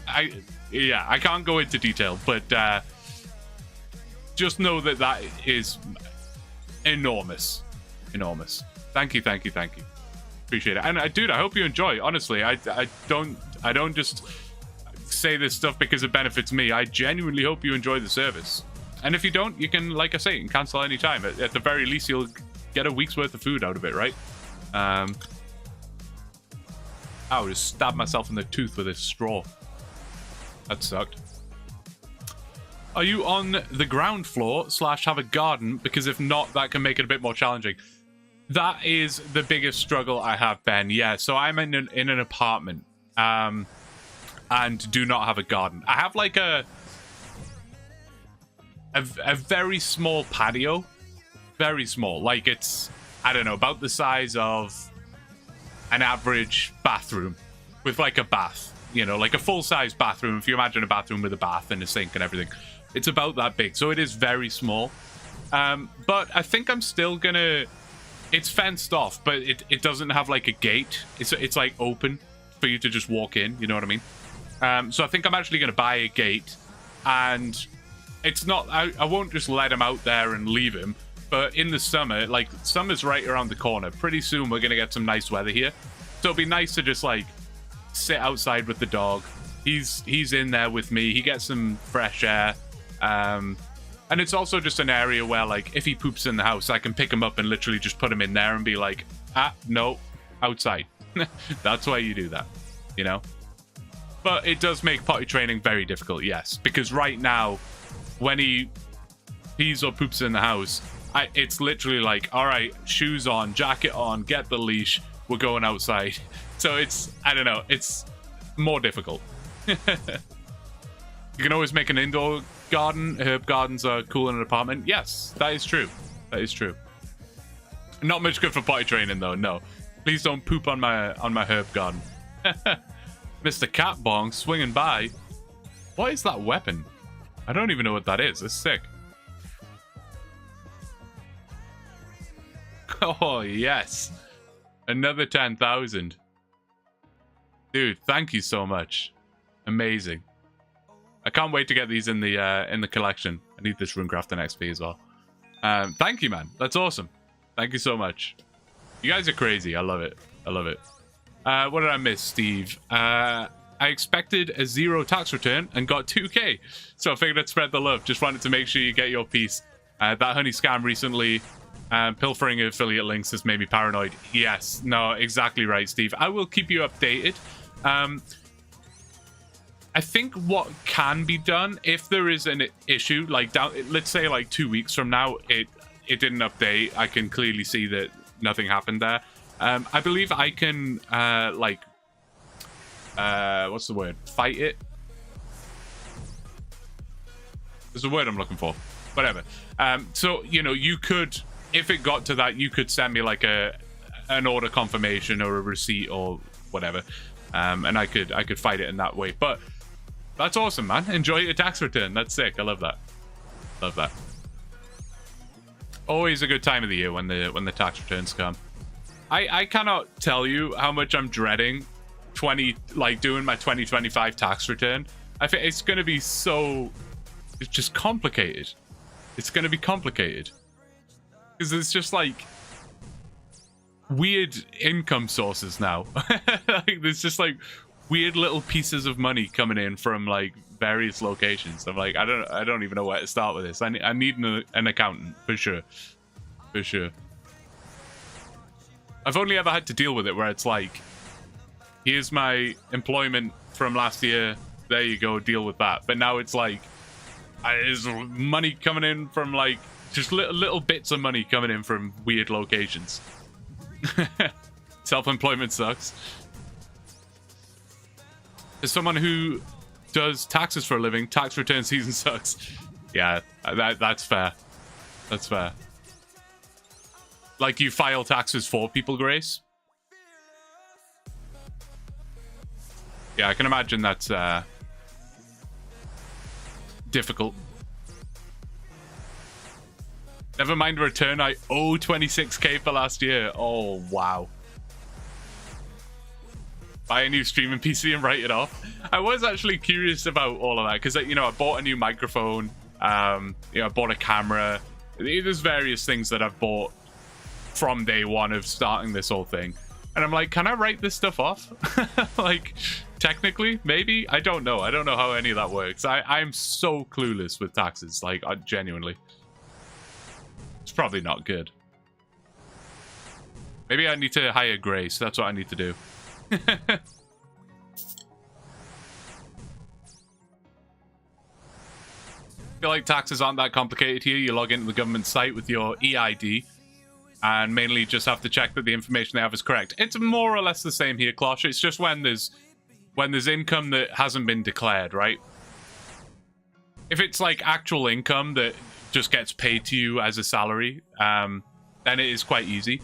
I can't go into detail, but just know that that is enormous. Enormous. Thank you. Appreciate it. And dude, I hope you enjoy. Honestly, I don't just say this stuff because it benefits me. I genuinely hope you enjoy the service. And if you don't, you can, like I say, you can cancel any time. At the very least, you'll get a week's worth of food out of it, right? I just stabbed myself in the tooth with a straw. That sucked. Are you on the ground floor / have a garden? Because if not, that can make it a bit more challenging. That is the biggest struggle I have, Ben. Yeah, so I'm in an apartment, and do not have a garden. I have like a very small patio, very small. Like it's, I don't know, about the size of an average bathroom with like a bath, you know, like a full-size bathroom. If you imagine a bathroom with a bath and a sink and everything, it's about that big. So it is very small. But I think I'm still gonna, it's fenced off, but it doesn't have like a gate. It's like open for you to just walk in, you know what I mean? So I think I'm actually gonna buy a gate, and it's not, I won't just let him out there and leave him. But in the summer, like, summer's right around the corner. Pretty soon we're gonna get some nice weather here. So it'd be nice to just like sit outside with the dog. He's in there with me. He gets some fresh air. And it's also just an area where, like, if he poops in the house, I can pick him up and literally just put him in there and be like, no, outside. That's why you do that, you know? But it does make potty training very difficult, yes. Because right now, when he pees or poops in the house, it's literally like, all right, shoes on, jacket on, get the leash, we're going outside. So it's, I don't know, it's more difficult. You can always make an indoor garden. Herb gardens are cool in an apartment. Yes, that is true. That is true. Not much good for potty training though, no. Please don't poop on my herb garden. Mr. Cat Bong swinging by. What is that weapon? I don't even know what that is. It's sick. Oh, yes. Another 10,000. Dude, thank you so much. Amazing. I can't wait to get these in the collection. I need this Runecrafting XP as well. Thank you, man. That's awesome. Thank you so much. You guys are crazy. I love it. I love it. What did I miss, Steve? I expected a 0 tax return and got 2K. So I figured I'd spread the love. Just wanted to make sure you get your piece. That honey scam recently, pilfering affiliate links has made me paranoid. Yes. No, exactly right, Steve. I will keep you updated. I think what can be done, if there is an issue, like down, let's say like 2 weeks from now, it didn't update. I can clearly see that nothing happened there. I believe I can what's the word? Fight it. There's a word I'm looking for. Whatever. So you know, you could, if it got to that, you could send me like an order confirmation or a receipt or whatever, and I could fight it in that way. But that's awesome, man. Enjoy your tax return. That's sick. I love that. Love that. Always a good time of the year when the tax returns come. I cannot tell you how much I'm dreading doing my 2025 tax return. I think it's going to be so, it's just complicated. It's going to be complicated because it's just like weird income sources now. Like, there's just like weird little pieces of money coming in from like various locations. I'm like, I don't even know where to start with this. I need an accountant for sure. For sure. I've only ever had to deal with it where it's like, here's my employment from last year. There you go, deal with that. But now it's like, there's money coming in from like, just little bits of money coming in from weird locations. Self-employment sucks. As someone who does taxes for a living, tax return season sucks. Yeah, that's fair. That's fair. Like, you file taxes for people, Grace? Yeah, I can imagine that's difficult. Never mind return, I owe 26k for last year. Oh, wow. Buy a new streaming PC and write it off. I was actually curious about all of that because, you know, I bought a new microphone. You know, I bought a camera. There's various things that I've bought from day one of starting this whole thing. And I'm like, can I write this stuff off? Like, technically, maybe? I don't know. I don't know how any of that works. I'm so clueless with taxes. Like, genuinely. It's probably not good. Maybe I need to hire Grace. That's what I need to do. I feel like taxes aren't that complicated here. You log into the government site with your EID and mainly just have to check that the information they have is correct. It's more or less the same here, Klosh. It's just when there's income that hasn't been declared, right? If it's like actual income that just gets paid to you as a salary, then it is quite easy.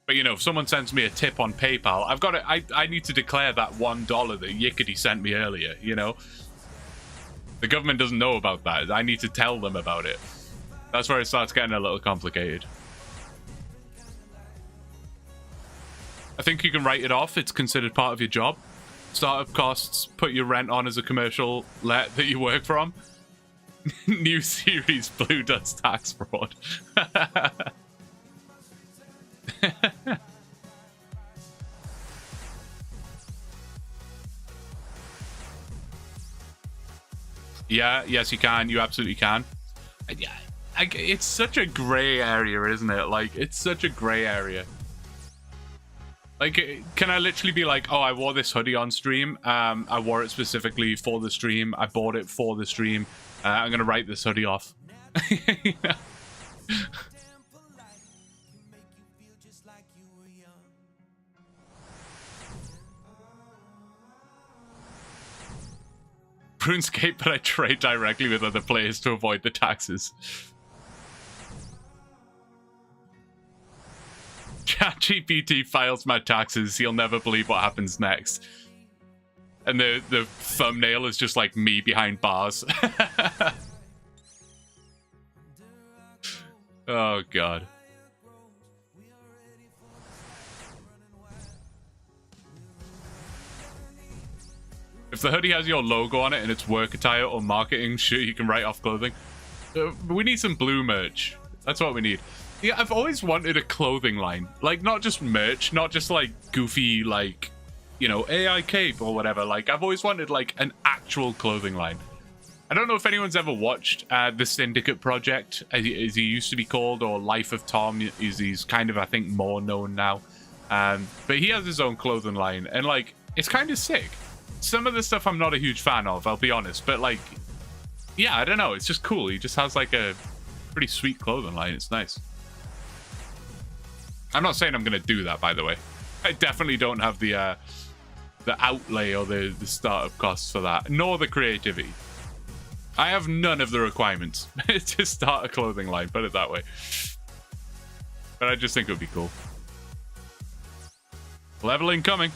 But, you know, if someone sends me a tip on PayPal, I need to declare that $1 that Yickety sent me earlier, you know? The government doesn't know about that. I need to tell them about it. That's where it starts getting a little complicated. I think you can write it off. It's considered part of your job. Startup costs, put your rent on as a commercial let that you work from. New series, Blue does tax fraud. Yeah, yes, you can. You absolutely can. Yeah, it's such a gray area, isn't it? Like, it's such a gray area. Like, can I literally be like, oh, I wore this hoodie on stream. I wore it specifically for the stream. I bought it for the stream. I'm going to write this hoodie off. You know? RuneScape, but I trade directly with other players to avoid the taxes. ChatGPT files my taxes. He'll never believe what happens next. And the thumbnail is just like me behind bars. Oh, God. If the hoodie has your logo on it and it's work attire or marketing, sure, you can write off clothing. We need some blue merch. That's what we need. Yeah, I've always wanted a clothing line. Like, not just merch, not just like goofy, like, you know, AI cape or whatever. Like, I've always wanted like an actual clothing line. I don't know if anyone's ever watched the Syndicate Project, as he used to be called, or Life of Tom. He's kind of, I think, more known now. But he has his own clothing line, and like, it's kind of sick. Some of the stuff I'm not a huge fan of, I'll be honest, but like, yeah, I don't know, it's just cool. He just has like a pretty sweet clothing line. It's nice. I'm not saying I'm gonna do that, by the way. I definitely don't have the outlay or the startup costs for that, nor the creativity. I have none of the requirements to start a clothing line, put it that way. But I just think it would be cool. Leveling coming.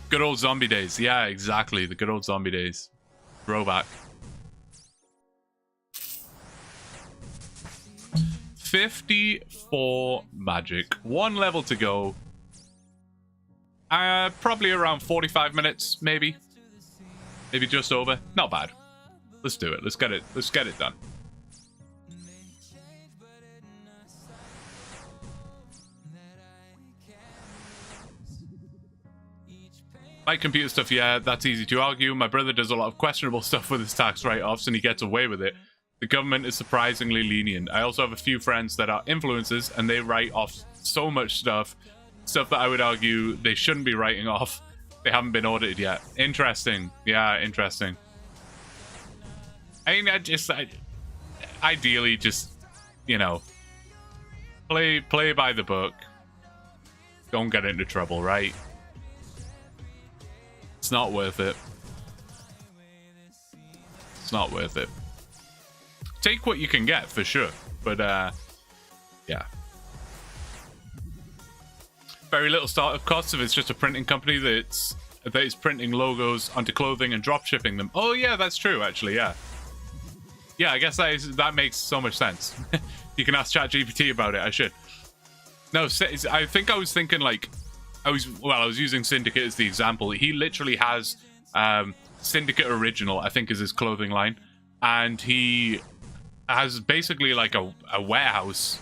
Good old zombie days. Yeah, exactly. The good old zombie days. Throwback. 54 magic. 1 level to go. Probably around 45 minutes, maybe. Maybe just over. Not bad. Let's do it. Let's get it done. Like computer stuff, yeah, that's easy to argue. My brother does a lot of questionable stuff with his tax write-offs and he gets away with it. The government is surprisingly lenient. I also have a few friends that are influencers and they write off so much stuff that I would argue they shouldn't be writing off. They haven't been audited yet. Interesting. Yeah, interesting. I mean, ideally just, you know, play by the book. Don't get into trouble, right? It's not worth it. It's not worth it. Take what you can get, for sure. But, yeah. Very little startup costs if it's just a printing company that is printing logos onto clothing and drop shipping them. Oh, yeah, that's true, actually, yeah. Yeah, I guess that makes so much sense. You can ask ChatGPT about it. I should. No, I think I was thinking, like, I was using Syndicate as the example. He literally has Syndicate Original, I think, is his clothing line. And he has basically like a warehouse.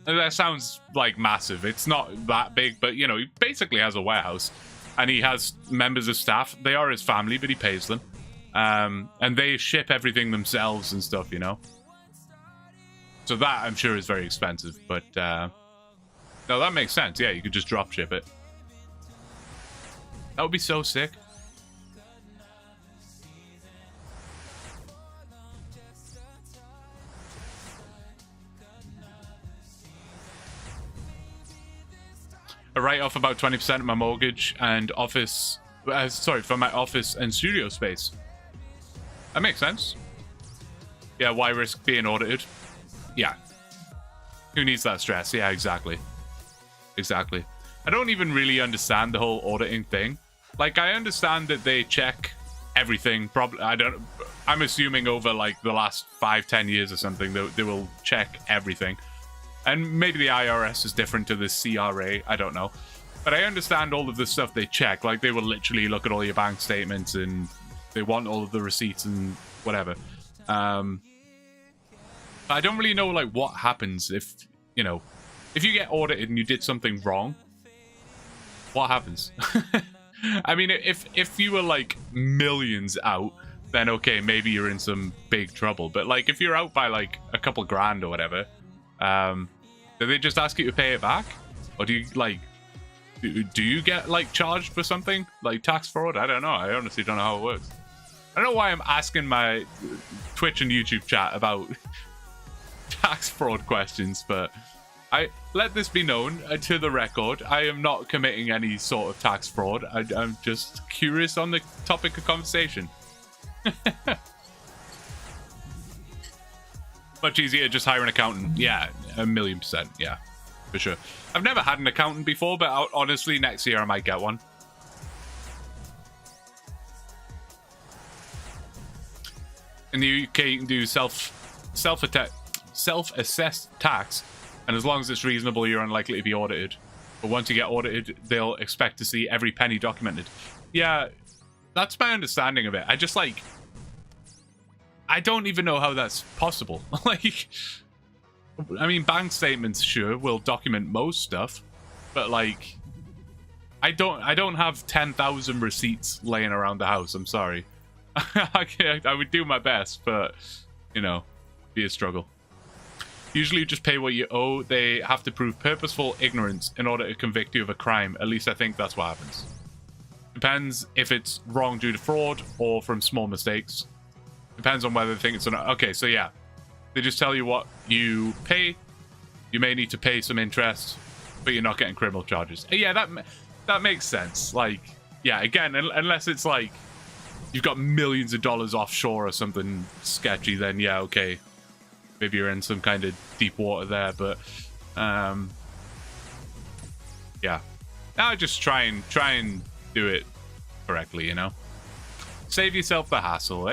That sounds like massive. It's not that big, but, you know, he basically has a warehouse. And he has members of staff. They are his family, but he pays them. And they ship everything themselves and stuff, you know. So that, I'm sure, is very expensive. But, no, that makes sense. Yeah, you could just drop ship it. That would be so sick. I write off about 20% of my mortgage and office... sorry, for my office and studio space. That makes sense. Yeah, why risk being audited? Yeah. Who needs that stress? Yeah, exactly. Exactly. I don't even really understand the whole auditing thing. Like, I understand that they check everything. Probably, I'm assuming over like the last 5-10 years or something, they will check everything. And maybe the IRS is different to the CRA. I don't know. But I understand all of the stuff they check. Like, they will literally look at all your bank statements and they want all of the receipts and whatever. I don't really know, like, what happens if, you know, if you get audited and you did something wrong, what happens? I mean, if you were, like, millions out, then okay, maybe you're in some big trouble. But, like, if you're out by, like, a couple grand or whatever, do they just ask you to pay it back? Or do you, like, do you get, like, charged for something? Like, tax fraud? I don't know. I honestly don't know how it works. I don't know why I'm asking my Twitch and YouTube chat about tax fraud questions, but I let this be known to the record. I am not committing any sort of tax fraud. I'm just curious on the topic of conversation. Much easier to just hire an accountant. Yeah, 1,000,000%. Yeah, for sure. I've never had an accountant before, but honestly, next year I might get one. In the UK, you can do self-assessed tax, and as long as it's reasonable, you're unlikely to be audited. But once you get audited, they'll expect to see every penny documented. Yeah, that's my understanding of it. I just, like, I don't even know how that's possible. Like, I mean, bank statements sure will document most stuff, but like, I don't have 10,000 receipts laying around the house. I'm sorry. I would do my best, but you know, be a struggle. Usually you just pay what you owe. They have to prove purposeful ignorance in order to convict you of a crime. At least I think that's what happens. Depends if it's wrong due to fraud or from small mistakes. Depends on whether they think it's or not. Okay, so yeah. They just tell you what you pay. You may need to pay some interest, but you're not getting criminal charges. Yeah, that makes sense. Like, yeah, again, unless it's like you've got millions of dollars offshore or something sketchy, then yeah, okay. Maybe you're in some kind of deep water there, but yeah. Now just try and do it correctly, you know? Save yourself the hassle.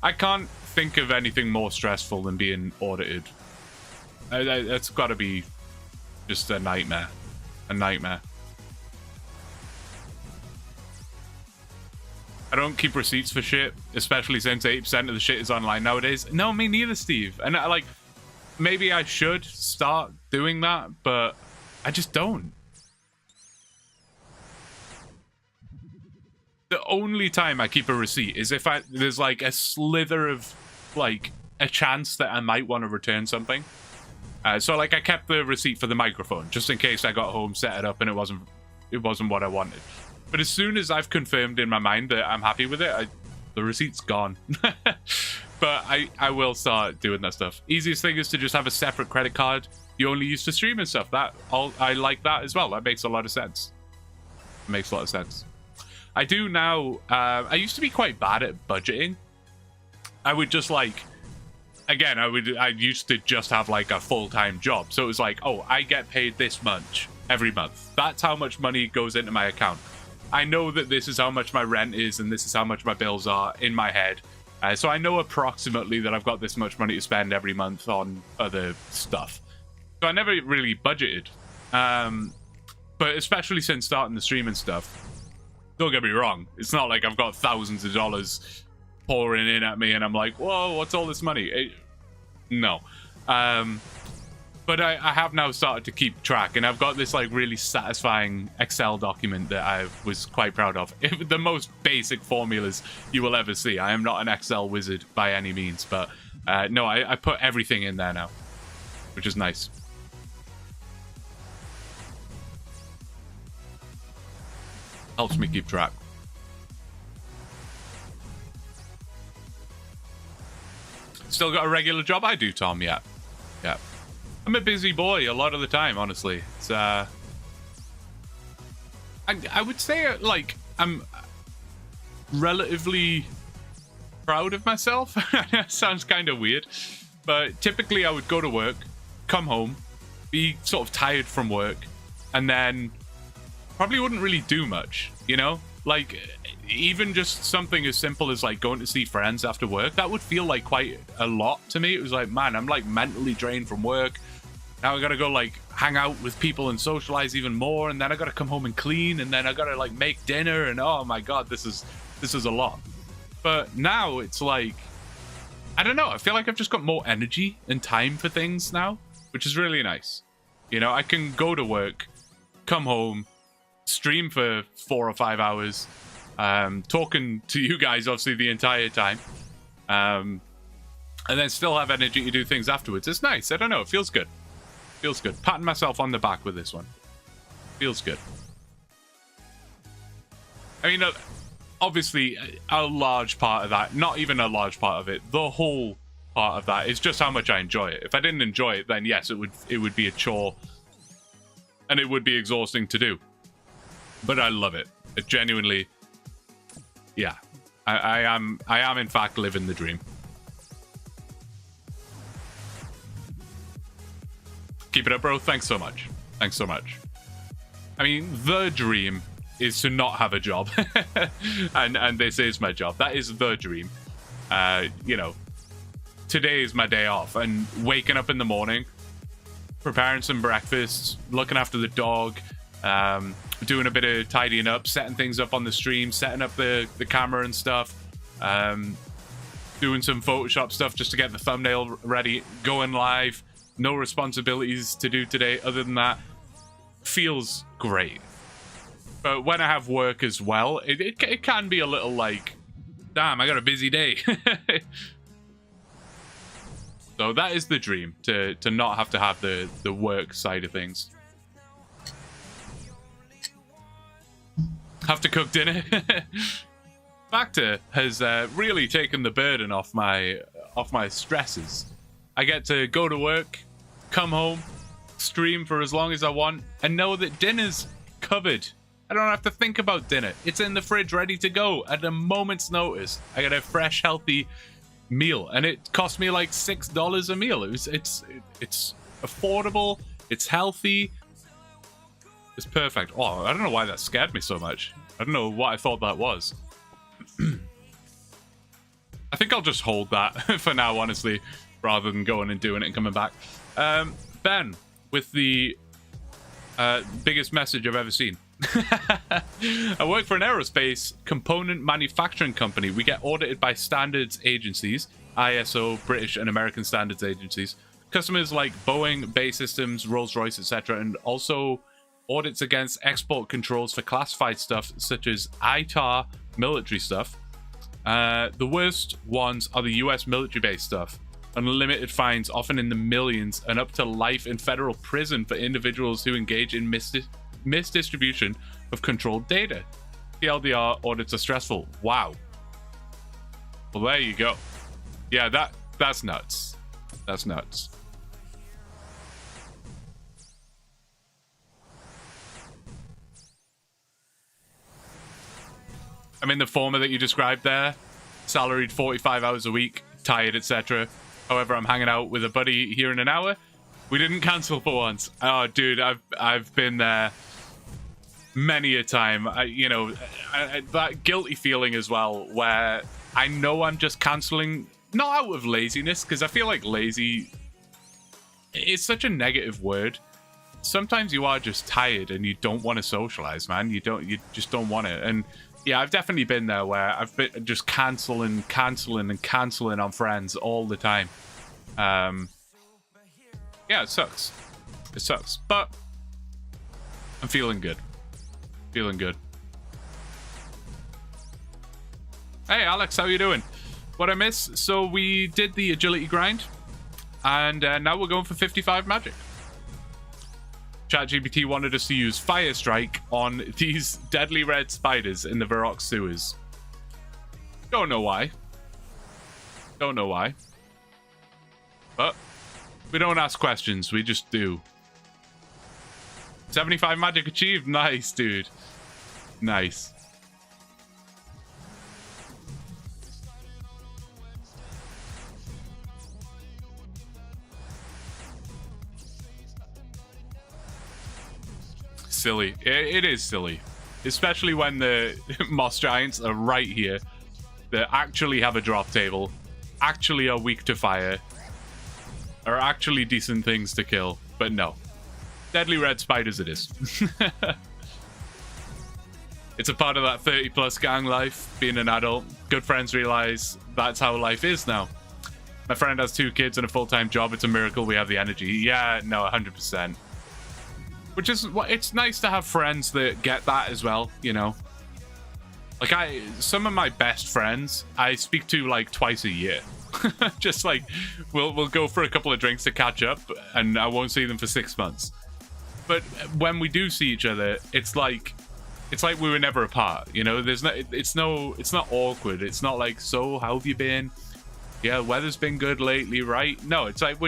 I can't think of anything more stressful than being audited. It's got to be just a nightmare. A nightmare. I don't keep receipts for shit, especially since 80% of the shit is online nowadays. No, me neither, Steve. And like, maybe I should start doing that, but I just don't. The only time I keep a receipt is if there's like a slither of like a chance that I might want to return something. So like I kept the receipt for the microphone just in case I got home, set it up, and it wasn't what I wanted. But as soon as I've confirmed in my mind that I'm happy with it, the receipt's gone. But I will start doing that stuff. Easiest thing is to just have a separate credit card you only use for streaming stuff. I like that as well. That makes a lot of sense. It makes a lot of sense. I do now. I used to be quite bad at budgeting. I would just like, again, I used to just have like a full-time job. So it was like, oh, I get paid this much every month. That's how much money goes into my account. I know that this is how much my rent is and this is how much my bills are in my head. So I know approximately that I've got this much money to spend every month on other stuff. So I never really budgeted. But especially since starting the stream and stuff, don't get me wrong, it's not like I've got thousands of dollars pouring in at me and I'm like, whoa, what's all this money? No. But I have now started to keep track, and I've got this like really satisfying Excel document that I was quite proud of. The most basic formulas you will ever see. I am not an Excel wizard by any means, but no, I put everything in there now, which is nice. Helps me keep track. Still got a regular job? I do, Tom, yeah. Yeah. I'm a busy boy a lot of the time, honestly. It's I would say like I'm relatively proud of myself. Sounds kind of weird, but typically I would go to work, come home, be sort of tired from work, and then probably wouldn't really do much, you know? Like, even just something as simple as like going to see friends after work, that would feel like quite a lot to me. It was like, man, I'm like mentally drained from work. Now I gotta go like hang out with people and socialize even more, and then I gotta come home and clean, and then I gotta like make dinner, and oh my god, this is a lot. But now it's like, I don't know, I feel like I've just got more energy and time for things now, which is really nice. You know, I can go to work, come home, stream for 4 or 5 hours, talking to you guys obviously the entire time, and then still have energy to do things afterwards. It's nice. I don't know, it feels good. Feels good. Patting myself on the back with this one. Feels good. I mean, obviously, a large part of that, not even a large part of it, the whole part of that is just how much I enjoy it. If I didn't enjoy it, then yes, it would be a chore, and it would be exhausting to do. But I love it. It genuinely, yeah. I am in fact living the dream. Keep it up, bro. Thanks so much. Thanks so much. I mean, the dream is to not have a job. and this is my job. That is the dream. You know, today is my day off, and waking up in the morning, preparing some breakfast, looking after the dog, doing a bit of tidying up, setting things up on the stream, setting up the camera and stuff. doing some Photoshop stuff just to get the thumbnail ready, going live. No responsibilities to do today other than that. Feels great. But when I have work as well, it can be a little like, damn, I got a busy day. So that is the dream, to not have to have the work side of things. Have to cook dinner. Factor has really taken the burden off my stresses. I get to go to work, come home, stream for as long as I want, and know that dinner's covered. I don't have to think about dinner. It's in the fridge ready to go at a moment's notice. I get a fresh, healthy meal, and it cost me like $6 a meal. It's affordable, it's healthy, it's perfect. Oh, I don't know why that scared me so much. I don't know what I thought that was. I think I'll just hold that for now, honestly, rather than going and doing it and coming back. Ben, with the biggest message I've ever seen. I work for an aerospace component manufacturing company. We get audited by standards agencies, ISO, British and American standards agencies. Customers like Boeing, BAE Systems, Rolls-Royce, etc. And also audits against export controls for classified stuff such as ITAR military stuff. The worst ones are the US military-based stuff. Unlimited fines, often in the millions, and up to life in federal prison for individuals who engage in misdistribution of controlled data. TLDR audits are stressful. Wow. Well, there you go. Yeah, that's nuts. That's nuts. I'm in the former that you described there. Salaried 45 hours a week, tired, etc. However, I'm hanging out with a buddy here in an hour. We didn't cancel for once. Oh, dude, I've been there many a time. That guilty feeling as well, where I know I'm just canceling, not out of laziness, because I feel like lazy is such a negative word. Sometimes you are just tired and you don't want to socialize, man. You just don't want it. And yeah, I've definitely been there where I've been just canceling on friends all the time. Yeah, it sucks. It sucks. But I'm feeling good. Feeling good. Hey, Alex, how you doing? What I miss? So we did the agility grind, and now we're going for 55 magic. ChatGPT wanted us to use Fire Strike on these deadly red spiders in the Varrock sewers. Don't know why. Don't know why. But we don't ask questions, we just do. 75 magic achieved. Nice, dude. Nice. Silly. It is silly. Especially when the moss giants are right here. That actually have a drop table. Actually are weak to fire. Are actually decent things to kill. But no. Deadly red spiders it is. It's a part of that 30+ gang life, being an adult. Good friends realize that's how life is now. My friend has 2 kids and a full-time job. It's a miracle we have the energy. Yeah, no, 100%. Which is what, it's nice to have friends that get that as well, you know. Like some of my best friends I speak to like twice a year. Just like we'll go for a couple of drinks to catch up, and I won't see them for 6 months. But when we do see each other, it's like we were never apart, you know. There's no, it's not awkward. It's not like, so how have you been? Yeah, weather's been good lately, right? No, it's like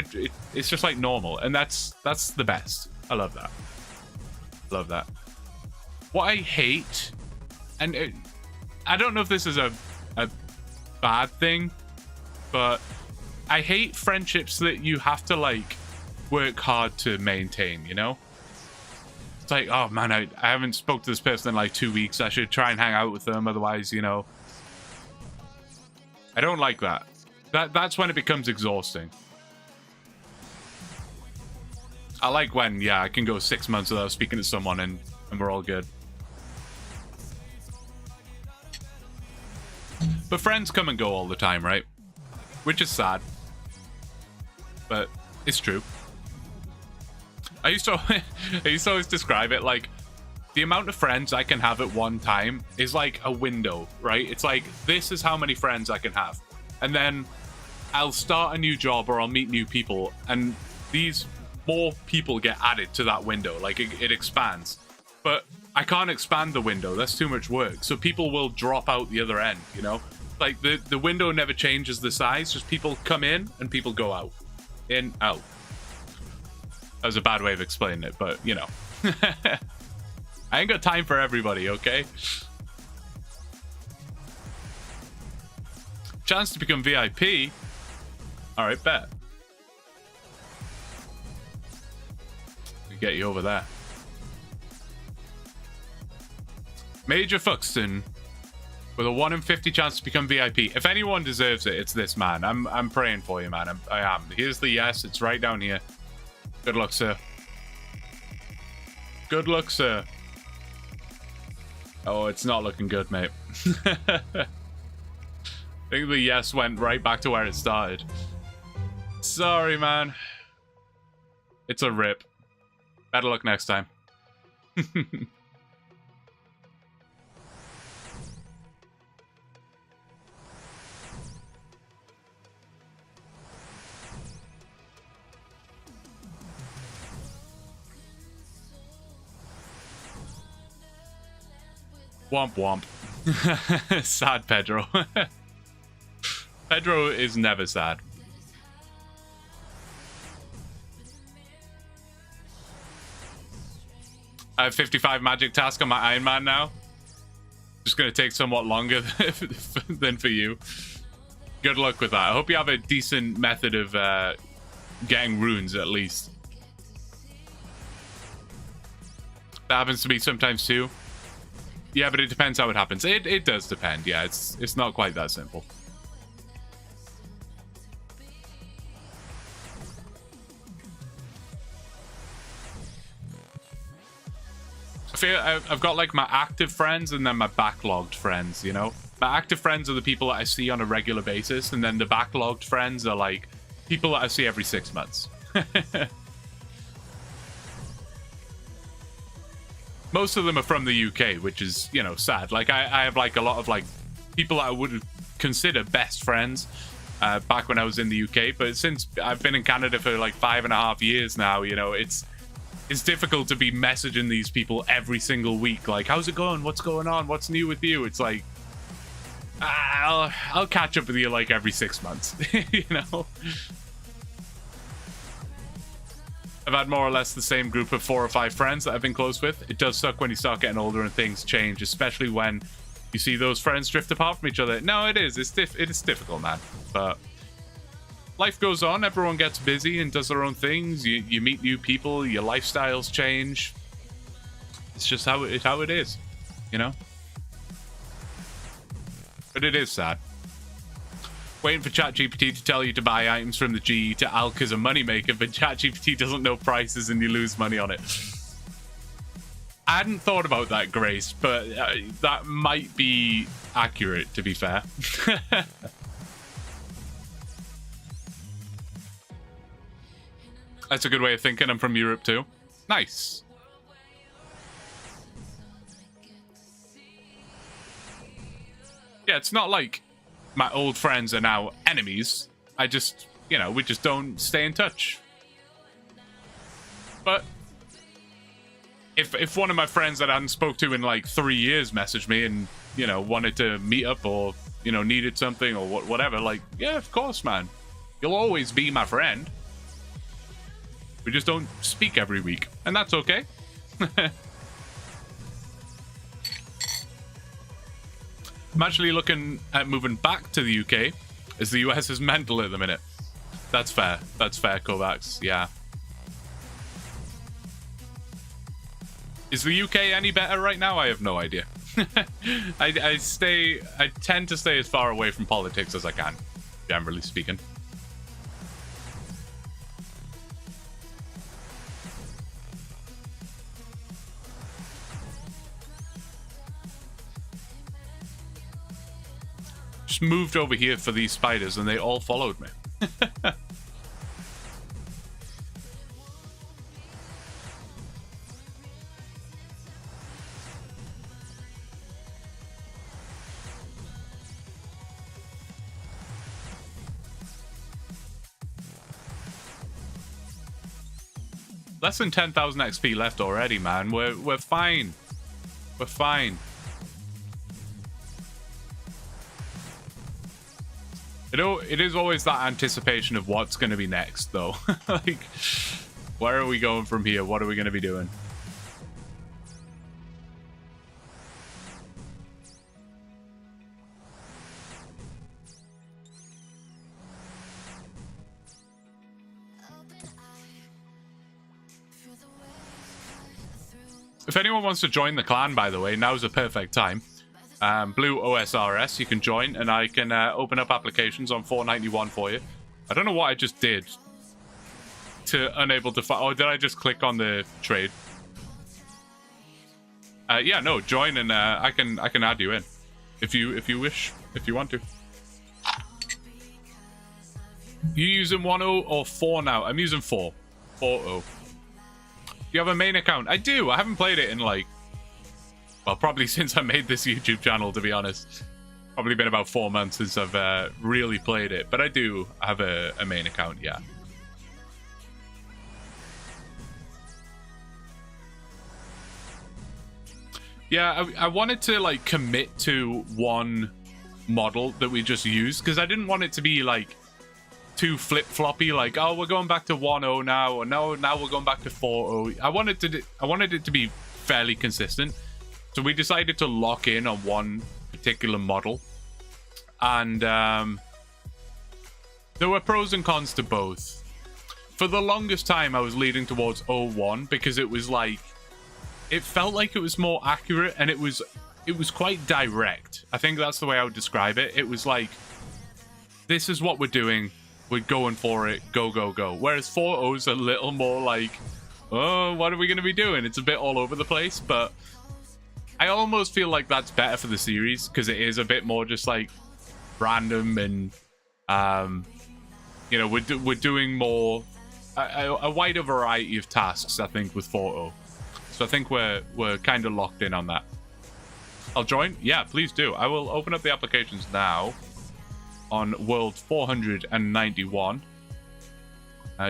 it's just like normal, and that's the best. I love that. Love that. What I hate, and I don't know if this is a bad thing, but I hate friendships that you have to like work hard to maintain, you know? It's like, oh man, I haven't spoke to this person in like 2 weeks. I should try and hang out with them, otherwise, you know. I don't like that. That's when it becomes exhausting. I like when, yeah, I can go 6 months without speaking to someone and we're all good. But friends come and go all the time, right? which is sad, but it's true. I used to always describe it like the amount of friends I can have at one time is like a window, right? It's like, this is how many friends I can have. And then I'll start a new job or I'll meet new people, and these more people get added to that window. Like it expands. But I can't expand the window. That's too much work. So people will drop out the other end, you know? Like the window never changes the size. Just people come in and people go out. In, out. That was a bad way of explaining it, but you know. I ain't got time for everybody, okay? Chance to become VIP. Alright, bet. We get you over there. Major Fuxton with a 1 in 50 chance to become VIP. If anyone deserves it, it's this man. I'm praying for you, man. I am. Here's the yes. It's right down here. Good luck, sir. Good luck, sir. Oh, it's not looking good, mate. I think the yes went right back to where it started. Sorry, man. It's a rip. Better luck next time. Womp womp. Sad Pedro. Pedro is never sad. I have 55 magic task on my Iron Man now. Just going to take somewhat longer than for you. Good luck with that. I hope you have a decent method of getting runes at least. That happens to me sometimes too. Yeah, but it depends how it happens. It does depend. Yeah, it's not quite that simple. I feel I've got like my active friends and then my backlogged friends, you know? My active friends are the people that I see on a regular basis, and then the backlogged friends are like people that I see every 6 months. Most of them are from the UK, which is, you know, sad. Like I have like a lot of like people that I would consider best friends back when I was in the UK, but since I've been in Canada for like 5.5 years now, you know, it's difficult to be messaging these people every single week. Like, how's it going? What's going on? What's new with you? It's like, I'll catch up with you like every 6 months, you know? I've had more or less the same group of 4 or 5 friends that I've been close with. It does suck when you start getting older and things change, especially when you see those friends drift apart from each other. No, it is. It is difficult, man. But life goes on. Everyone gets busy and does their own things. You meet new people. Your lifestyles change. It's just how it is, you know? But it is sad. Waiting for ChatGPT to tell you to buy items from the GE to Alk as a moneymaker, but ChatGPT doesn't know prices and you lose money on it. I hadn't thought about that, Grace, but that might be accurate, to be fair. That's a good way of thinking. I'm from Europe too. Nice. Yeah, it's not like my old friends are now enemies. I just, you know, we just don't stay in touch. But if one of my friends that I hadn't spoke to in like 3 years messaged me and, you know, wanted to meet up or, you know, needed something or whatever, like, yeah, of course, man. You'll always be my friend. We just don't speak every week, and that's okay. I'm actually looking at moving back to the UK, as the US is mental at the minute. That's fair. That's fair, Kovacs. Yeah. Is the UK any better right now? I have no idea. I tend to stay as far away from politics as I can, generally speaking. just moved over here for these spiders and they all followed me. Less than 10,000 XP left already, man. We're fine. We're fine. You know, it is always that anticipation of what's going to be next, though. Like, where are we going from here? What are we going to be doing? If anyone wants to join the clan, by the way, now's a perfect time. Blue OSRS, you can join, and I can open up applications on 491 for you. I don't know what I just did to unable to find. Oh, did I just click on the trade? Yeah, no, join, and I can add you in if you wish, if you want to. You using 1.0 or 4 now? I'm using 4. 4.0. You have a main account? I do. I haven't played it in like, well, probably since I made this YouTube channel, to be honest. Probably been about 4 months since I've really played it, but I do have a main account, yeah. Yeah, I wanted to like commit to one model that we just used, because I didn't want it to be like too flip-floppy, like, oh, we're going back to 1.0 now, or no, now we're going back to 4.0. I wanted it to be fairly consistent, so we decided to lock in on one particular model, and there were pros and cons to both. For the longest time, I was leading towards 0.1 because it was like, it felt like it was more accurate, and it was quite direct. I think that's the way I would describe it. It was like, this is what we're doing. We're going for it. Go, go, go. Whereas 4.0 is a little more like, oh, what are we going to be doing? It's a bit all over the place, but I almost feel like that's better for the series because it is a bit more just like random, and you know, we're doing more a wider variety of tasks, I think, with 4.0. So I think we're kind of locked in on that. I'll join. Yeah, please do. I will open up the applications now. On World 491,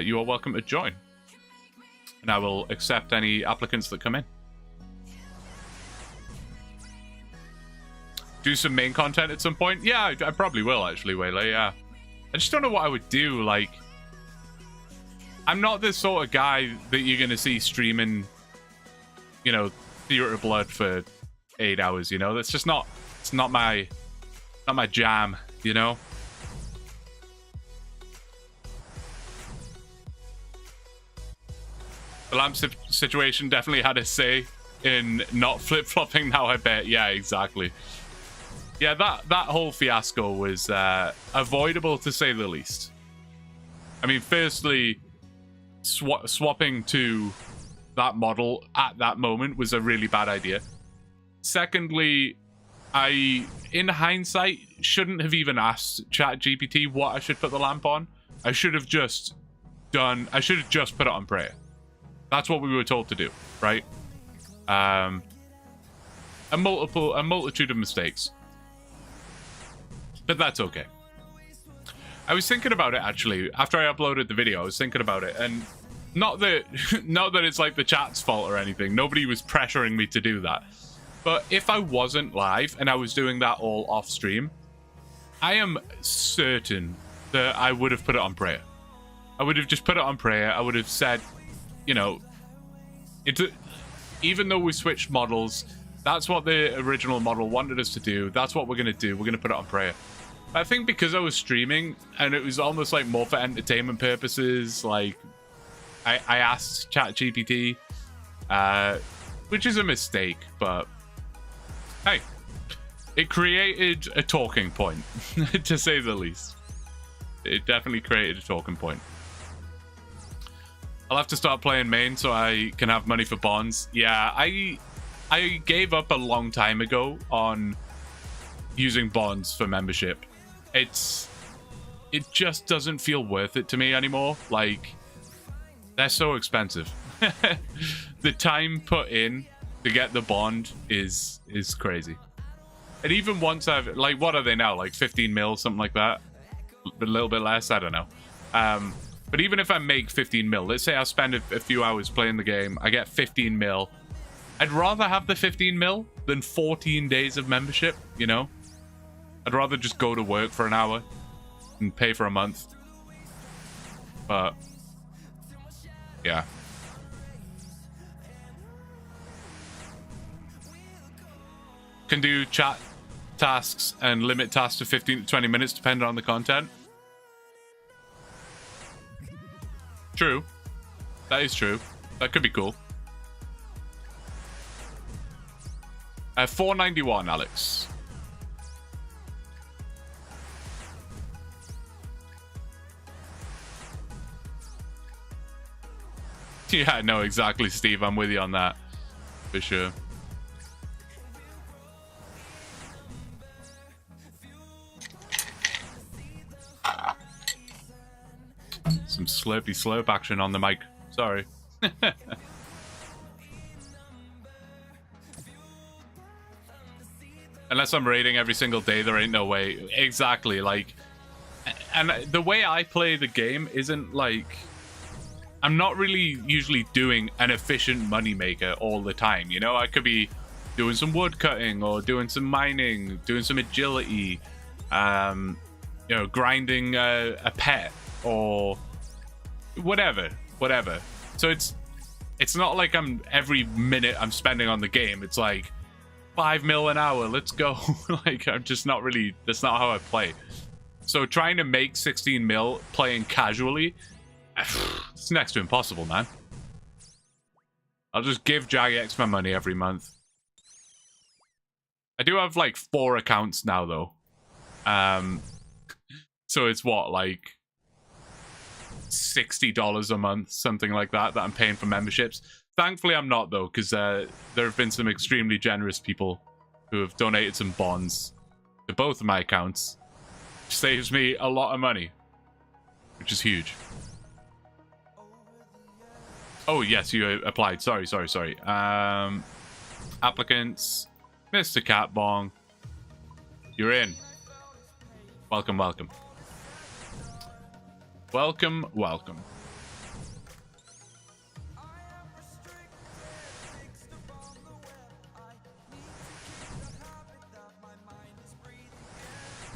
you are welcome to join, and I will accept any applicants that come in. Do some main content at some point? Yeah, I probably will, actually, Waylay, yeah. I just don't know what I would do. Like, I'm not this sort of guy that you're going to see streaming, you know, Theater of Blood for 8 hours, you know? That's just not, it's not my jam, you know? The lamp situation definitely had a say in not flip-flopping now, I bet. Yeah, exactly. Yeah, that whole fiasco was avoidable, to say the least. I mean, firstly, swapping to that model at that moment was a really bad idea. Secondly, I, in hindsight, shouldn't have even asked ChatGPT what I should put the lamp on. I should have just put it on prayer. That's what we were told to do, right? A multitude of mistakes. But that's okay. I was thinking about it, actually. After I uploaded the video, I was thinking about it, and not that it's like the chat's fault or anything. Nobody was pressuring me to do that. But if I wasn't live and I was doing that all off stream, I am certain that I would have put it on prayer. I would have just put it on prayer. I would have said, you know, even though we switched models, that's what the original model wanted us to do. That's what we're going to do. We're going to put it on prayer. I think because I was streaming and it was almost like more for entertainment purposes, like I asked ChatGPT, which is a mistake, but hey, it created a talking point, to say the least. It definitely created a talking point. I'll have to start playing main so I can have money for bonds. Yeah, I gave up a long time ago on using bonds for membership. it just doesn't feel worth it to me anymore. Like, they're so expensive. The time put in to get the bond is crazy. And even once I've, like, what are they now? Like 15 mil, something like that? A little bit less, I don't know. But even if I make 15 mil, let's say I spend a few hours playing the game, I get 15 mil. I'd rather have the 15 mil than 14 days of membership, you know? I'd rather just go to work for an hour and pay for a month. But yeah. Can do chat tasks and limit tasks to 15 to 20 minutes depending on the content. True. That is true. That could be cool. 491, Alex. Yeah, no, exactly, Steve. I'm with you on that. For sure. Some slurpy slurp action on the mic. Sorry. Unless I'm raiding every single day, there ain't no way. Exactly, like... And the way I play the game isn't like... I'm not really usually doing an efficient moneymaker all the time, you know? I could be doing some wood cutting or doing some mining, doing some agility, you know, grinding a pet or whatever. So it's not like I'm every minute I'm spending on the game. It's like 5 mil an hour, let's go. Like, I'm just not really, that's not how I play. So trying to make 16 mil playing casually, it's next to impossible, man. I'll just give Jagex my money every month. I do have like 4 accounts now though. So it's what, like $60 a month, something like that I'm paying for memberships. Thankfully I'm not though, because there have been some extremely generous people who have donated some bonds to both of my accounts, which saves me a lot of money, which is huge. Oh yes, you applied. Sorry. Applicants, Mr. Catbong, you're in. Welcome.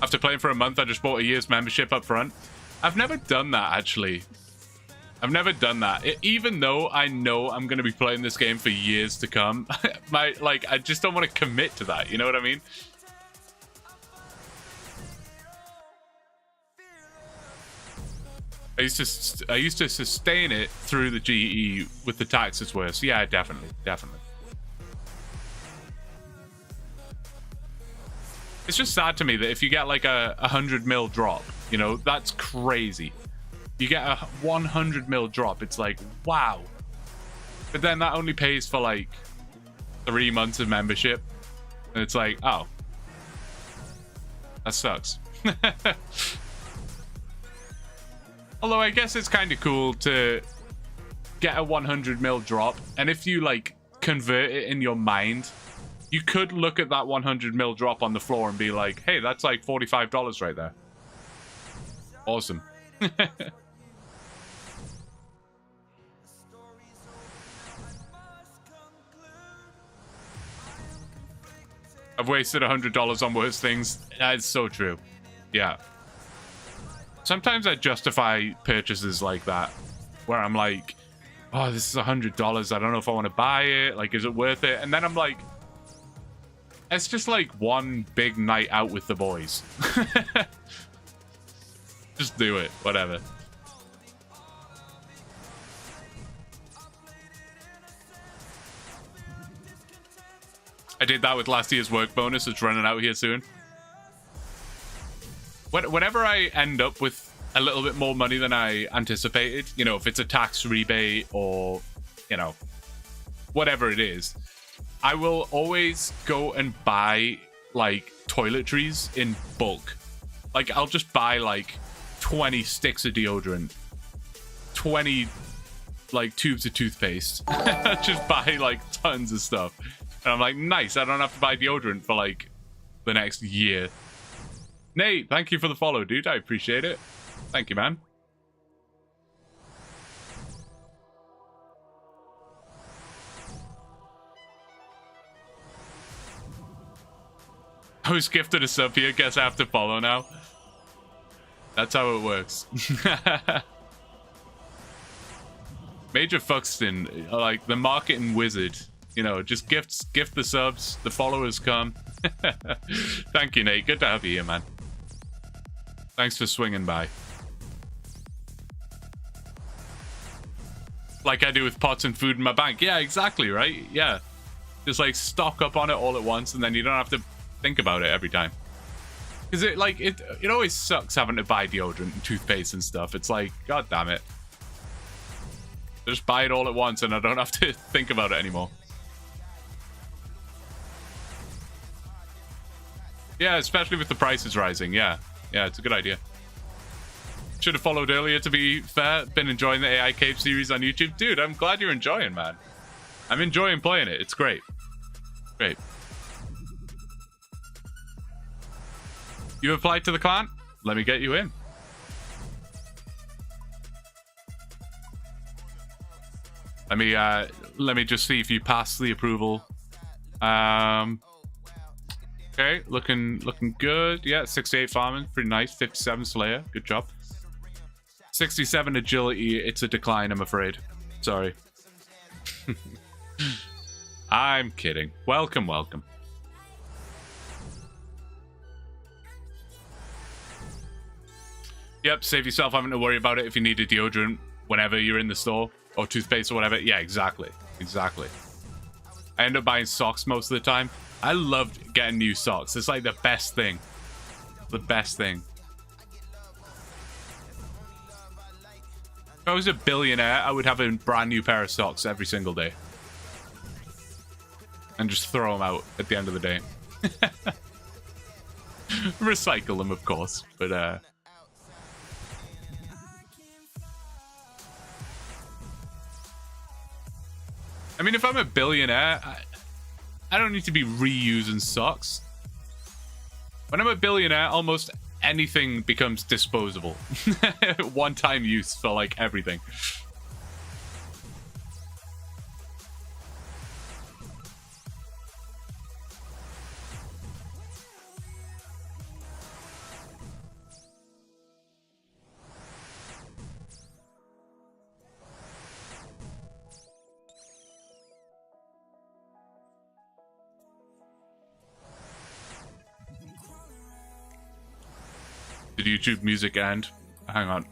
After playing for a month, I just bought a year's membership up front. I've never done that, actually. I've never done that. Even though I know I'm going to be playing this game for years to come. I just don't want to commit to that. You know what I mean? I used to sustain it through the GE with the taxes worse. Yeah, definitely. It's just sad to me that if you get like a 100 mil drop, you know, that's crazy. You get a 100 mil drop, it's like, wow. But then that only pays for like 3 months of membership. And it's like, oh, that sucks. Although I guess it's kind of cool to get a 100 mil drop. And if you like convert it in your mind, you could look at that 100 mil drop on the floor and be like, hey, that's like $45 right there. Awesome. I've wasted $100 on worse things. That's so true. Yeah. Sometimes I justify purchases like that, where I'm like, oh, this is $100. I don't know if I want to buy it. Like, is it worth it? And then I'm like, it's just like one big night out with the boys. Just do it. Whatever. I did that with last year's work bonus. It's running out here soon. Whenever I end up with a little bit more money than I anticipated, you know, if it's a tax rebate or, you know, whatever it is, I will always go and buy like toiletries in bulk. Like, I'll just buy like 20 sticks of deodorant, 20 like tubes of toothpaste. Just buy like tons of stuff. And I'm like, nice, I don't have to buy deodorant for like the next year. Nate, thank you for the follow, dude. I appreciate it. Thank you, man. I was gifted a sub here. Guess I have to follow now. That's how it works. Major Fuxton, like the marketing wizard. You know, just gift the subs. The followers come. Thank you, Nate. Good to have you here, man. Thanks for swinging by. Like I do with pots and food in my bank. Yeah, exactly, right? Yeah. Just like stock up on it all at once, and then you don't have to think about it every time. Because it always sucks having to buy deodorant and toothpaste and stuff. It's like, god damn it. Just buy it all at once and I don't have to think about it anymore. Yeah, especially with the prices rising. Yeah, it's a good idea. Should have followed earlier, to be fair. Been enjoying the AI Cape series on YouTube. Dude, I'm glad you're enjoying, man. I'm enjoying playing it. It's great. Great. You applied to the clan? Let me get you in. Let me just see if you pass the approval. Okay, looking good. Yeah, 68 farming, pretty nice. 57 slayer, good job. 67 agility, it's a decline, I'm afraid. Sorry. I'm kidding. Welcome. Yep, save yourself having to worry about it if you need a deodorant whenever you're in the store, or toothpaste or whatever. Yeah, exactly. I end up buying socks most of the time. I love getting new socks. It's like the best thing. The best thing. If I was a billionaire, I would have a brand new pair of socks every single day. And just throw them out at the end of the day. Recycle them, of course. But, I mean, if I'm a billionaire, I don't need to be reusing socks. When I'm a billionaire, almost anything becomes disposable. One-time use for, like, everything. Did YouTube music end? Hang on.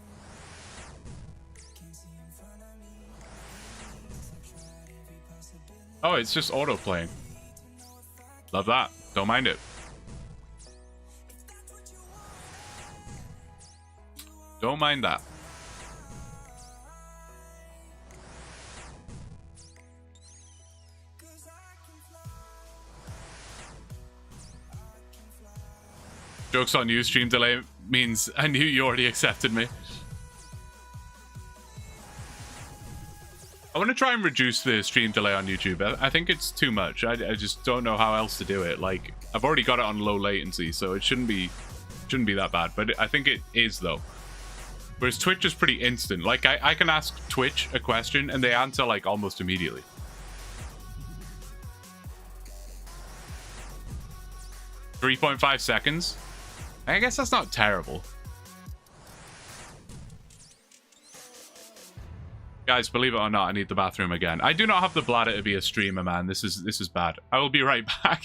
Oh, it's just auto playing. Love that. Don't mind it. Don't mind that. Joke's on you, stream delay means I knew you already accepted me. I want to try and reduce the stream delay on YouTube. I think it's too much. I just don't know how else to do it. Like, I've already got it on low latency, so it shouldn't be that bad. But I think it is, though. Whereas Twitch is pretty instant. Like, I can ask Twitch a question, and they answer, like, almost immediately. .5 seconds? I guess that's not terrible. Guys, believe it or not, I need the bathroom again. I do not have the bladder to be a streamer, man. This is bad. I will be right back.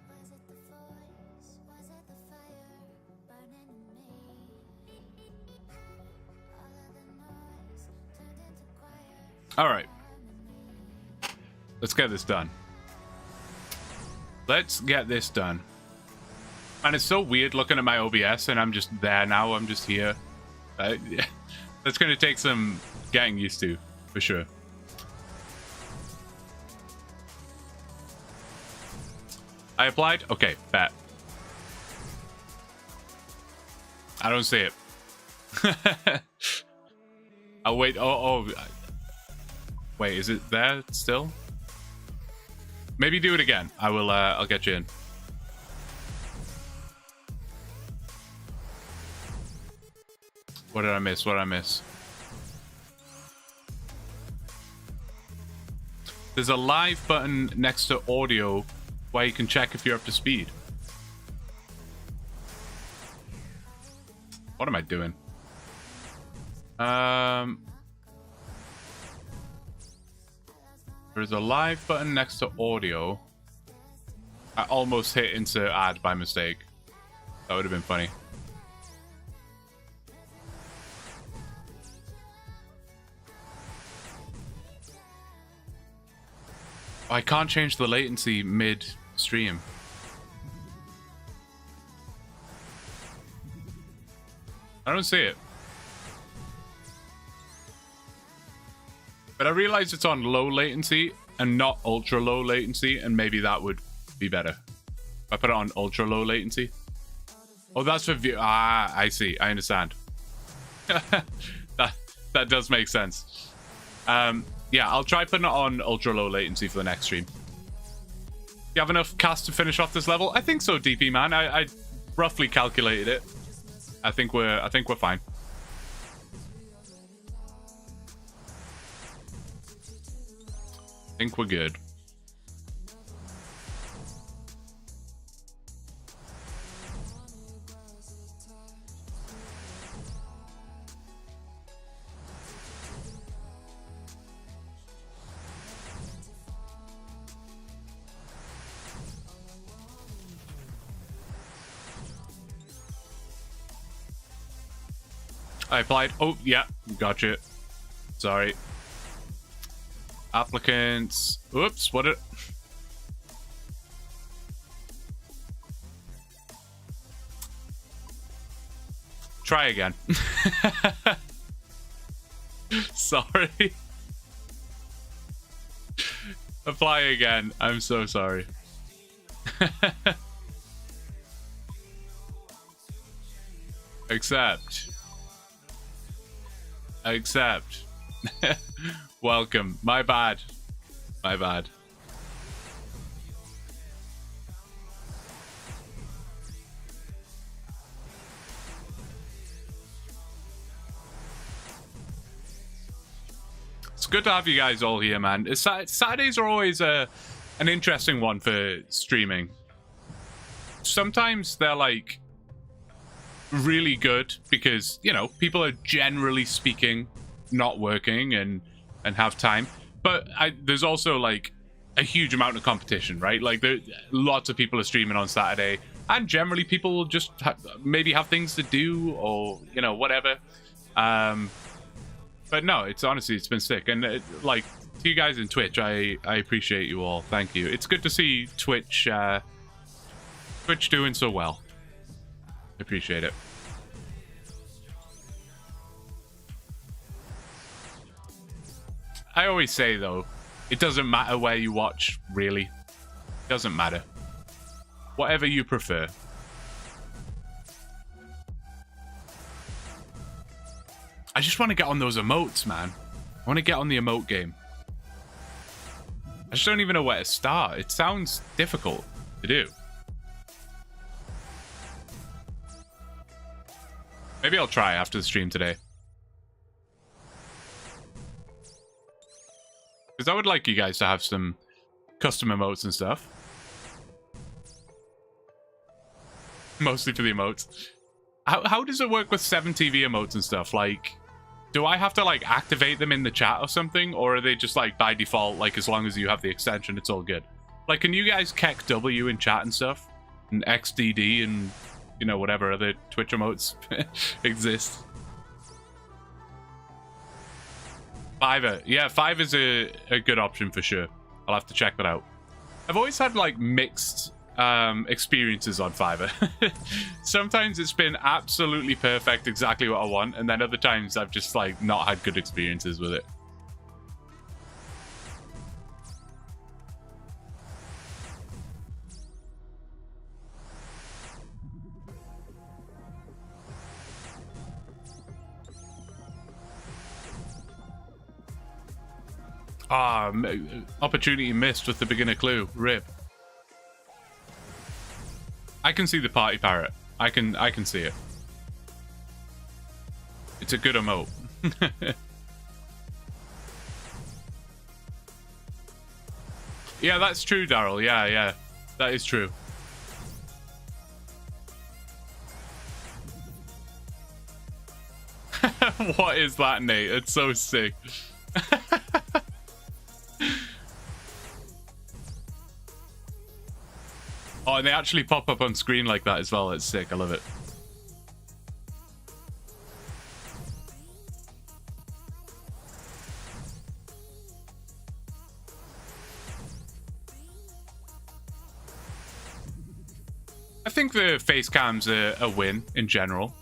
Was it the voice? Was it the fire burning in me? All of the noise turned into quiet. All right. Let's get this done. Let's get this done. And it's so weird looking at my OBS and I'm just there now. I'm just here. That's going to take some getting used to, for sure. I applied? Okay, bet. I don't see it. I'll wait. Oh. Wait, is it there still? Maybe do it again. I will, I'll get you in. What did I miss? What did I miss? There's a live button next to audio where you can check if you're up to speed. What am I doing? There's a live button next to audio. I almost hit insert ad by mistake. That would have been funny. I can't change the latency mid-stream. I don't see it. But I realize it's on low latency and not ultra low latency, and maybe that would be better. If I put it on ultra low latency. Oh, that's for view. Ah, I see. I understand. that does make sense. Yeah, I'll try putting it on ultra low latency for the next stream. You have enough cast to finish off this level? I think so, DP man. I roughly calculated it. I think we're fine. I think we're good. I applied. Oh, yeah. Gotcha. Sorry. Applicants. Oops. What did... Try again. Sorry. Apply again. I'm so sorry. Accept. Accept. Welcome. My bad. My bad. It's good to have you guys all here, man. Saturdays are always an interesting one for streaming. Sometimes they're like really good because, you know, people are generally speaking not working and have time, but there's also like a huge amount of competition, right? Like lots of people are streaming on Saturday, and generally people will just maybe have things to do, or, you know, whatever. But no, it's honestly, it's been sick. And like, to you guys in Twitch, I appreciate you all. Thank you. It's good to see Twitch doing so well. Appreciate it. I always say, though, it doesn't matter where you watch, really. It doesn't matter. Whatever you prefer. I just want to get on those emotes, man. I want to get on the emote game. I just don't even know where to start. It sounds difficult to do. Maybe I'll try after the stream today. Because I would like you guys to have some custom emotes and stuff. Mostly for the emotes. How does it work with 7TV emotes and stuff? Like, do I have to like activate them in the chat or something? Or are they just like by default, like as long as you have the extension, it's all good? Like, can you guys keck W in chat and stuff? And XDD and, you know, whatever other Twitch emotes exist? Fiverr. Yeah, Fiverr is a good option for sure. I'll have to check that out. I've always had like mixed experiences on Fiverr. Sometimes it's been absolutely perfect, exactly what I want, and then other times I've just like not had good experiences with it. Ah, opportunity missed with the beginner clue. Rip. I can see the party parrot. I can see it. It's a good emote. Yeah, that's true, Daryl. Yeah. That is true. What is that, Nate? It's so sick. Oh, and they actually pop up on screen like that as well. It's sick. I love it. I think the face cam's a win in general.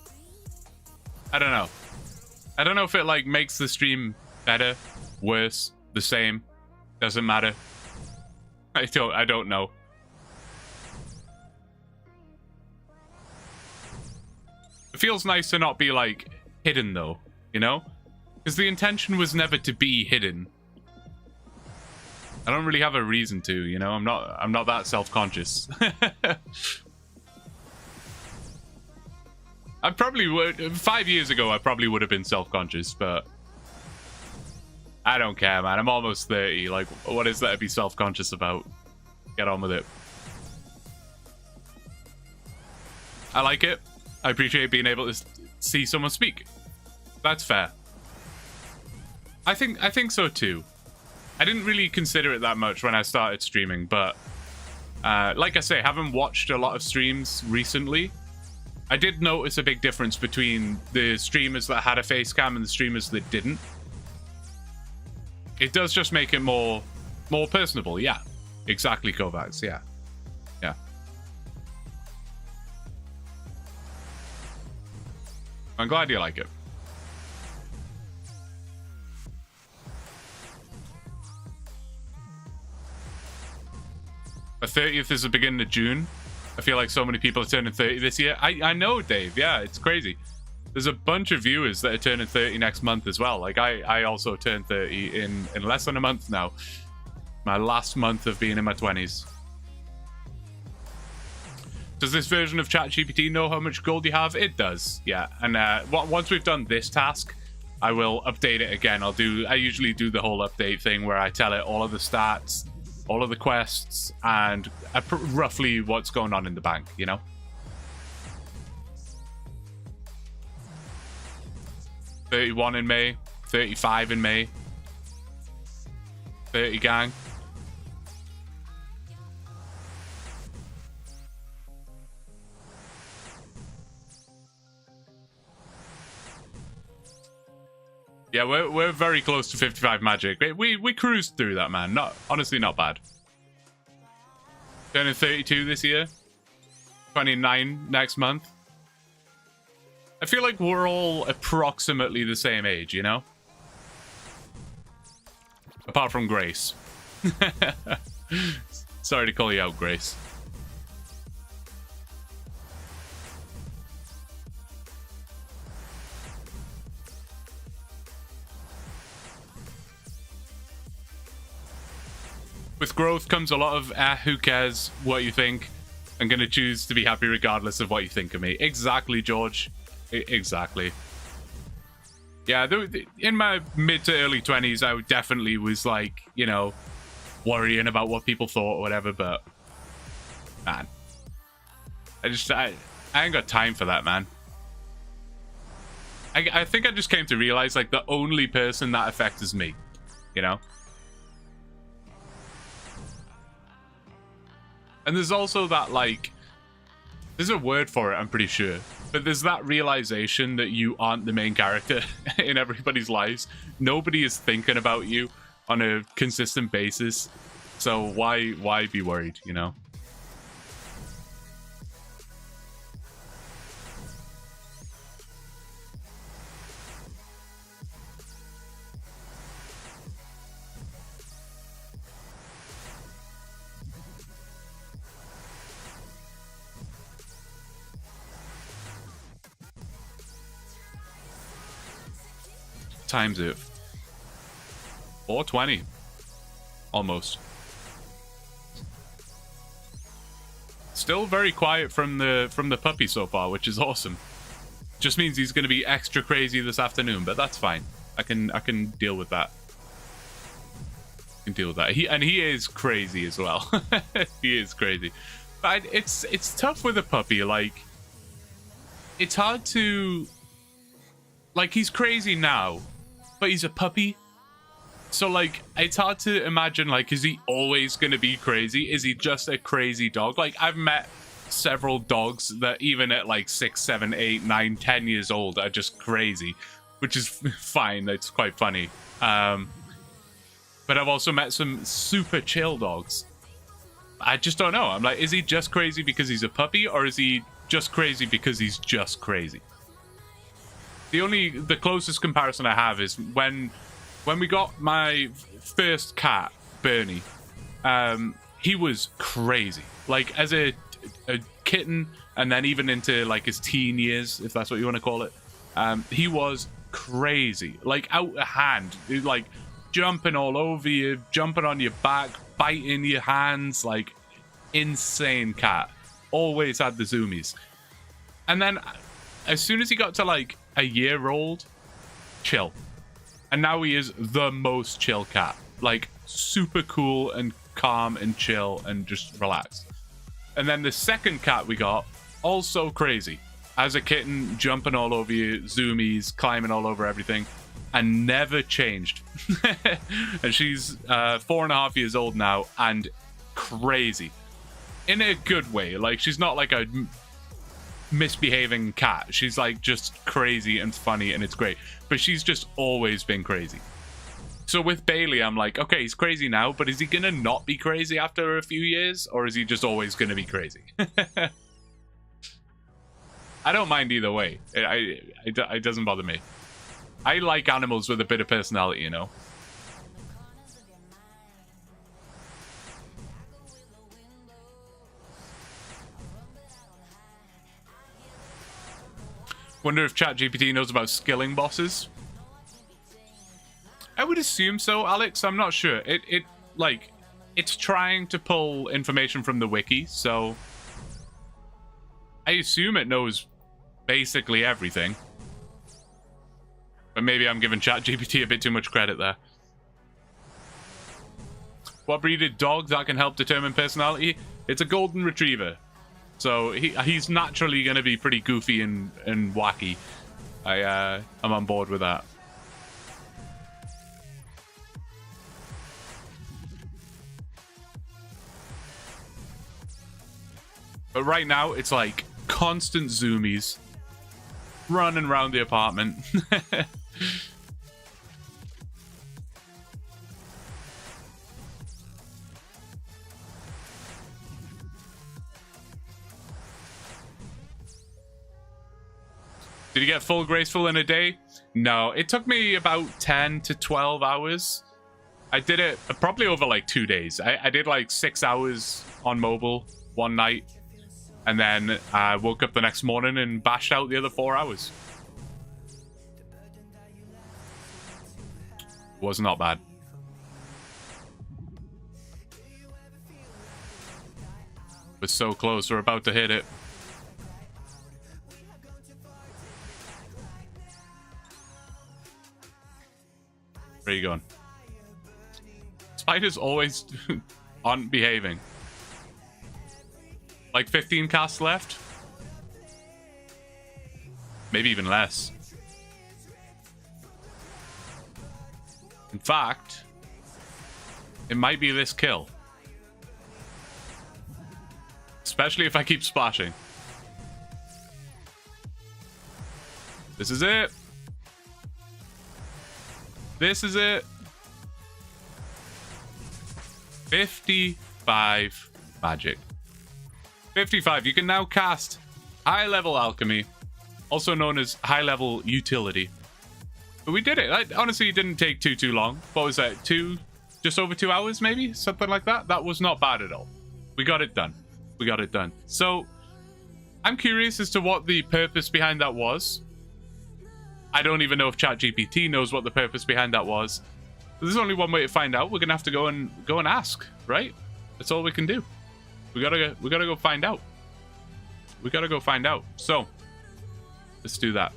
I don't know. I don't know if it like makes the stream better, worse, the same. Doesn't matter. I don't know. It feels nice to not be like hidden though, you know? Because the intention was never to be hidden. I don't really have a reason to, you know? I'm not that self-conscious. I probably would 5 years ago I probably would have been self-conscious, but I don't care, man. I'm almost 30. Like, what is there to be self-conscious about? Get on with it. I like it. I appreciate being able to see someone speak. That's fair. I think so too. I didn't really consider it that much when I started streaming, but like I say, having watched a lot of streams recently, I did notice a big difference between the streamers that had a face cam and the streamers that didn't. It does just make it more personable, yeah. Exactly, Kovacs, yeah. Yeah. I'm glad you like it. The 30th is the beginning of June. I feel like so many people are turning 30 this year. I know, Dave. Yeah, it's crazy. There's a bunch of viewers that are turning 30 next month as well. Like, I also turned 30 in less than a month now. My last month of being in my 20s. Does this version of ChatGPT know how much gold you have? It does, yeah. And once we've done this task, I will update it again. I usually do the whole update thing where I tell it all of the stats, all of the quests, and roughly what's going on in the bank, you know? $31 in May, 35 in May, 30 gang. Yeah, we're very close to 55 magic. We cruised through that, man. Honestly, not bad. Turning 32 this year. 29 next month. I feel like we're all approximately the same age, you know? Apart from Grace. Sorry to call you out, Grace. With growth comes a lot of, who cares what you think? I'm going to choose to be happy regardless of what you think of me. Exactly, George. Exactly. Yeah, in my mid to early 20s, I definitely was like, you know, worrying about what people thought or whatever, but man, I ain't got time for that, man. I think I just came to realize, like, the only person that affects is me, you know? And there's also that, like, there's a word for it, I'm pretty sure. But there's that realization that you aren't the main character in everybody's lives. Nobody is thinking about you on a consistent basis. So why be worried, you know? Times it. 420. Almost. Still very quiet from the puppy so far, which is awesome. Just means he's going to be extra crazy this afternoon, but that's fine. I can deal with that. I can deal with that. He is crazy as well. He is crazy. But it's tough with a puppy. Like, it's hard to, like, he's crazy now, but he's a puppy. So, like, it's hard to imagine, like, is he always going to be crazy? Is he just a crazy dog? Like, I've met several dogs that even at, like, 6, 7, 8, 9, 10 years old are just crazy, which is fine. It's quite funny. But I've also met some super chill dogs. I just don't know. I'm like, is he just crazy because he's a puppy, or is he just crazy because he's just crazy? The closest comparison I have is when we got my first cat, Bernie, he was crazy. Like, as a kitten, and then even into, like, his teen years, if that's what you want to call it, he was crazy. Like, out of hand. Like, jumping all over you, jumping on your back, biting your hands. Like, insane cat. Always had the zoomies. And then, as soon as he got to, like, a year old, chill. And now he is the most chill cat. Like, super cool and calm and chill and just relaxed. And then the second cat we got, also crazy. As a kitten, jumping all over you, zoomies, climbing all over everything, and never changed. And she's 4.5 years old now, and crazy. In a good way. Like, she's not like a misbehaving cat. She's like just crazy and funny, and it's great. But she's just always been crazy. So with Bailey, I'm like, okay, he's crazy now, but is he gonna not be crazy after a few years, or is he just always gonna be crazy? I don't mind either way. It doesn't bother me. I like animals with a bit of personality, you know. Wonder if ChatGPT knows about skilling bosses. I would assume so, Alex. I'm not sure. It's trying to pull information from the wiki, so I assume it knows basically everything. But maybe I'm giving ChatGPT a bit too much credit there. What breed of dog that can help determine personality? It's a golden retriever. So he's naturally going to be pretty goofy and wacky. I'm on board with that. But right now, it's like constant zoomies. Running around the apartment. Did you get full graceful in a day? No, it took me about 10 to 12 hours. I did it probably over like 2 days. I did like 6 hours on mobile one night. And then I woke up the next morning and bashed out the other 4 hours. Was not bad. We're so close. We're about to hit it. Where are you going? Spider's always aren't behaving. Like 15 casts left? Maybe even less. In fact, it might be this kill. Especially if I keep splashing. This is it. This is it. 55 magic. 55. You can now cast high-level alchemy, also known as high-level utility. But we did it. That honestly didn't take too long. What was that? Just over 2 hours, maybe? Something like that? That was not bad at all. We got it done. We got it done. So, I'm curious as to what the purpose behind that was. I don't even know if ChatGPT knows what the purpose behind that was. There's only one way to find out. We're gonna have to go and ask, right? That's all we can do. We gotta go find out. We gotta go find out. So, let's do that.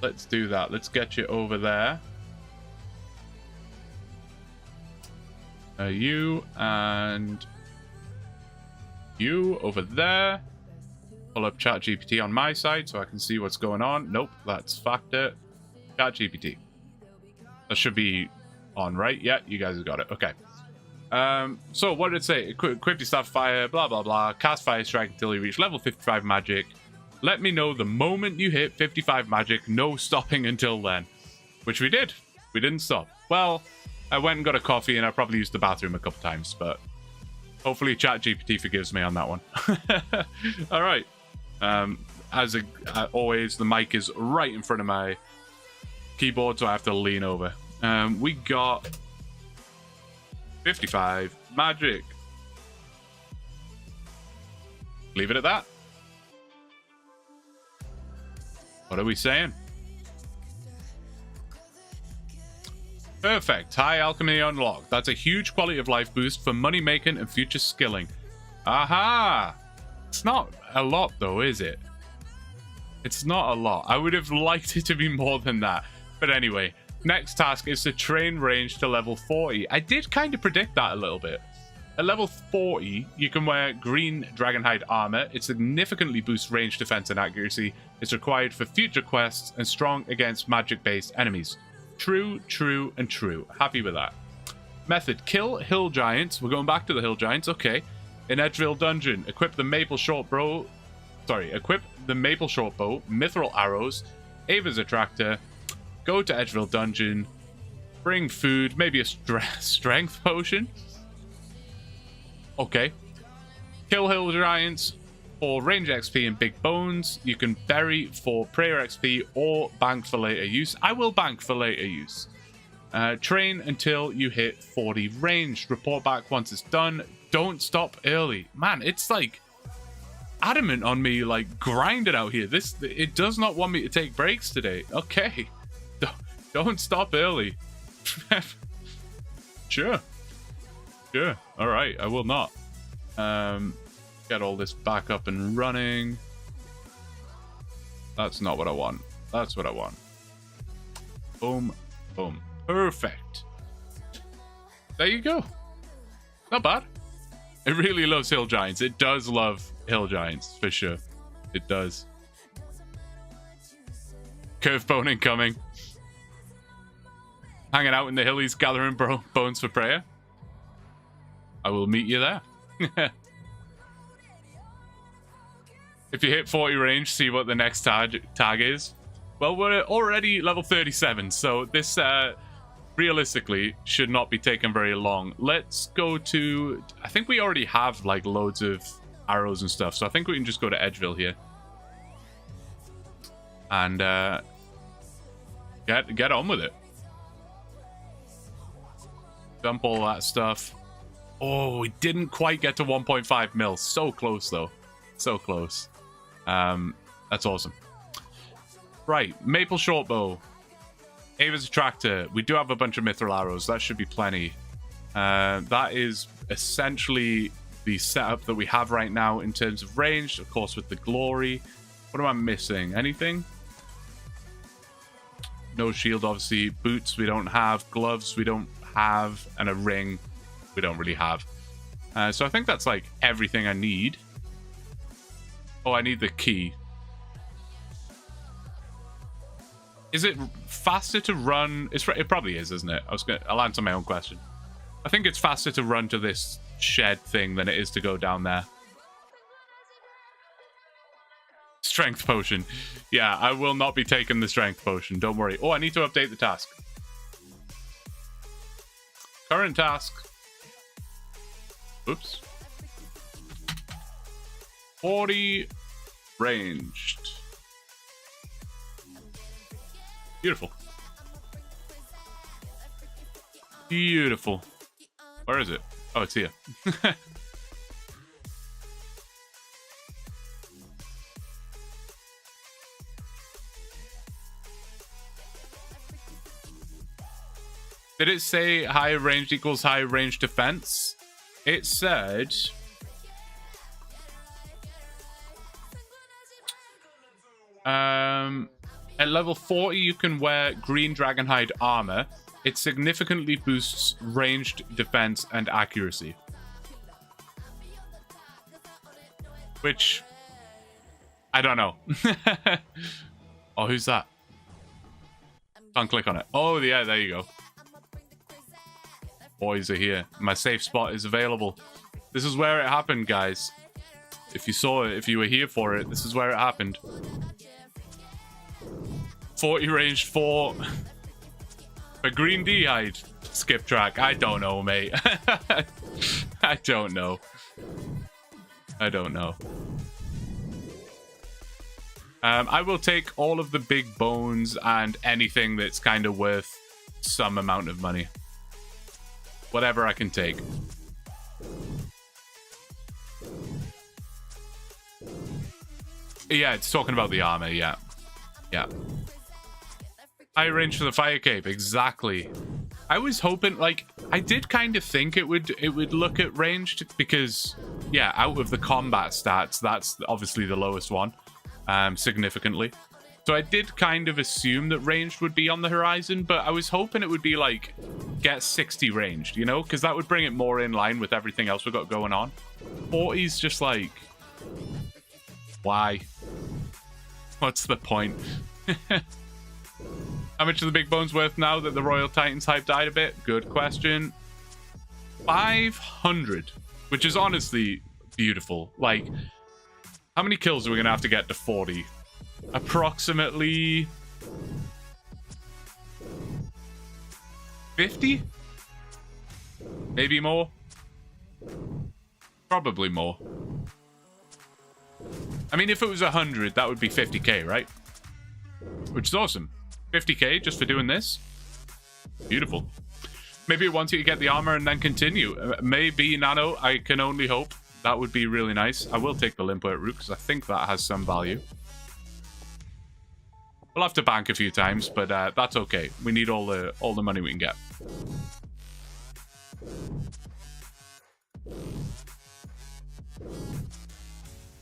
Let's do that. Let's get you over there. You and you over there. Pull up ChatGPT on my side so I can see what's going on. Nope, that's Factor. ChatGPT. That should be on, right? Yeah, you guys have got it. Okay. So what did it say? Equip your staff fire, blah, blah, blah. Cast fire strike until you reach level 55 magic. Let me know the moment you hit 55 magic. No stopping until then. Which we did. We didn't stop. Well, I went and got a coffee and I probably used the bathroom a couple times, but hopefully ChatGPT forgives me on that one. All right. As always, the mic is right in front of my keyboard, so I have to lean over. We got 55 magic. Leave it at that. What are we saying? Perfect. High alchemy unlocked. That's a huge quality of life boost for money making and future skilling. Aha! It's not a lot though, is it? It's not a lot. I would have liked it to be more than that. But anyway, next task is to train range to level 40. I did kind of predict that a little bit. At level 40, you can wear green dragonhide armor. It significantly boosts range, defense, and accuracy. It's required for future quests and strong against magic-based enemies. True, true, and true. Happy with that. Method: kill hill giants. We're going back to the hill giants. Okay. In Edgeville Dungeon, equip the maple shortbow, mithril arrows, Ava's attractor. Go to Edgeville Dungeon. Bring food, maybe a strength potion. Okay. Kill hill giants for range XP and big bones. You can bury for prayer XP or bank for later use. I will bank for later use. Train until you hit 40 range. Report back once it's done. Don't stop early. Man, it's like adamant on me, like grinded out here. It does not want me to take breaks today. Okay. Don't stop early. Sure. All right, I will not. Get all this back up and running. That's not what I want. That's what I want. Boom, boom. Perfect. There you go. Not bad. It really loves hill giants. It does love hill giants, for sure. It does. Curve bone incoming. Hanging out in the hillies, gathering bones for prayer. I will meet you there. If you hit 40 range, see what the next tag is. Well, we're already level 37, so this realistically should not be taking very long. Let's go to... I think we already have like loads of arrows and stuff, so I think we can just go to Edgeville here. And get on with it. Dump all that stuff. Oh, we didn't quite get to 1.5 mil. So close, though. So close. That's awesome. Right, maple shortbow. Ava's attractor. We do have a bunch of mithril arrows. That should be plenty. That is essentially the setup that we have right now in terms of range. Of course, with the glory. What am I missing? Anything? No shield, obviously. Boots, we don't have. Gloves, we don't have. And a ring, we don't really have. So I think that's like everything I need. Oh, I need the key. Is it faster to run? It probably is, isn't it? I'll answer my own question. I think it's faster to run to this shed thing than it is to go down there. Strength potion. Yeah, I will not be taking the strength potion. Don't worry. Oh, I need to update the task. Current task. Oops. 40 ranged. Beautiful. Beautiful. Where is it? Oh, it's here. Did it say high range equals high range defense? It said... at level 40, you can wear green dragonhide armor. It significantly boosts ranged defense and accuracy. Which... I don't know. Oh, who's that? Can't click on it. Oh, yeah, there you go. Boys are here. My safe spot is available. This is where it happened, guys. If you saw it, if you were here for it, this is where it happened. 40 ranged for green D-hide. Skip track. I don't know, mate. I don't know. I don't know. I will take all of the big bones and anything that's kind of worth some amount of money. Whatever I can take. Yeah, it's talking about the armor, yeah. Yeah. High range for the fire cape, exactly. I was hoping, like, I did kind of think it would look at ranged because, yeah, out of the combat stats, that's obviously the lowest one, significantly. So I did kind of assume that ranged would be on the horizon, but I was hoping it would be like, get 60 ranged, you know? Because that would bring it more in line with everything else we've got going on. 40's just like, why? What's the point? How much are the big bones worth now that the Royal Titans hype died a bit? Good question. 500, which is honestly beautiful. Like, how many kills are we going to have to get to 40? Approximately 50? Maybe more? Probably more. I mean, if it was 100, that would be 50k, right? Which is awesome. 50k just for doing this? Beautiful. Maybe once you get the armor and then continue. Maybe, Nano, I can only hope. That would be really nice. I will take the Limpwort route because I think that has some value. We'll have to bank a few times, but that's okay. We need all the money we can get.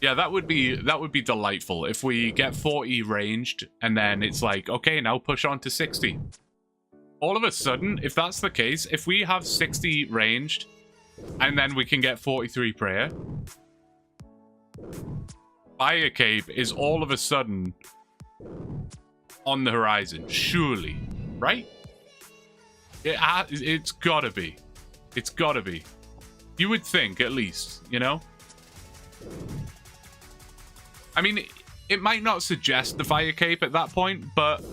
Yeah, that would be delightful if we get 40 ranged and then it's like, okay, now push on to 60. All of a sudden, if that's the case, if we have 60 ranged and then we can get 43 prayer, Fire Cape is all of a sudden on the horizon, surely, right? It's gotta be. It's gotta be. You would think, at least, you know? I mean, it might not suggest the Fire Cape at that point, but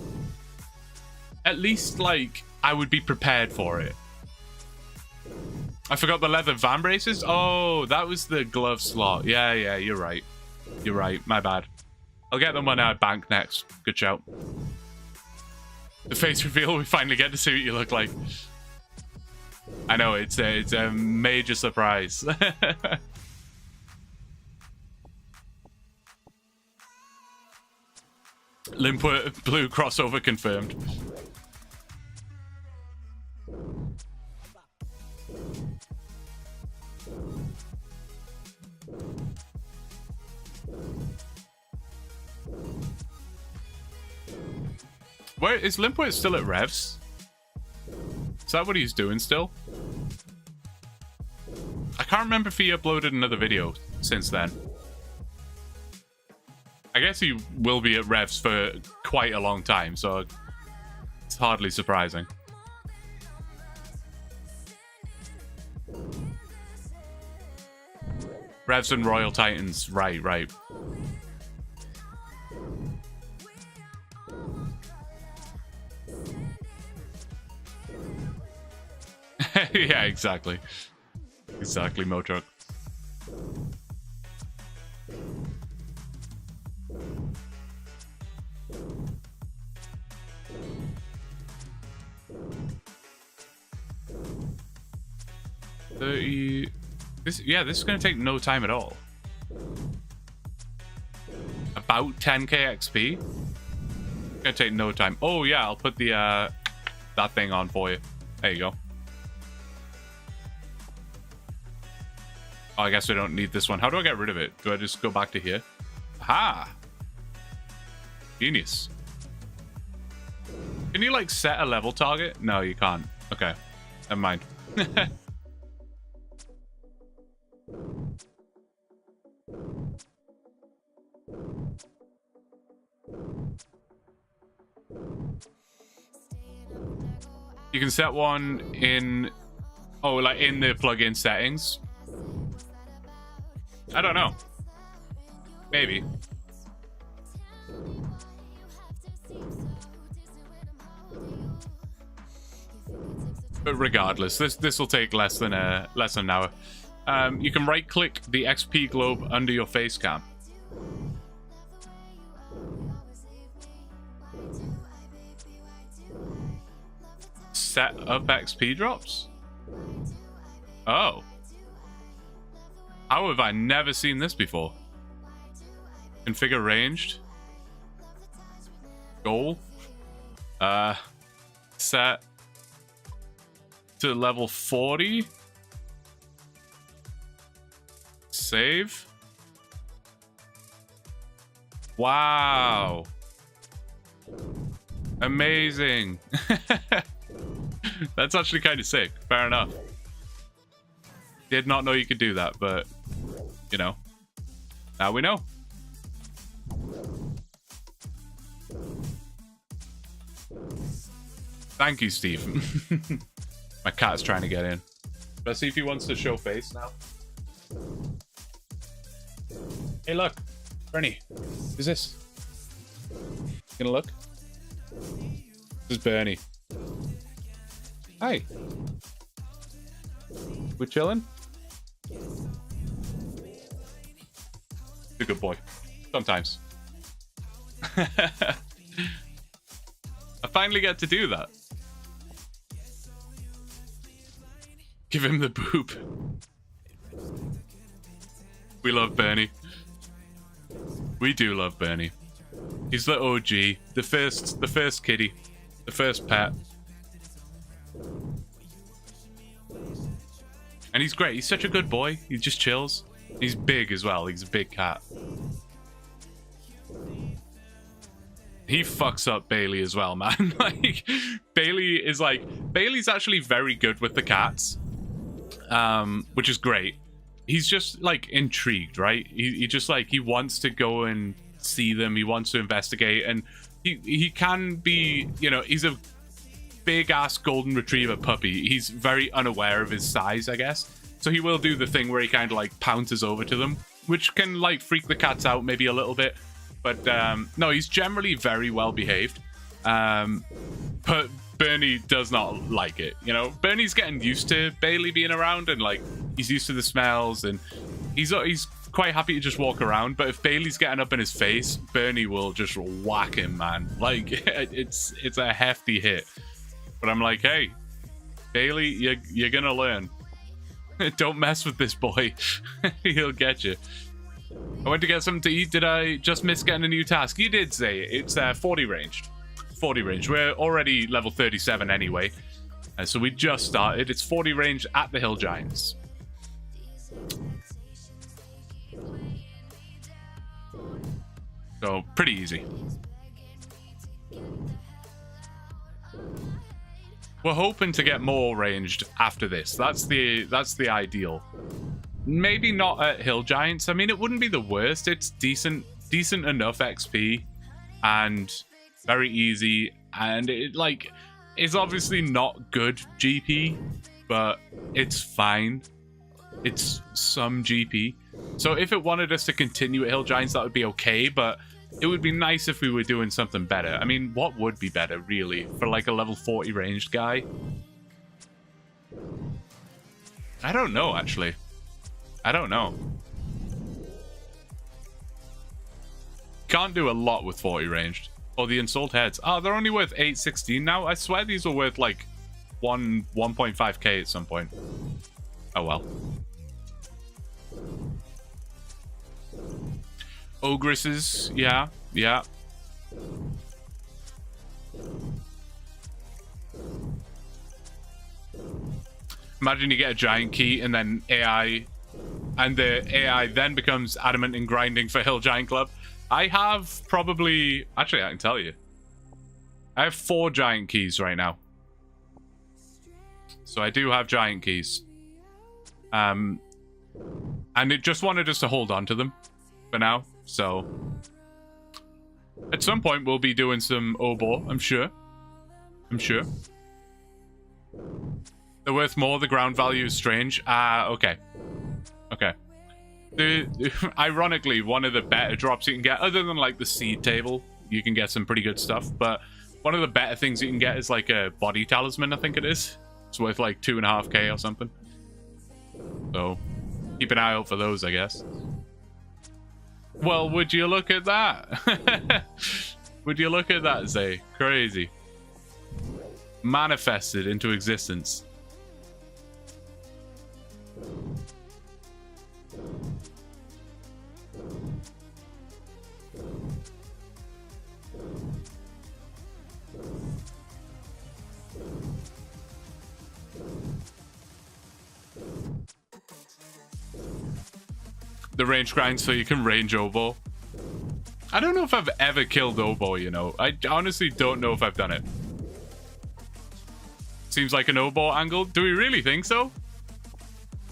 at least, like, I would be prepared for it. I forgot the leather van braces. Oh, that was the glove slot. Yeah, you're right. You're right. My bad. I'll get them when I bank next. Good shout. The face reveal, we finally get to see what you look like. I know, it's a major surprise. Limpwort blue crossover confirmed. Where is Limpway still at Revs? Is that what he's doing still? I can't remember if he uploaded another video since then. I guess he will be at Revs for quite a long time, so it's hardly surprising. Revs and Royal Titans, right, right. Yeah, exactly. Exactly, Motruck. This is gonna take no time at all. About 10k XP. Gonna take no time. Oh yeah, I'll put the that thing on for you. There you go. Oh, I guess we don't need this one. How do I get rid of it? Do I just go back to here? Aha! Genius. Can you like set a level target? No, you can't. Okay, never mind. You can set one in, oh, like in the plugin settings. I don't know. Maybe. But regardless, this will take less than an hour. You can right click the XP globe under your face cam. Set up XP drops? Oh. How have I never seen this before? Configure ranged. Goal. Set to level 40. Save. Wow. Amazing. That's actually kind of sick. Fair enough. Did not know you could do that, but you know, now we know. Thank you, Steve. My cat's trying to get in. Let's see if he wants to show face now. Hey, look, Bernie. Who's this? Gonna look? This is Bernie. Hi. We're chilling? A good boy. Sometimes. I finally get to do that. Give him the boop. We love Bernie. We do love Bernie. He's the OG, the first kitty, the first pet. And he's great. He's such a good boy. He just chills. He's big as well. He's a big cat. He fucks up Bailey as well, man. Like, Bailey's actually very good with the cats, which is great. He's just like intrigued, right? He just like, he wants to go and see them. He wants to investigate, and he can be, you know, he's a big ass golden retriever puppy. He's very unaware of his size, I guess. So he will do the thing where he kind of like pounces over to them, which can like freak the cats out maybe a little bit. But no, he's generally very well behaved. But Bernie does not like it. You know, Bernie's getting used to Bailey being around, and like he's used to the smells, and he's quite happy to just walk around. But if Bailey's getting up in his face, Bernie will just whack him, man. Like it's a hefty hit. But I'm like, hey, Bailey, you're gonna learn. Don't mess with this boy. He'll get you. I went to get something to eat. Did I just miss getting a new task? You did say it. It's 40 ranged. 40 range. We're already level 37 anyway. So we just started. It's 40 range at the Hill Giants. So pretty easy. We're hoping to get more ranged after this. That's the ideal. Maybe not at Hill Giants. I mean, it wouldn't be the worst. It's decent enough XP and very easy, and it like is obviously not good GP, but it's fine. It's some GP. So if it wanted us to continue at Hill Giants, that would be okay, but it would be nice if we were doing something better. I mean, what would be better, really, for like a level 40 ranged guy? I don't know, actually. I don't know. Can't do a lot with 40 ranged. Oh, the Insult Heads. Oh, they're only worth 816 now. I swear these were worth like 1.5k at some point. Oh well. Ogresses, yeah. Imagine you get a giant key and then AI, and the AI then becomes adamant in grinding for Hill Giant Club. I have probably, actually I can tell you, I have 4 giant keys right now. So I do have giant keys. And it just wanted us to hold on to them for now. So at some point we'll be doing some Obor, I'm sure. They're worth more. The ground value is strange. Okay. Ironically, one of the better drops you can get, other than like the seed table, you can get some pretty good stuff, but one of the better things you can get is like a body talisman, I think it is. It's worth like 2.5k or something. So keep an eye out for those, I guess. Well, would you look at that? Would you look at that, Zay? Crazy. Manifested into existence. The range grind so you can range Obo. I don't know if I've ever killed Obo, you know. I honestly don't know if I've done it. Seems like an Obo angle. Do we really think so?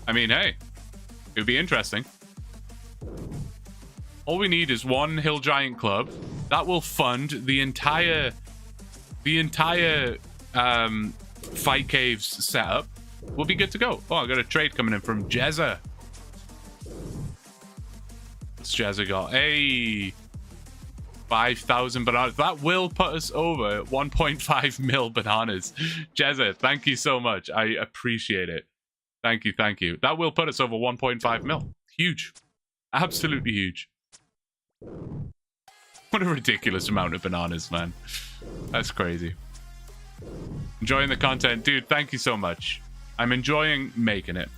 I mean, hey, it would be interesting. All we need is one Hill Giant Club. That will fund the entire Fight Caves setup. We'll be good to go. Oh, I got a trade coming in from Jezza. What's Jezza got? Hey, 5,000 bananas. That will put us over 1.5 mil bananas. Jezza, thank you so much. I appreciate it. Thank you, thank you. That will put us over 1.5 mil. Huge. Absolutely huge. What a ridiculous amount of bananas, man. That's crazy. Enjoying the content. Dude, thank you so much. I'm enjoying making it.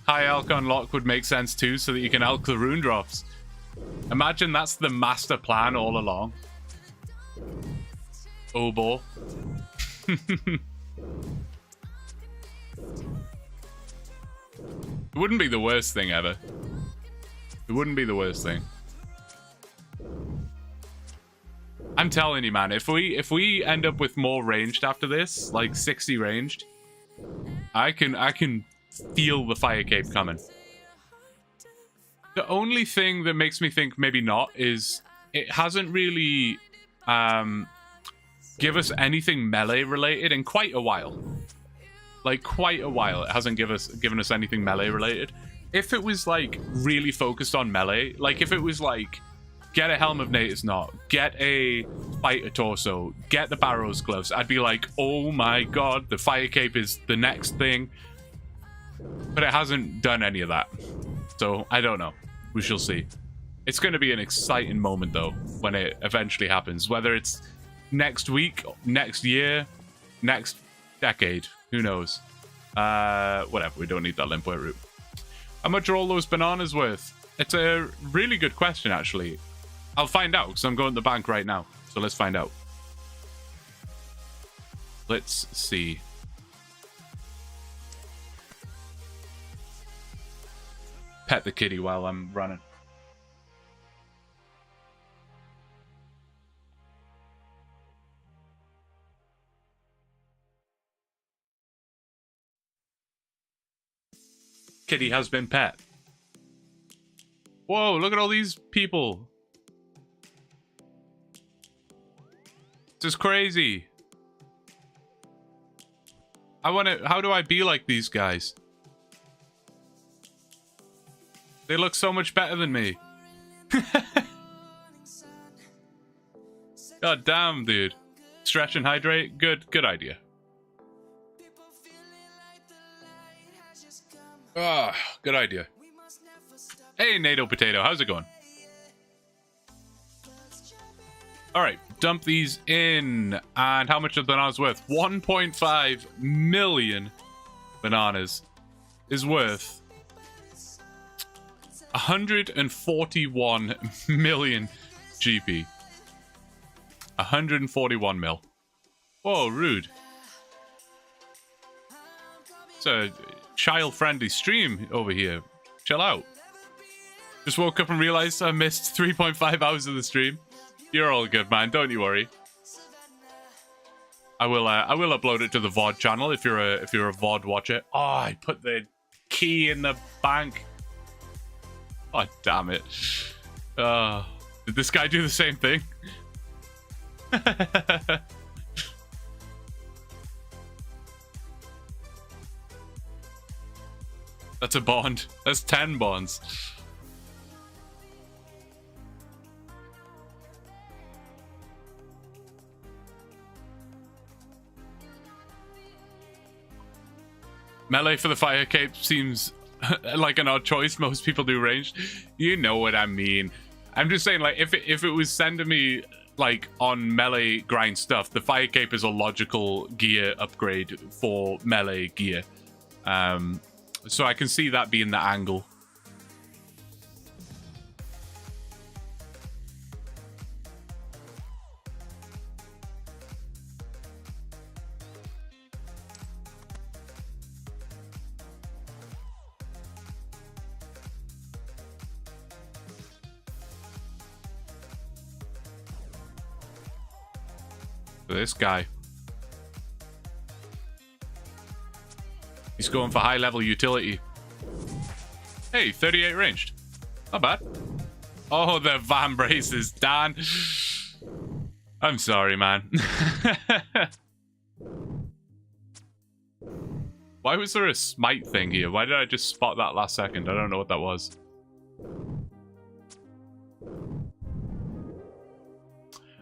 High Elk unlock would make sense too, so that you can elk the rune drops. Imagine that's the master plan all along. Obo. It wouldn't be the worst thing ever. It wouldn't be the worst thing. I'm telling you, man, if we end up with more ranged after this, like 60 ranged, I can feel the fire cape coming. The only thing that makes me think maybe not is it hasn't really give us anything melee related in quite a while. Like quite a while, it hasn't given us anything melee related. If it was like really focused on melee, like if it was like get a Helm of Natus Knot, get a Fighter Torso, get the Barrows Gloves, I'd be like, oh my god, the fire cape is the next thing. But it hasn't done any of that. So, I don't know. We shall see. It's going to be an exciting moment, though, when it eventually happens. Whether it's next week, next year, next decade. Who knows? Whatever. We don't need that Limpo route. How much are all those bananas worth? It's a really good question, actually. I'll find out, because I'm going to the bank right now. So, let's find out. Let's see. Pet the kitty while I'm running. Kitty has been pet. Whoa, look at all these people. This is crazy. How do I be like these guys? They look so much better than me. God damn, dude. Stretch and hydrate. Good idea. Ah, good idea. Hey, NATO Potato, how's it going? Alright, dump these in. And how much are bananas worth? 1.5 million bananas is worth 141 million GP. 141 mil. Whoa, rude. It's a child-friendly stream over here. Chill out. Just woke up and realized I missed 3.5 hours of the stream. You're all good, man. Don't you worry. I will upload it to the VOD channel if you're a VOD watcher. Oh, I put the key in the bank. Oh, damn it. Did this guy do the same thing? That's a bond. That's 10 bonds. Melee for the fire cape seems like an odd choice. Most people do ranged. You know what I mean. I'm just saying, like, if it was sending me like on melee grind stuff, the fire cape is a logical gear upgrade for melee gear. So I can see that being the angle. This guy. He's going for high level utility. Hey, 38 ranged. Not bad. Oh, the van braces, Dan. I'm sorry, man. Why was there a smite thing here? Why did I just spot that last second? I don't know what that was.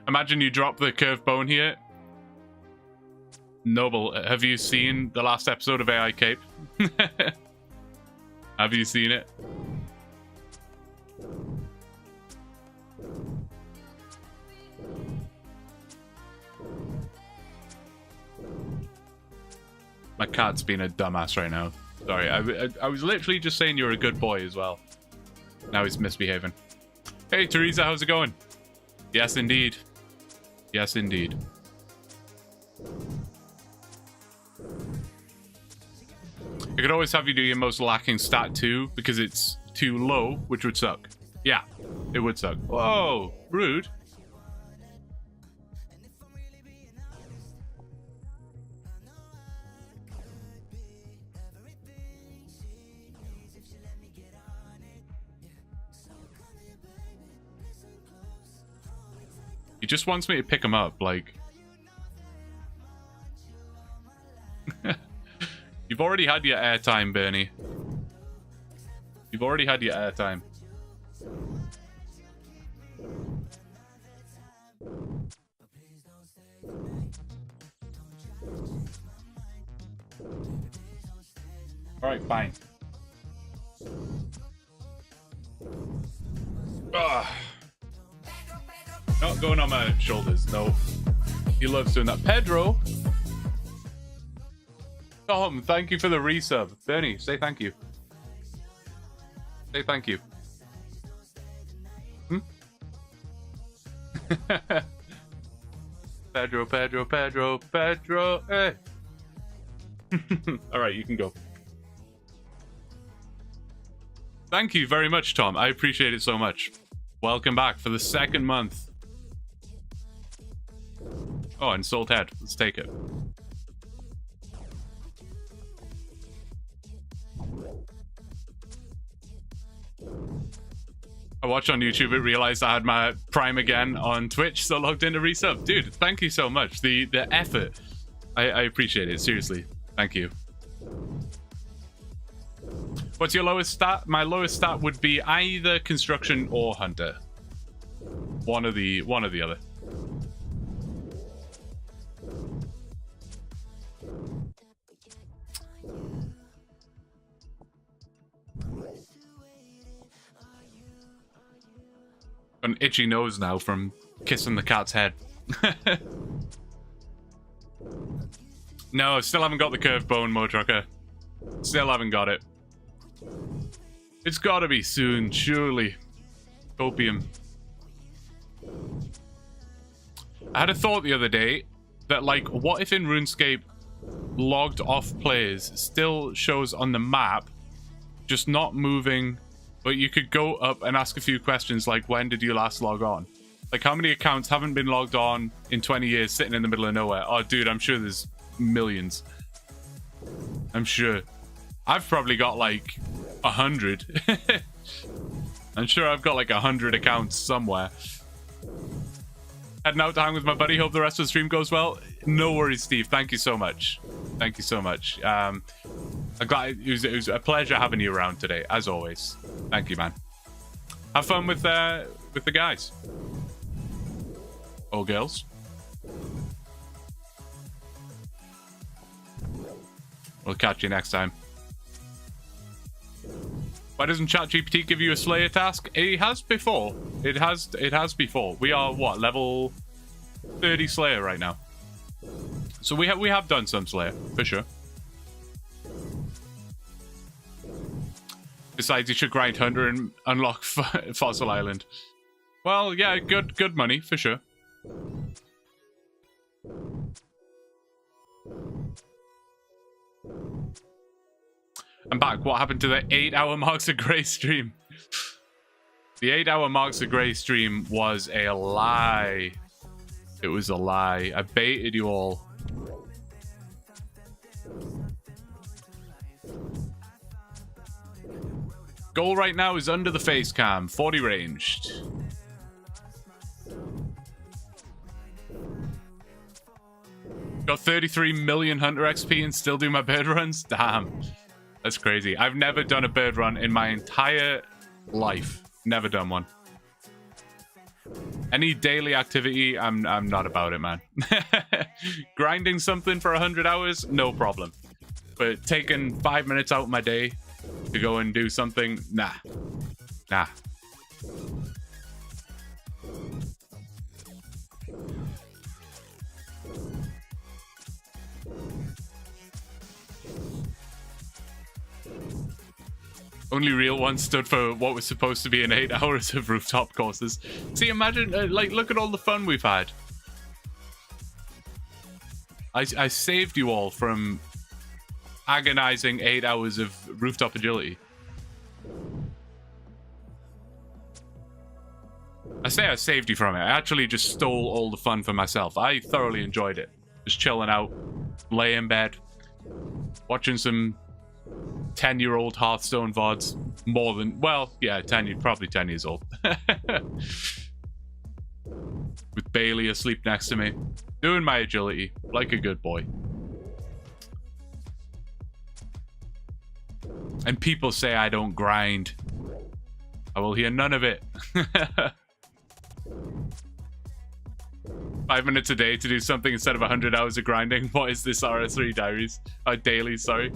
Imagine you drop the curved bone here. Noble, have you seen the last episode of AI Cape? Have you seen it? My cat's being a dumbass right now. Sorry, I was literally just saying you're a good boy as well. Now he's misbehaving. Hey, Teresa, how's it going? Yes, indeed. Yes, indeed. I could always have you do your most lacking stat 2 because it's too low, which would suck. Yeah, it would suck. Whoa, rude. He just wants me to pick him up, like... You've already had your airtime, Bernie. You've already had your airtime. Alright, fine. Ugh. Not going on my shoulders, no. He loves doing that. Pedro! Tom, thank you for the resub. Bernie, say thank you. Say thank you. Hmm? Pedro, Pedro, Pedro, Pedro, eh. Alright, you can go. Thank you very much, Tom. I appreciate it so much. Welcome back for the second month. Oh, and Salt Head. Let's take it. I watched on YouTube, it realized I had my Prime again on Twitch, so logged in to resub. Dude, thank you so much. The effort. I appreciate it, seriously. Thank you. What's your lowest stat? My lowest stat would be either construction or hunter. One or the other. An itchy nose now from kissing the cat's head. No, still haven't got the curved bone, Mo Trucker. Still haven't got it. It's gotta be soon, surely. Opium. I had a thought the other day that, like, what if in RuneScape logged off players still shows on the map, just not moving, but you could go up and ask a few questions like, when did you last log on? Like, how many accounts haven't been logged on in 20 years sitting in the middle of nowhere? Oh, dude, I'm sure there's millions. I'm sure. I've probably got like 100. I'm sure I've got like 100 accounts somewhere. Heading out to hang with my buddy. Hope the rest of the stream goes well. No worries, Steve. Thank you so much. Thank you so much. I'm glad it was a pleasure having you around today, as always. Thank you, man. Have fun with the guys. Or girls. We'll catch you next time. Why doesn't ChatGPT give you a Slayer task? It has before. It has before. We are what, level 30 Slayer right now. So we have done some Slayer for sure. Besides, you should grind 100 and unlock Fossil Island. Well, yeah, good money for sure. I'm back. What happened to the 8-hour Marks of Grey stream? The 8-hour Marks of Grey stream was a lie. It was a lie. I baited you all. Goal right now is under the face cam. 40 ranged. Got 33 million Hunter XP and still do my bird runs? Damn. That's crazy. I've never done a bird run in my entire life. Never done one. Any daily activity, I'm not about it, man. Grinding something for 100 hours, no problem. But taking 5 minutes out of my day to go and do something, nah. Nah. Only real one stood for what was supposed to be an 8 hours of rooftop courses. See, imagine, like, look at all the fun we've had. I saved you all from agonizing 8 hours of rooftop agility. I say I saved you from it. I actually just stole all the fun for myself. I thoroughly enjoyed it. Just chilling out, lay in bed, watching some 10-year-old Hearthstone VODs. More than, well, yeah, probably 10 years old. With Bailey asleep next to me. Doing my agility, like a good boy. And people say I don't grind. I will hear none of it. 5 minutes a day to do something instead of 100 hours of grinding. What is this RS3 diaries? Daily, sorry.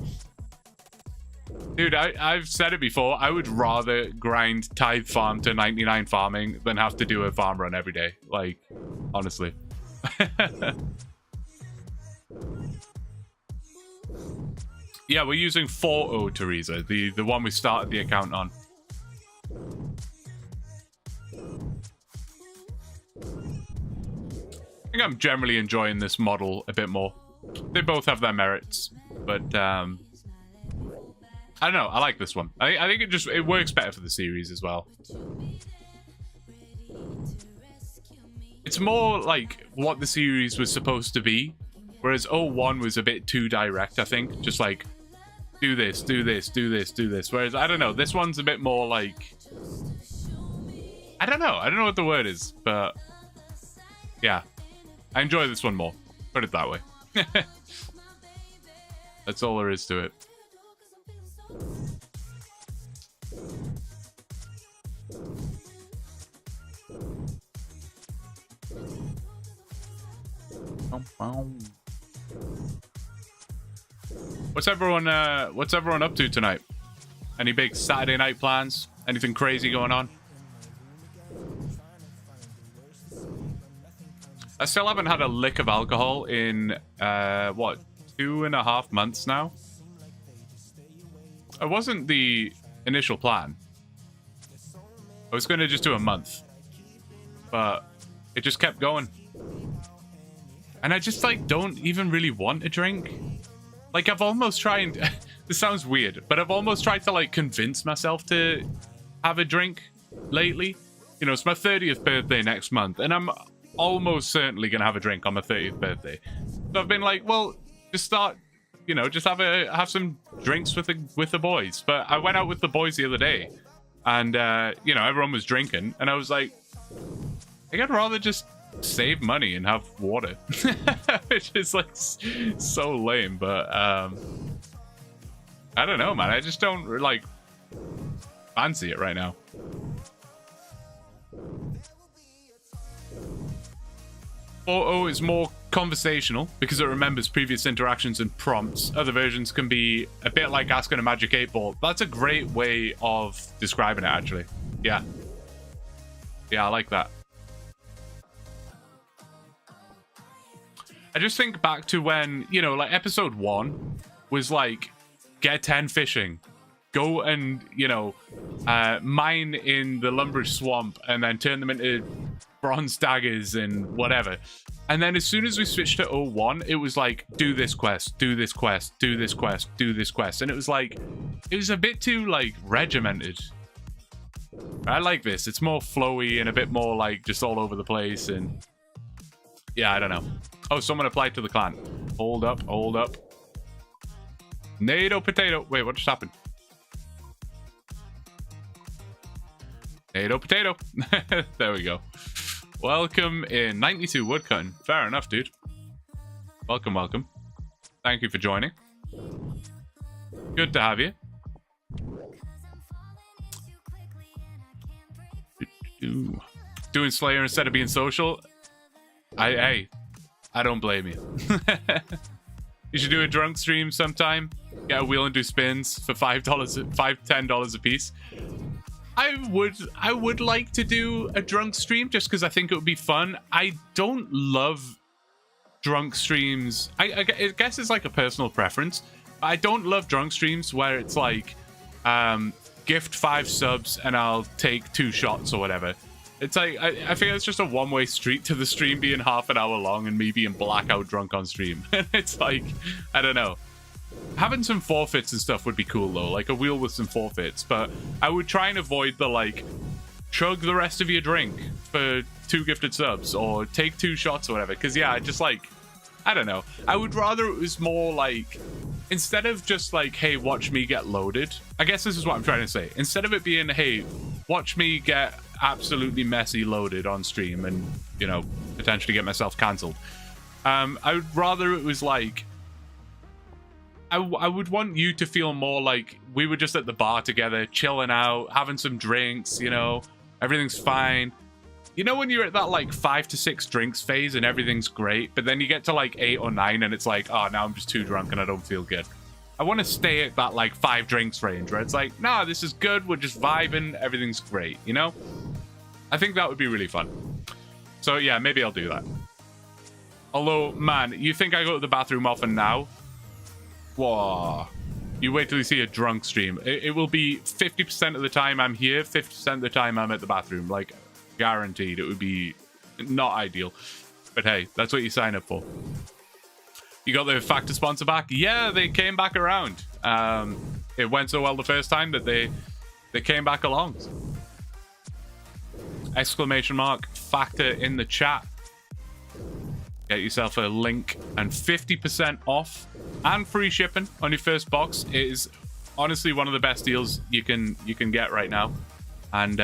Dude, I've said it before. I would rather grind Tithe Farm to 99 farming than have to do a farm run every day. Like, honestly. Yeah, we're using 4.0 Teresa, the one we started the account on. I think I'm generally enjoying this model a bit more. They both have their merits, but I don't know. I like this one. I think it works better for the series as well. It's more like what the series was supposed to be, whereas 01 was a bit too direct, I think. Just like, do this, do this, do this, do this. Whereas, I don't know, this one's a bit more like... I don't know. I don't know what the word is, but yeah, I enjoy this one more. Put it that way. That's all there is to it. What's everyone up to tonight? Any big Saturday night plans? Anything crazy going on? I still haven't had a lick of alcohol in what, 2.5 months now? It wasn't the initial plan. I was going to just do a month, but it just kept going. And I just like don't even really want a drink. Like I've almost tried, this sounds weird, but I've almost tried to like convince myself to have a drink lately. You know, it's my 30th birthday next month, and I'm almost certainly gonna have a drink on my 30th birthday. So I've been like, well, just start, you know, just have some drinks with the boys. But I went out with the boys the other day, and you know, everyone was drinking, and I was like, I think I'd rather just save money and have water. Which is like so lame, but I don't know, man. I just don't like fancy it right now. Photo is more conversational because it remembers previous interactions and prompts. Other versions can be a bit like asking a magic 8-ball. That's a great way of describing it, actually. Yeah, I like that. I just think back to when, you know, like episode 1 was like, get 10 fishing, go and, you know, mine in the Lumbridge swamp and then turn them into bronze daggers and whatever. And then as soon as we switched to 01, it was like, do this quest, do this quest, do this quest, do this quest. And it was like, it was a bit too like regimented. I like this. It's more flowy and a bit more like just all over the place. And yeah, I don't know. Oh, someone applied to the clan. Hold up, hold up. NATO potato. Wait, what just happened? NATO potato. There we go. Welcome in 92 woodcutting. Fair enough, dude. Welcome, welcome. Thank you for joining. Good to have you. Doing Slayer instead of being social. Hey, I don't blame you. You should do a drunk stream sometime. Get a wheel and do spins for $10 a piece. I would like to do a drunk stream just because I think it would be fun. I don't love drunk streams. I guess it's like a personal preference. I don't love drunk streams where it's like gift 5 subs and I'll take 2 shots or whatever. It's like, I think it's just a one-way street to the stream being half an hour long and me being blackout drunk on stream. It's like, I don't know. Having some forfeits and stuff would be cool though, like a wheel with some forfeits, but I would try and avoid the like, chug the rest of your drink for 2 gifted subs or take 2 shots or whatever, because yeah, just like, I don't know. I would rather it was more like, instead of just like, hey, watch me get loaded, I guess this is what I'm trying to say. Instead of it being, hey, watch me get absolutely messy loaded on stream and, you know, potentially get myself cancelled. I would rather it was like, I would want you to feel more like we were just at the bar together, chilling out, having some drinks, you know, everything's fine. You know when you're at that like 5 to 6 drinks phase and everything's great, but then you get to like 8 or 9 and it's like, oh, now I'm just too drunk and I don't feel good. I want to stay at that like 5 drinks range where it's like, nah, this is good, we're just vibing, everything's great, you know? I think that would be really fun. So yeah, maybe I'll do that. Although, man, you think I go to the bathroom often now? Whoa. You wait till you see a drunk stream. It will be 50% of the time I'm here, 50% of the time I'm at the bathroom. Like, guaranteed. It would be not ideal. But hey, that's what you sign up for. You got the Factor sponsor back? Yeah, they came back around. It went so well the first time that they came back along. Exclamation mark, Factor in the chat. Get yourself a link and 50% off and free shipping on your first box. It is honestly one of the best deals you can get right now. and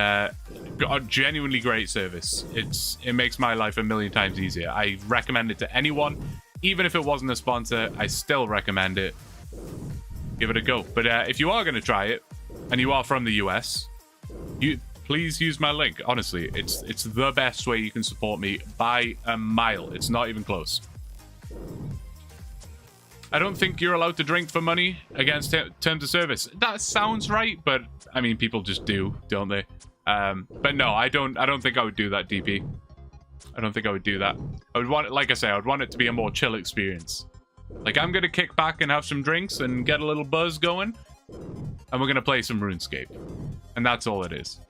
got genuinely great service. It makes my life a million times easier. I recommend it to anyone, even if it wasn't a sponsor. I still recommend it. Give it a go. But if you are going to try it and you are from the US, please use my link. Honestly, it's the best way you can support me by a mile. It's not even close. I don't think you're allowed to drink for money against terms of service. That sounds right, but I mean, people just do, don't they? But no, I don't think I would do that, DP. I don't think I would do that. I would want it, like I say, I would want it to be a more chill experience. Like, I'm gonna kick back and have some drinks and get a little buzz going, and we're gonna play some RuneScape, and that's all it is.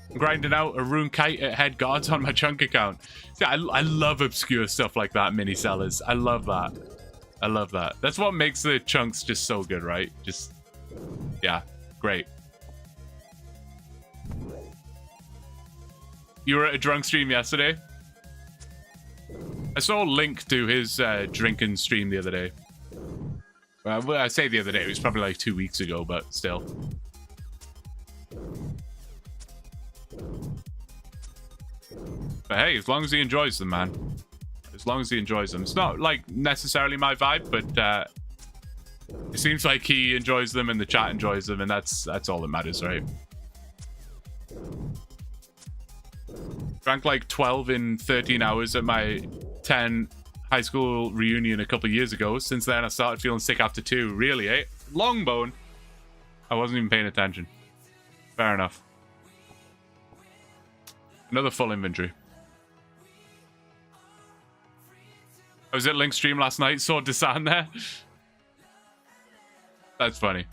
I'm grinding out a rune kite at head guards on my chunk account. See, I love obscure stuff like that, mini sellers. I love that. I love that. That's what makes the chunks just so good, right? Just, yeah, great. You were at a drunk stream yesterday? I saw a link to his drinking stream the other day. Well, I say the other day, it was probably like 2 weeks ago, but still. But hey, as long as he enjoys them, man. As long as he enjoys them. It's not like necessarily my vibe, but it seems like he enjoys them and the chat enjoys them, and that's all that matters, right? Drank like 12 in 13 hours at my 10 high school reunion a couple years ago. Since then, I started feeling sick after 2. Really, eh? Long bone. I wasn't even paying attention. Fair enough. Another full inventory. I was at Link's stream last night, saw Desan there. That's funny.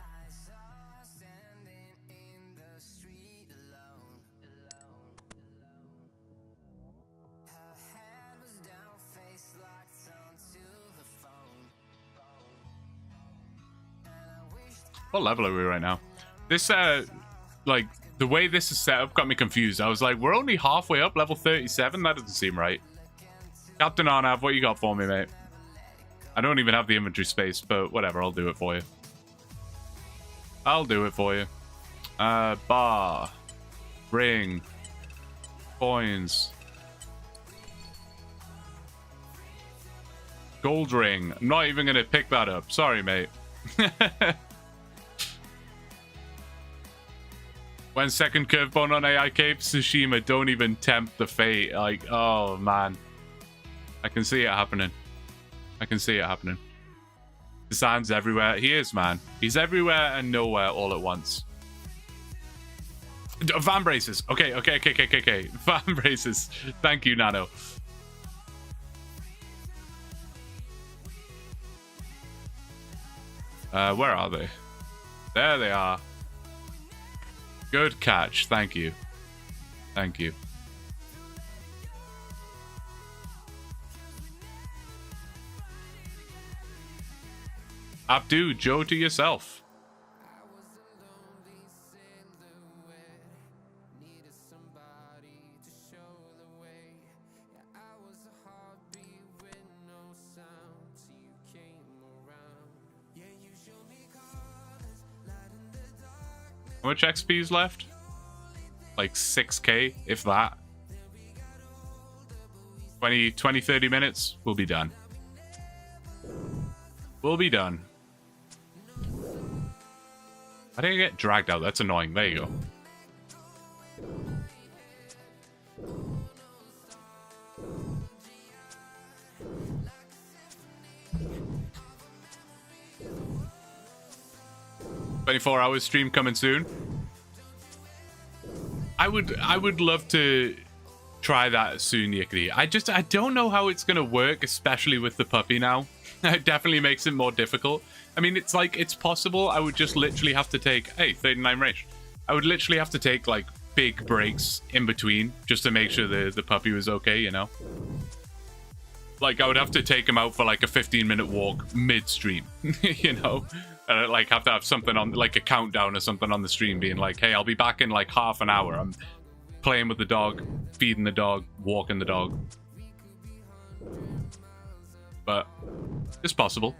What level are we right now? This, like, the way this is set up got me confused. I was like, we're only halfway up, level 37? That doesn't seem right. Captain Arnav, what you got for me, mate? I don't even have the inventory space, but whatever, I'll do it for you. I'll do it for you. Bar. Ring. Coins. Gold ring. I'm not even going to pick that up. Sorry, mate. When second curve bone on AI Cape, Tsushima, don't even tempt the fate. Like, oh, man. I can see it happening. I can see it happening. Desan's everywhere. He is, man. He's everywhere and nowhere all at once. Van braces. Okay. Van braces. Thank you, Nano. Where are they? There they are. Good catch. Thank you. Thank you. Abdu, Joe to yourself. How much XP is left? Like 6k, if that. 30 minutes, we'll be done. We'll be done. How did I get dragged out? That's annoying. There you go. "24-hour stream coming soon." I would love to try that soon, Yickety. I don't know how it's gonna work, especially with the puppy now. It definitely makes it more difficult. I mean, it's like, it's possible. I would just literally have to take, hey, 39 range. I would literally have to take like big breaks in between just to make sure the puppy was okay, you know? Like, I would have to take him out for like a 15-minute walk mid-stream, you know? Like, have to have something on, like a countdown or something on the stream being like, hey, I'll be back in like half an hour. I'm playing with the dog, feeding the dog, walking the dog. But it's possible.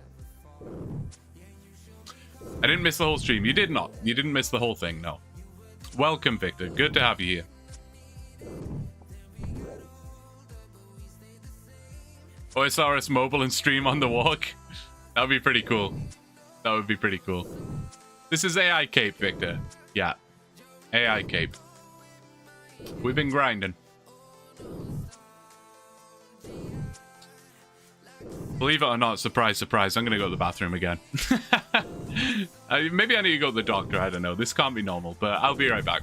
I didn't miss the whole stream. You did not. You didn't miss the whole thing, no. Welcome, Victor. Good to have you here. OSRS mobile and stream on the walk. That would be pretty cool. That would be pretty cool. This is AI Cape, Victor. Yeah. AI Cape. We've been grinding. Believe it or not, surprise, surprise, I'm going to go to the bathroom again. Maybe I need to go to the doctor. I don't know. This can't be normal, but I'll be right back.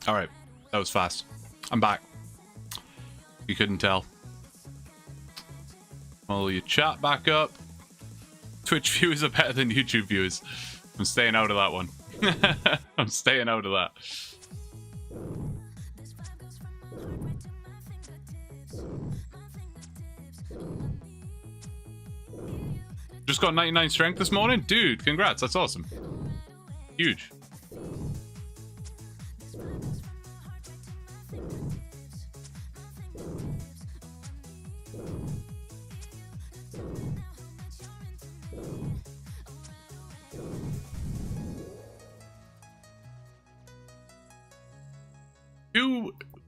All right, that was fast. I'm back. You couldn't tell. Follow your chat back up. Twitch viewers are better than YouTube viewers. I'm staying out of that one. I'm staying out of that. Just got 99 strength this morning? Dude, congrats. That's awesome. Huge.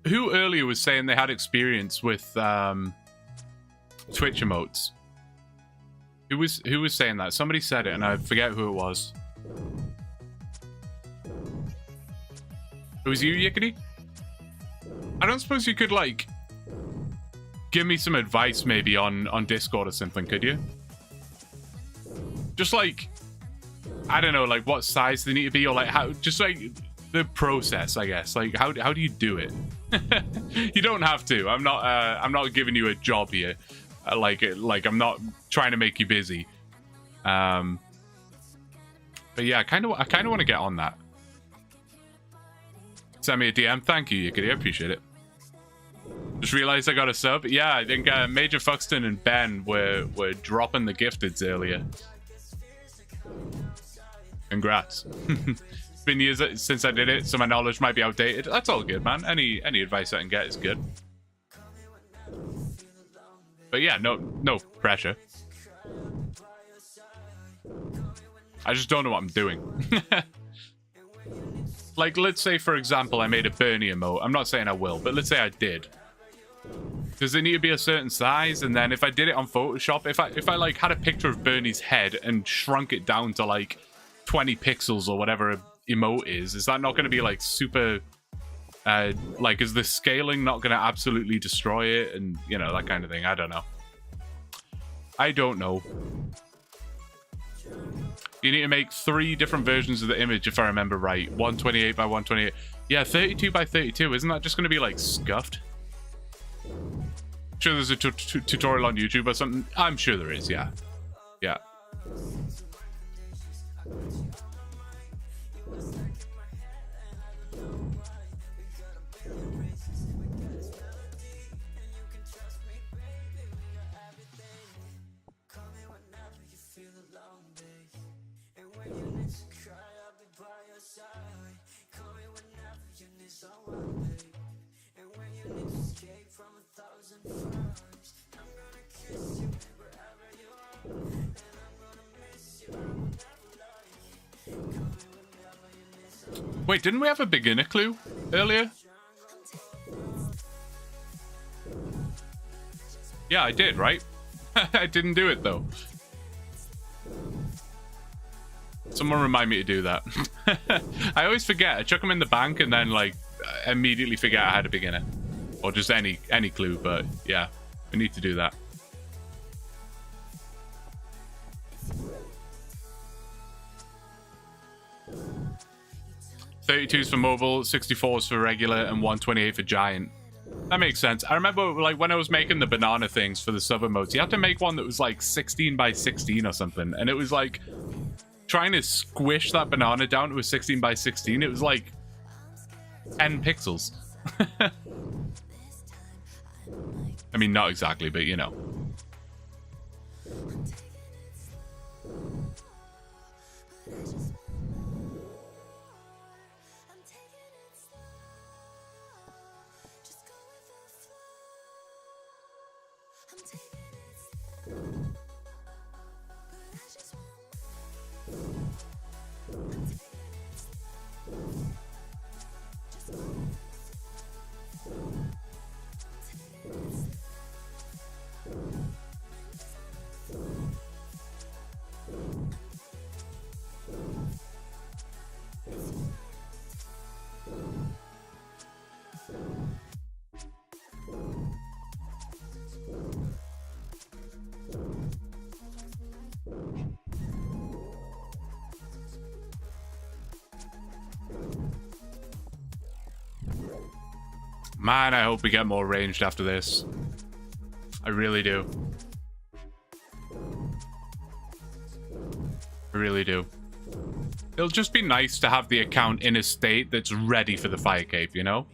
Who earlier was saying they had experience with Twitch emotes? Who was saying that? Somebody said it and I forget who it was. It was you, Yickety? I don't suppose you could, like, give me some advice maybe on Discord or something, could you? Just like, I don't know, like what size they need to be, or like how, just like the process, I guess. Like how do you do it? You don't have to. I'm not giving you a job here. Like I'm not trying to make you busy. But yeah, I kind of want to get on that. Send me a DM. Thank you, Yickety. I appreciate it. Just realized I got a sub. Yeah, I think Major Fuxton and Ben were dropping the gifteds earlier. Congrats. It's been years since I did it, so my knowledge might be outdated. That's all good, man. Any advice I can get is good. But yeah, no pressure. I just don't know what I'm doing. Like, let's say, for example, I made a Bernie emote. I'm not saying I will, but let's say I did. Does it need to be a certain size? And then if I did it on Photoshop, if I like had a picture of Bernie's head and shrunk it down to like 20 pixels or whatever a emote is that not going to be like super like, is the scaling not going to absolutely destroy it? And you know, that kind of thing. I don't know. You need to make 3 different versions of the image, if I remember right. 128 by 128. Yeah, 32 by 32. Isn't that just going to be like scuffed? Sure there's a tutorial on YouTube or something. I'm sure there is, yeah. Yeah. Wait, didn't we have a beginner clue earlier? Yeah, I did, right? I didn't do it, though. Someone remind me to do that. I always forget. I chuck them in the bank and then, like, immediately forget I had a beginner. Or just any clue, but yeah, we need to do that. 32s for mobile, 64s for regular, and 128 for giant. That makes sense. I remember, like, when I was making the banana things for the sub emotes, you had to make one that was like 16 by 16 or something, and it was like trying to squish that banana down to a 16 by 16. It was like 10 pixels. I mean, not exactly, but you know. Man, I hope we get more ranged after this. I really do. I really do. It'll just be nice to have the account in a state that's ready for the fire cape, you know?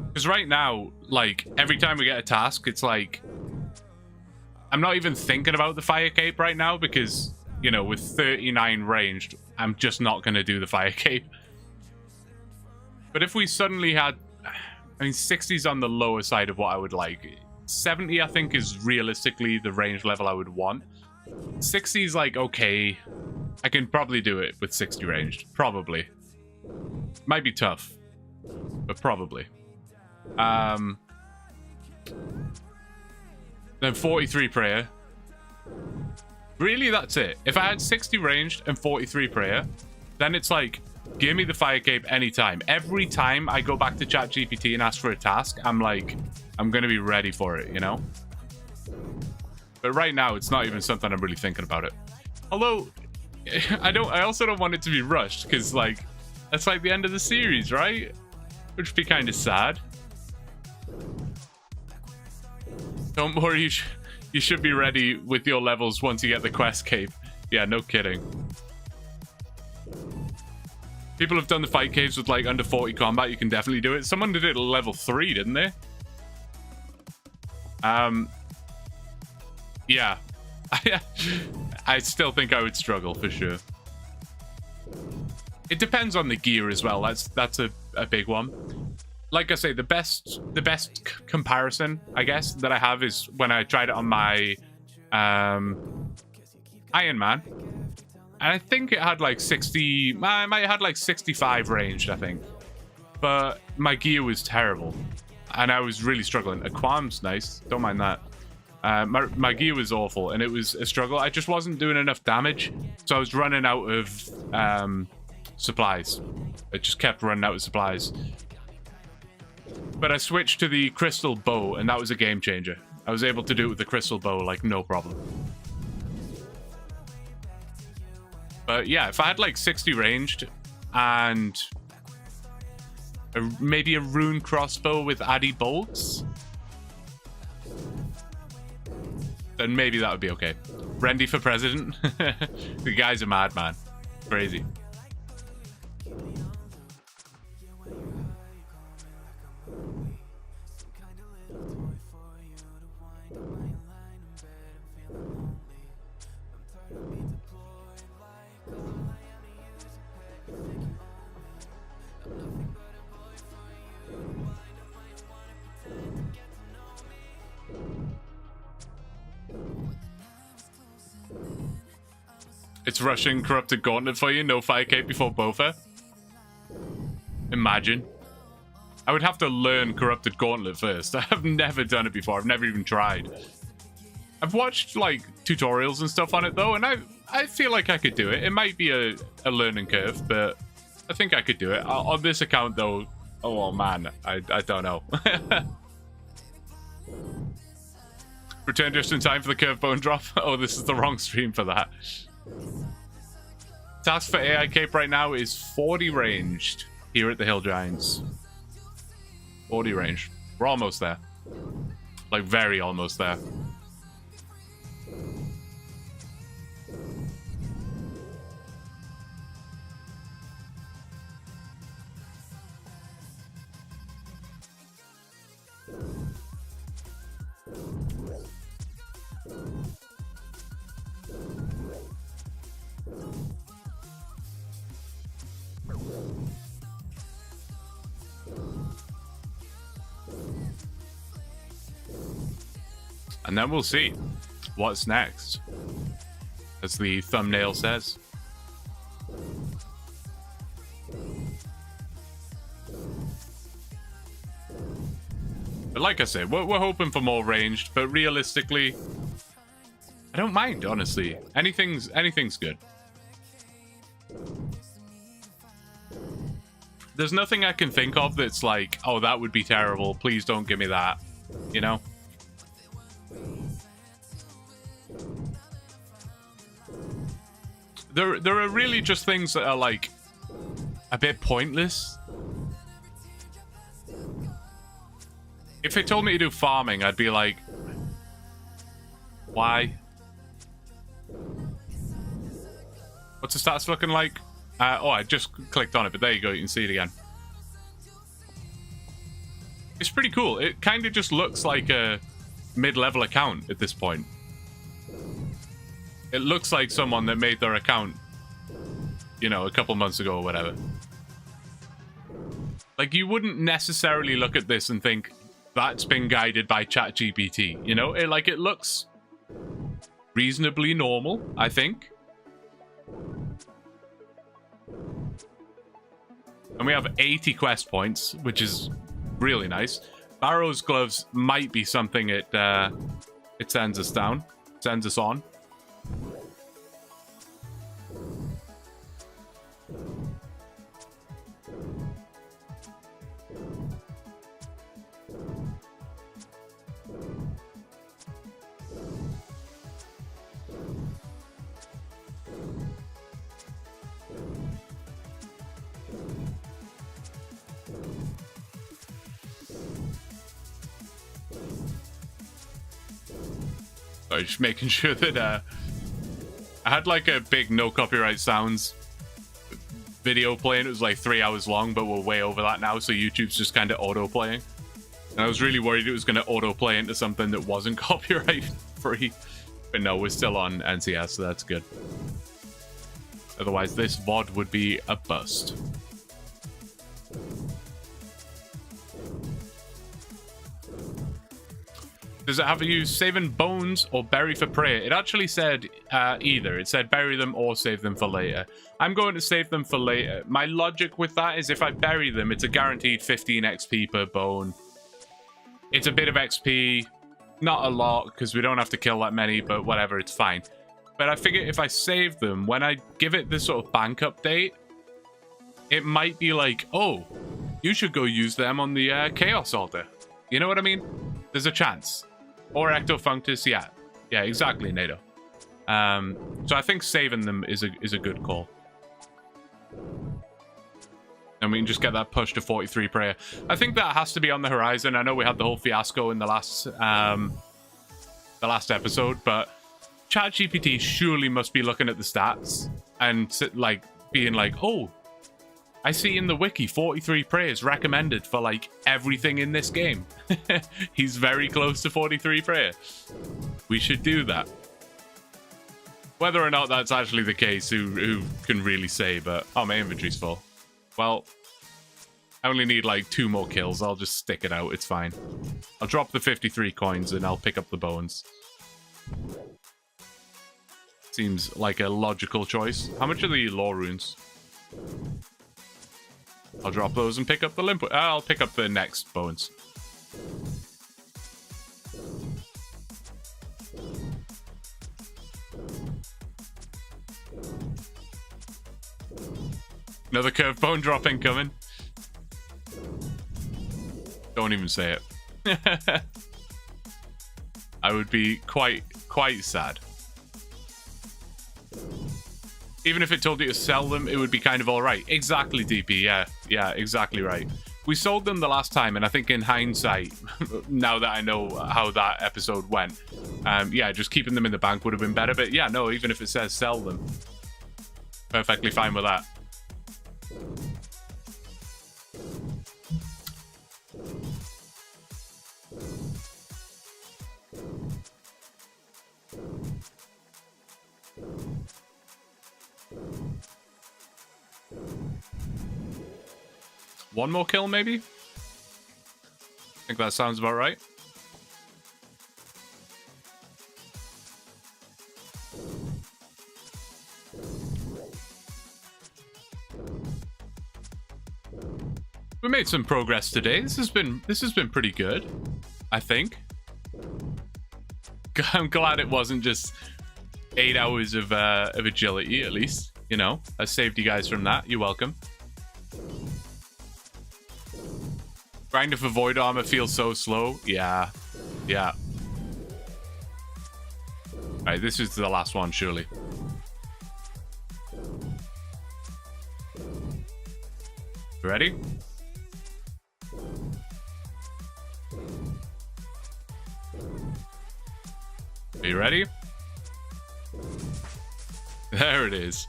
Because right now, like, every time we get a task, it's like... I'm not even thinking about the fire cape right now because, you know, with 39 ranged, I'm just not going to do the fire cape. But if we suddenly had... I mean, 60's on the lower side of what I would like. 70, I think, is realistically the range level I would want. 60's like, okay. I can probably do it with 60 ranged. Probably. Might be tough. But probably. Then 43 prayer. Really, that's it. If I had 60 ranged and 43 prayer, then it's like... Give me the fire cape anytime. Every time I go back to ChatGPT and ask for a task, I'm like, I'm going to be ready for it, you know? But right now, it's not even something I'm really thinking about it. Although, I also don't want it to be rushed, because, like, that's like the end of the series, right? Which would be kind of sad. Don't worry, you should be ready with your levels once you get the quest cape. Yeah, no kidding. People have done the fight caves with like under 40 combat. You can definitely do it. Someone did it at level 3, didn't they? Yeah. I still think I would struggle for sure. It depends on the gear as well. That's a big one. Like I say, the best comparison, I guess, that I have is when I tried it on my Iron Man. And I think it had like 60... I might have had like 65 ranged, I think. But my gear was terrible. And I was really struggling. Aquam's nice. Don't mind that. My gear was awful. And it was a struggle. I just wasn't doing enough damage. So I was running out of supplies. I just kept running out of supplies. But I switched to the crystal bow. And that was a game changer. I was able to do it with the crystal bow like no problem. But yeah, if I had like 60 ranged and Maybe a rune crossbow with addy bolts? Then maybe that would be okay. Randy for president? The guy's a madman. Crazy. It's rushing corrupted gauntlet for you, no 5k before Bofa. Imagine. I would have to learn corrupted gauntlet first. I've never done it before. I've never even tried. I've watched like tutorials and stuff on it though, and I feel like I could do it. It might be a learning curve, but I think I could do it. On this account though, oh man, I don't know. Return just in time for the curve bone drop. Oh, this is the wrong stream for that. Task for AI Cape right now is 40 ranged here at the Hill Giants. 40 ranged. We're almost there. Like, very almost there. And then we'll see what's next, as the thumbnail says. But like I said, we're hoping for more ranged, but realistically, I don't mind, honestly. Anything's good. There's nothing I can think of that's like, oh, that would be terrible. Please don't give me that, you know? There are really just things that are like a bit pointless. If it told me to do farming, I'd be like, why? What's the stats looking like? Oh, I just clicked on it, but there you go. You can see it again. It's pretty cool. It kind of just looks like a mid-level account at this point. It looks like someone that made their account, you know, a couple months ago or whatever. Like, you wouldn't necessarily look at this and think, that's been guided by ChatGPT, you know? It looks reasonably normal, I think. And we have 80 quest points, which is really nice. Barrow's gloves might be something it sends us down, sends us on. Sorry, just making sure that I had like a big no copyright sounds video playing. It was like 3 hours long, but we're way over that now, so YouTube's just kind of auto playing. And I was really worried it was going to auto play into something that wasn't copyright free, but no, we're still on NCS, so that's good. Otherwise this VOD would be a bust. Does it have you saving bones or bury for prayer? It actually said either. It said bury them or save them for later. I'm going to save them for later. My logic with that is if I bury them, it's a guaranteed 15 XP per bone. It's a bit of XP. Not a lot, because we don't have to kill that many, but whatever, it's fine. But I figure if I save them, when I give it this sort of bank update, it might be like, oh, you should go use them on the Chaos Altar. You know what I mean? There's a chance. Or Ectofunctus, yeah. Yeah, exactly, NATO. So I think saving them is a good call. And we can just get that push to 43 prayer. I think that has to be on the horizon. I know we had the whole fiasco in the last episode, but ChatGPT surely must be looking at the stats and like being like, oh, I see in the wiki 43 prayers recommended for like everything in this game. He's very close to 43 prayer. We should do that. Whether or not that's actually the case, who can really say, but oh, my inventory's full. Well, I only need like 2 more kills. I'll just stick it out. It's fine. I'll drop the 53 coins and I'll pick up the bones. Seems like a logical choice. How much are the lore runes? I'll drop those and pick up the limp. I'll pick up the next bones. Another curved bone drop incoming. Don't even say it. I would be quite sad. Even if it told you to sell them, it would be kind of alright. Exactly, DP. Yeah, exactly right. We sold them the last time, and I think in hindsight, now that I know how that episode went, yeah, just keeping them in the bank would have been better. But yeah, no, even if it says sell them, perfectly fine with that. One more kill, maybe? I think that sounds about right. We made some progress today. This has been pretty good, I think. I'm glad it wasn't just 8 hours of agility, at least. You know, I saved you guys from that. You're welcome. Grinding for void armor feels so slow. Yeah. Alright, this is the last one, surely. Ready? Are you ready? There it is.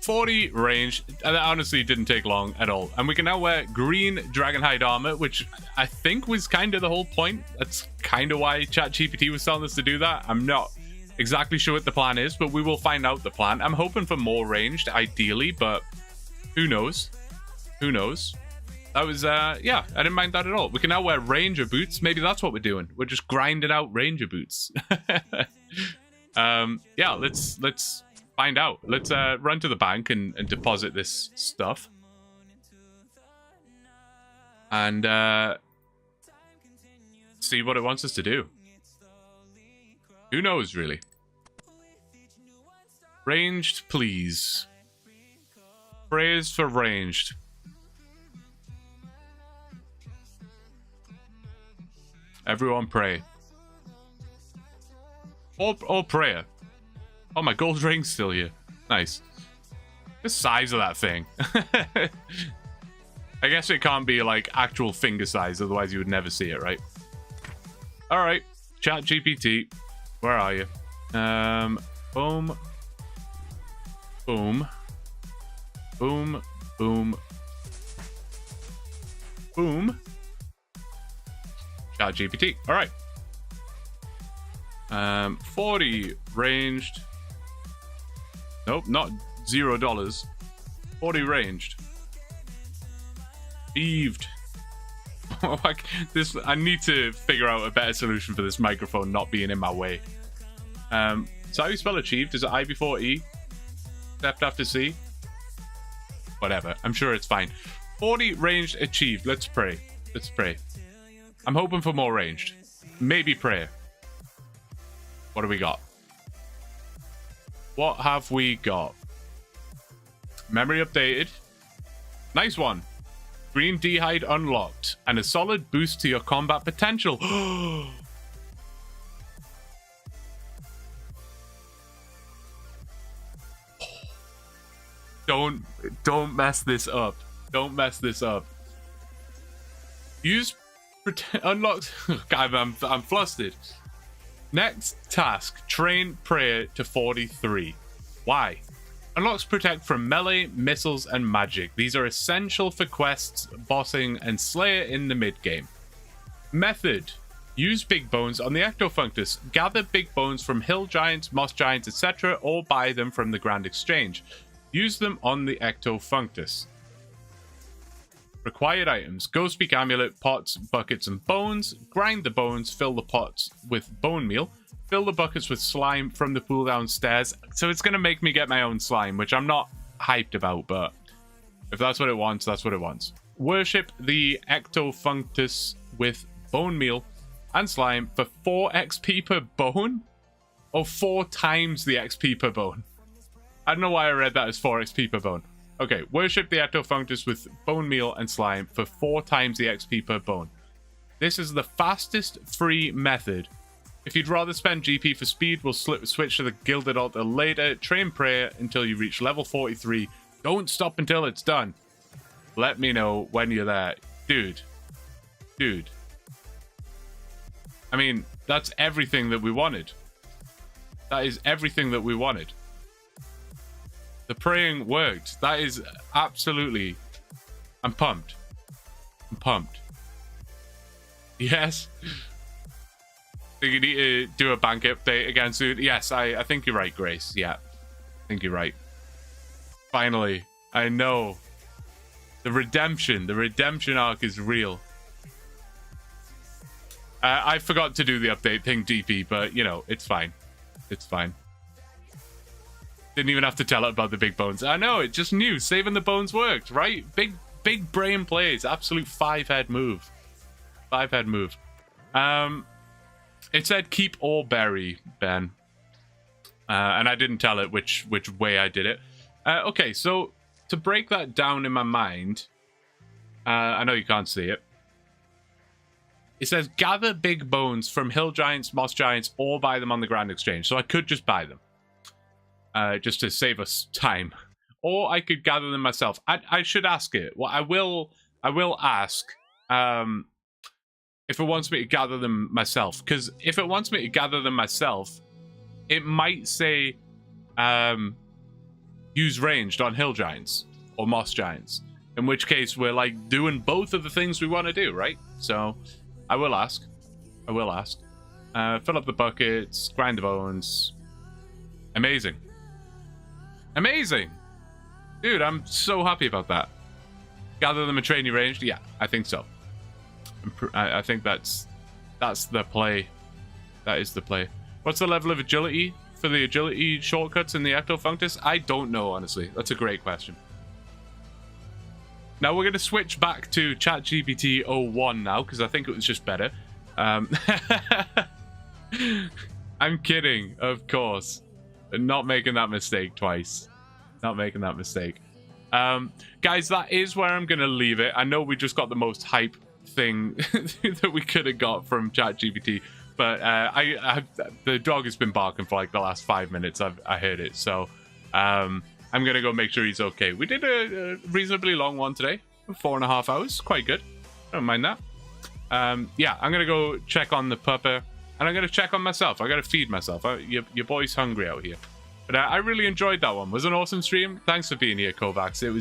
40 range. That honestly didn't take long at all. And we can now wear green dragonhide armor, which I think was kind of the whole point. That's kind of why ChatGPT was telling us to do that. I'm not exactly sure what the plan is, but we will find out the plan. I'm hoping for more ranged, ideally, but who knows? Who knows? That was, yeah, I didn't mind that at all. We can now wear ranger boots. Maybe that's what we're doing. We're just grinding out ranger boots. Yeah, let's find out. Let's run to the bank and deposit this stuff. And see what it wants us to do. Who knows, really? Ranged, please. Prayers for ranged. Everyone pray. Or prayer. Oh, my gold ring's still here. Nice. The size of that thing. I guess it can't be like actual finger size, otherwise you would never see it, right? Alright. ChatGPT. Where are you? Boom. Boom. Boom. Boom. Boom. ChatGPT. Alright. 40 ranged. Nope, not $0. 40 ranged. Thieved. This, I need to figure out a better solution for this microphone not being in my way. So how you spell achieved? Is it I before E? Except after C? Whatever. I'm sure it's fine. 40 ranged achieved. Let's pray. Let's pray. I'm hoping for more ranged. Maybe prayer. What do we got? What have we got? Memory updated. Nice one. Green D-hide unlocked. And a solid boost to your combat potential. Don't mess this up. Don't mess this up. Use unlocked. God, I'm flustered. Next task: train prayer to 43. Why? Unlocks protect from melee, missiles, and magic. These are essential for quests, bossing, and Slayer in the mid-game. Method: use big bones on the Ectofunctus. Gather big bones from hill giants, moss giants, etc., or buy them from the Grand Exchange. Use them on the Ectofunctus. Required items: Ghost Speak Amulet, pots, buckets, and bones. Grind the bones, fill the pots with bone meal. Fill the buckets with slime from the pool downstairs. So it's going to make me get my own slime, which I'm not hyped about, but if that's what it wants, that's what it wants. Worship the Ectofunctus with bone meal and slime for 4 XP per bone? Or 4 times the XP per bone? I don't know why I read that as 4 XP per bone. Okay, worship the Ectofunctus with bone meal and slime for 4 times the XP per bone. This is the fastest free method. If you'd rather spend GP for speed, we'll switch to the Gilded Altar later. Train prayer until you reach level 43. Don't stop until it's done. Let me know when you're there. Dude. I mean, that's everything that we wanted. That is everything that we wanted. The praying worked. That is absolutely... I'm pumped. I'm pumped. Yes. You need to do a bank update again soon. Yes, I think you're right, Grace. Yeah, I think you're right. Finally, I know. The redemption arc is real. I forgot to do the update thing, DP, but, you know, it's fine. It's fine. Didn't even have to tell it about the big bones. I know, it just knew. Saving the bones worked, right? Big brain plays. Absolute 5-head move. 5-head move. It said keep or bury, Ben. And I didn't tell it which way I did it. Okay, so to break that down in my mind, I know you can't see it. It says gather big bones from hill giants, moss giants, or buy them on the Grand Exchange. So I could just buy them, just to save us time, or I could gather them myself. I should ask it. Well, I will ask if it wants me to gather them myself. Because if it wants me to gather them myself, it might say use ranged on hill giants or moss giants. In which case we're like doing both of the things we want to do, right? So I will ask. I will ask. Fill up the buckets, grind the bones. Amazing. Amazing. Dude, I'm so happy about that. Gather them and train you ranged? Yeah, I think so. I think that's the play. That is the play. What's the level of agility for the agility shortcuts in the Ectofunctus? I don't know, honestly. That's a great question. Now we're going to switch back to ChatGPT 01 now, because I think it was just better. I'm kidding, of course. Not making that mistake twice. Not making that mistake. Guys, that is where I'm going to leave it. I know we just got the most hype thing that we could have got from ChatGPT, but the dog has been barking for like the last 5 minutes. I heard it, so I'm gonna go make sure he's okay. We did a reasonably long one today, 4.5 hours, quite good. I don't mind that. Yeah, I'm gonna go check on the pupper, and I'm gonna check on myself. I gotta feed myself. Your boy's hungry out here. But I really enjoyed that one. It was an awesome stream. Thanks for being here, Kovacs. It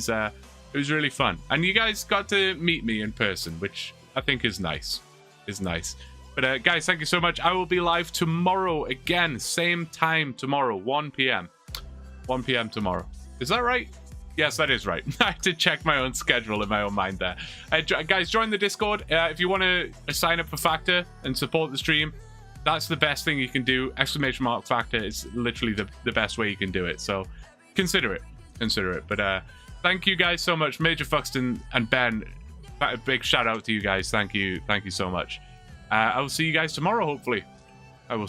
was really fun, and you guys got to meet me in person, which I think is nice. But guys, thank you so much. I will be live tomorrow again, same time tomorrow, 1 p.m. 1 p.m. tomorrow. Is that right? Yes, that is right. I had to check my own schedule in my own mind there. Guys, join the Discord. If you want to sign up for Factor and support the stream, that's the best thing you can do. ! Factor is literally the best way you can do it. So consider it. But thank you guys so much. Major Fuxton and Ben, a big shout out to you guys. Thank you so much. I will see you guys tomorrow, hopefully. I will see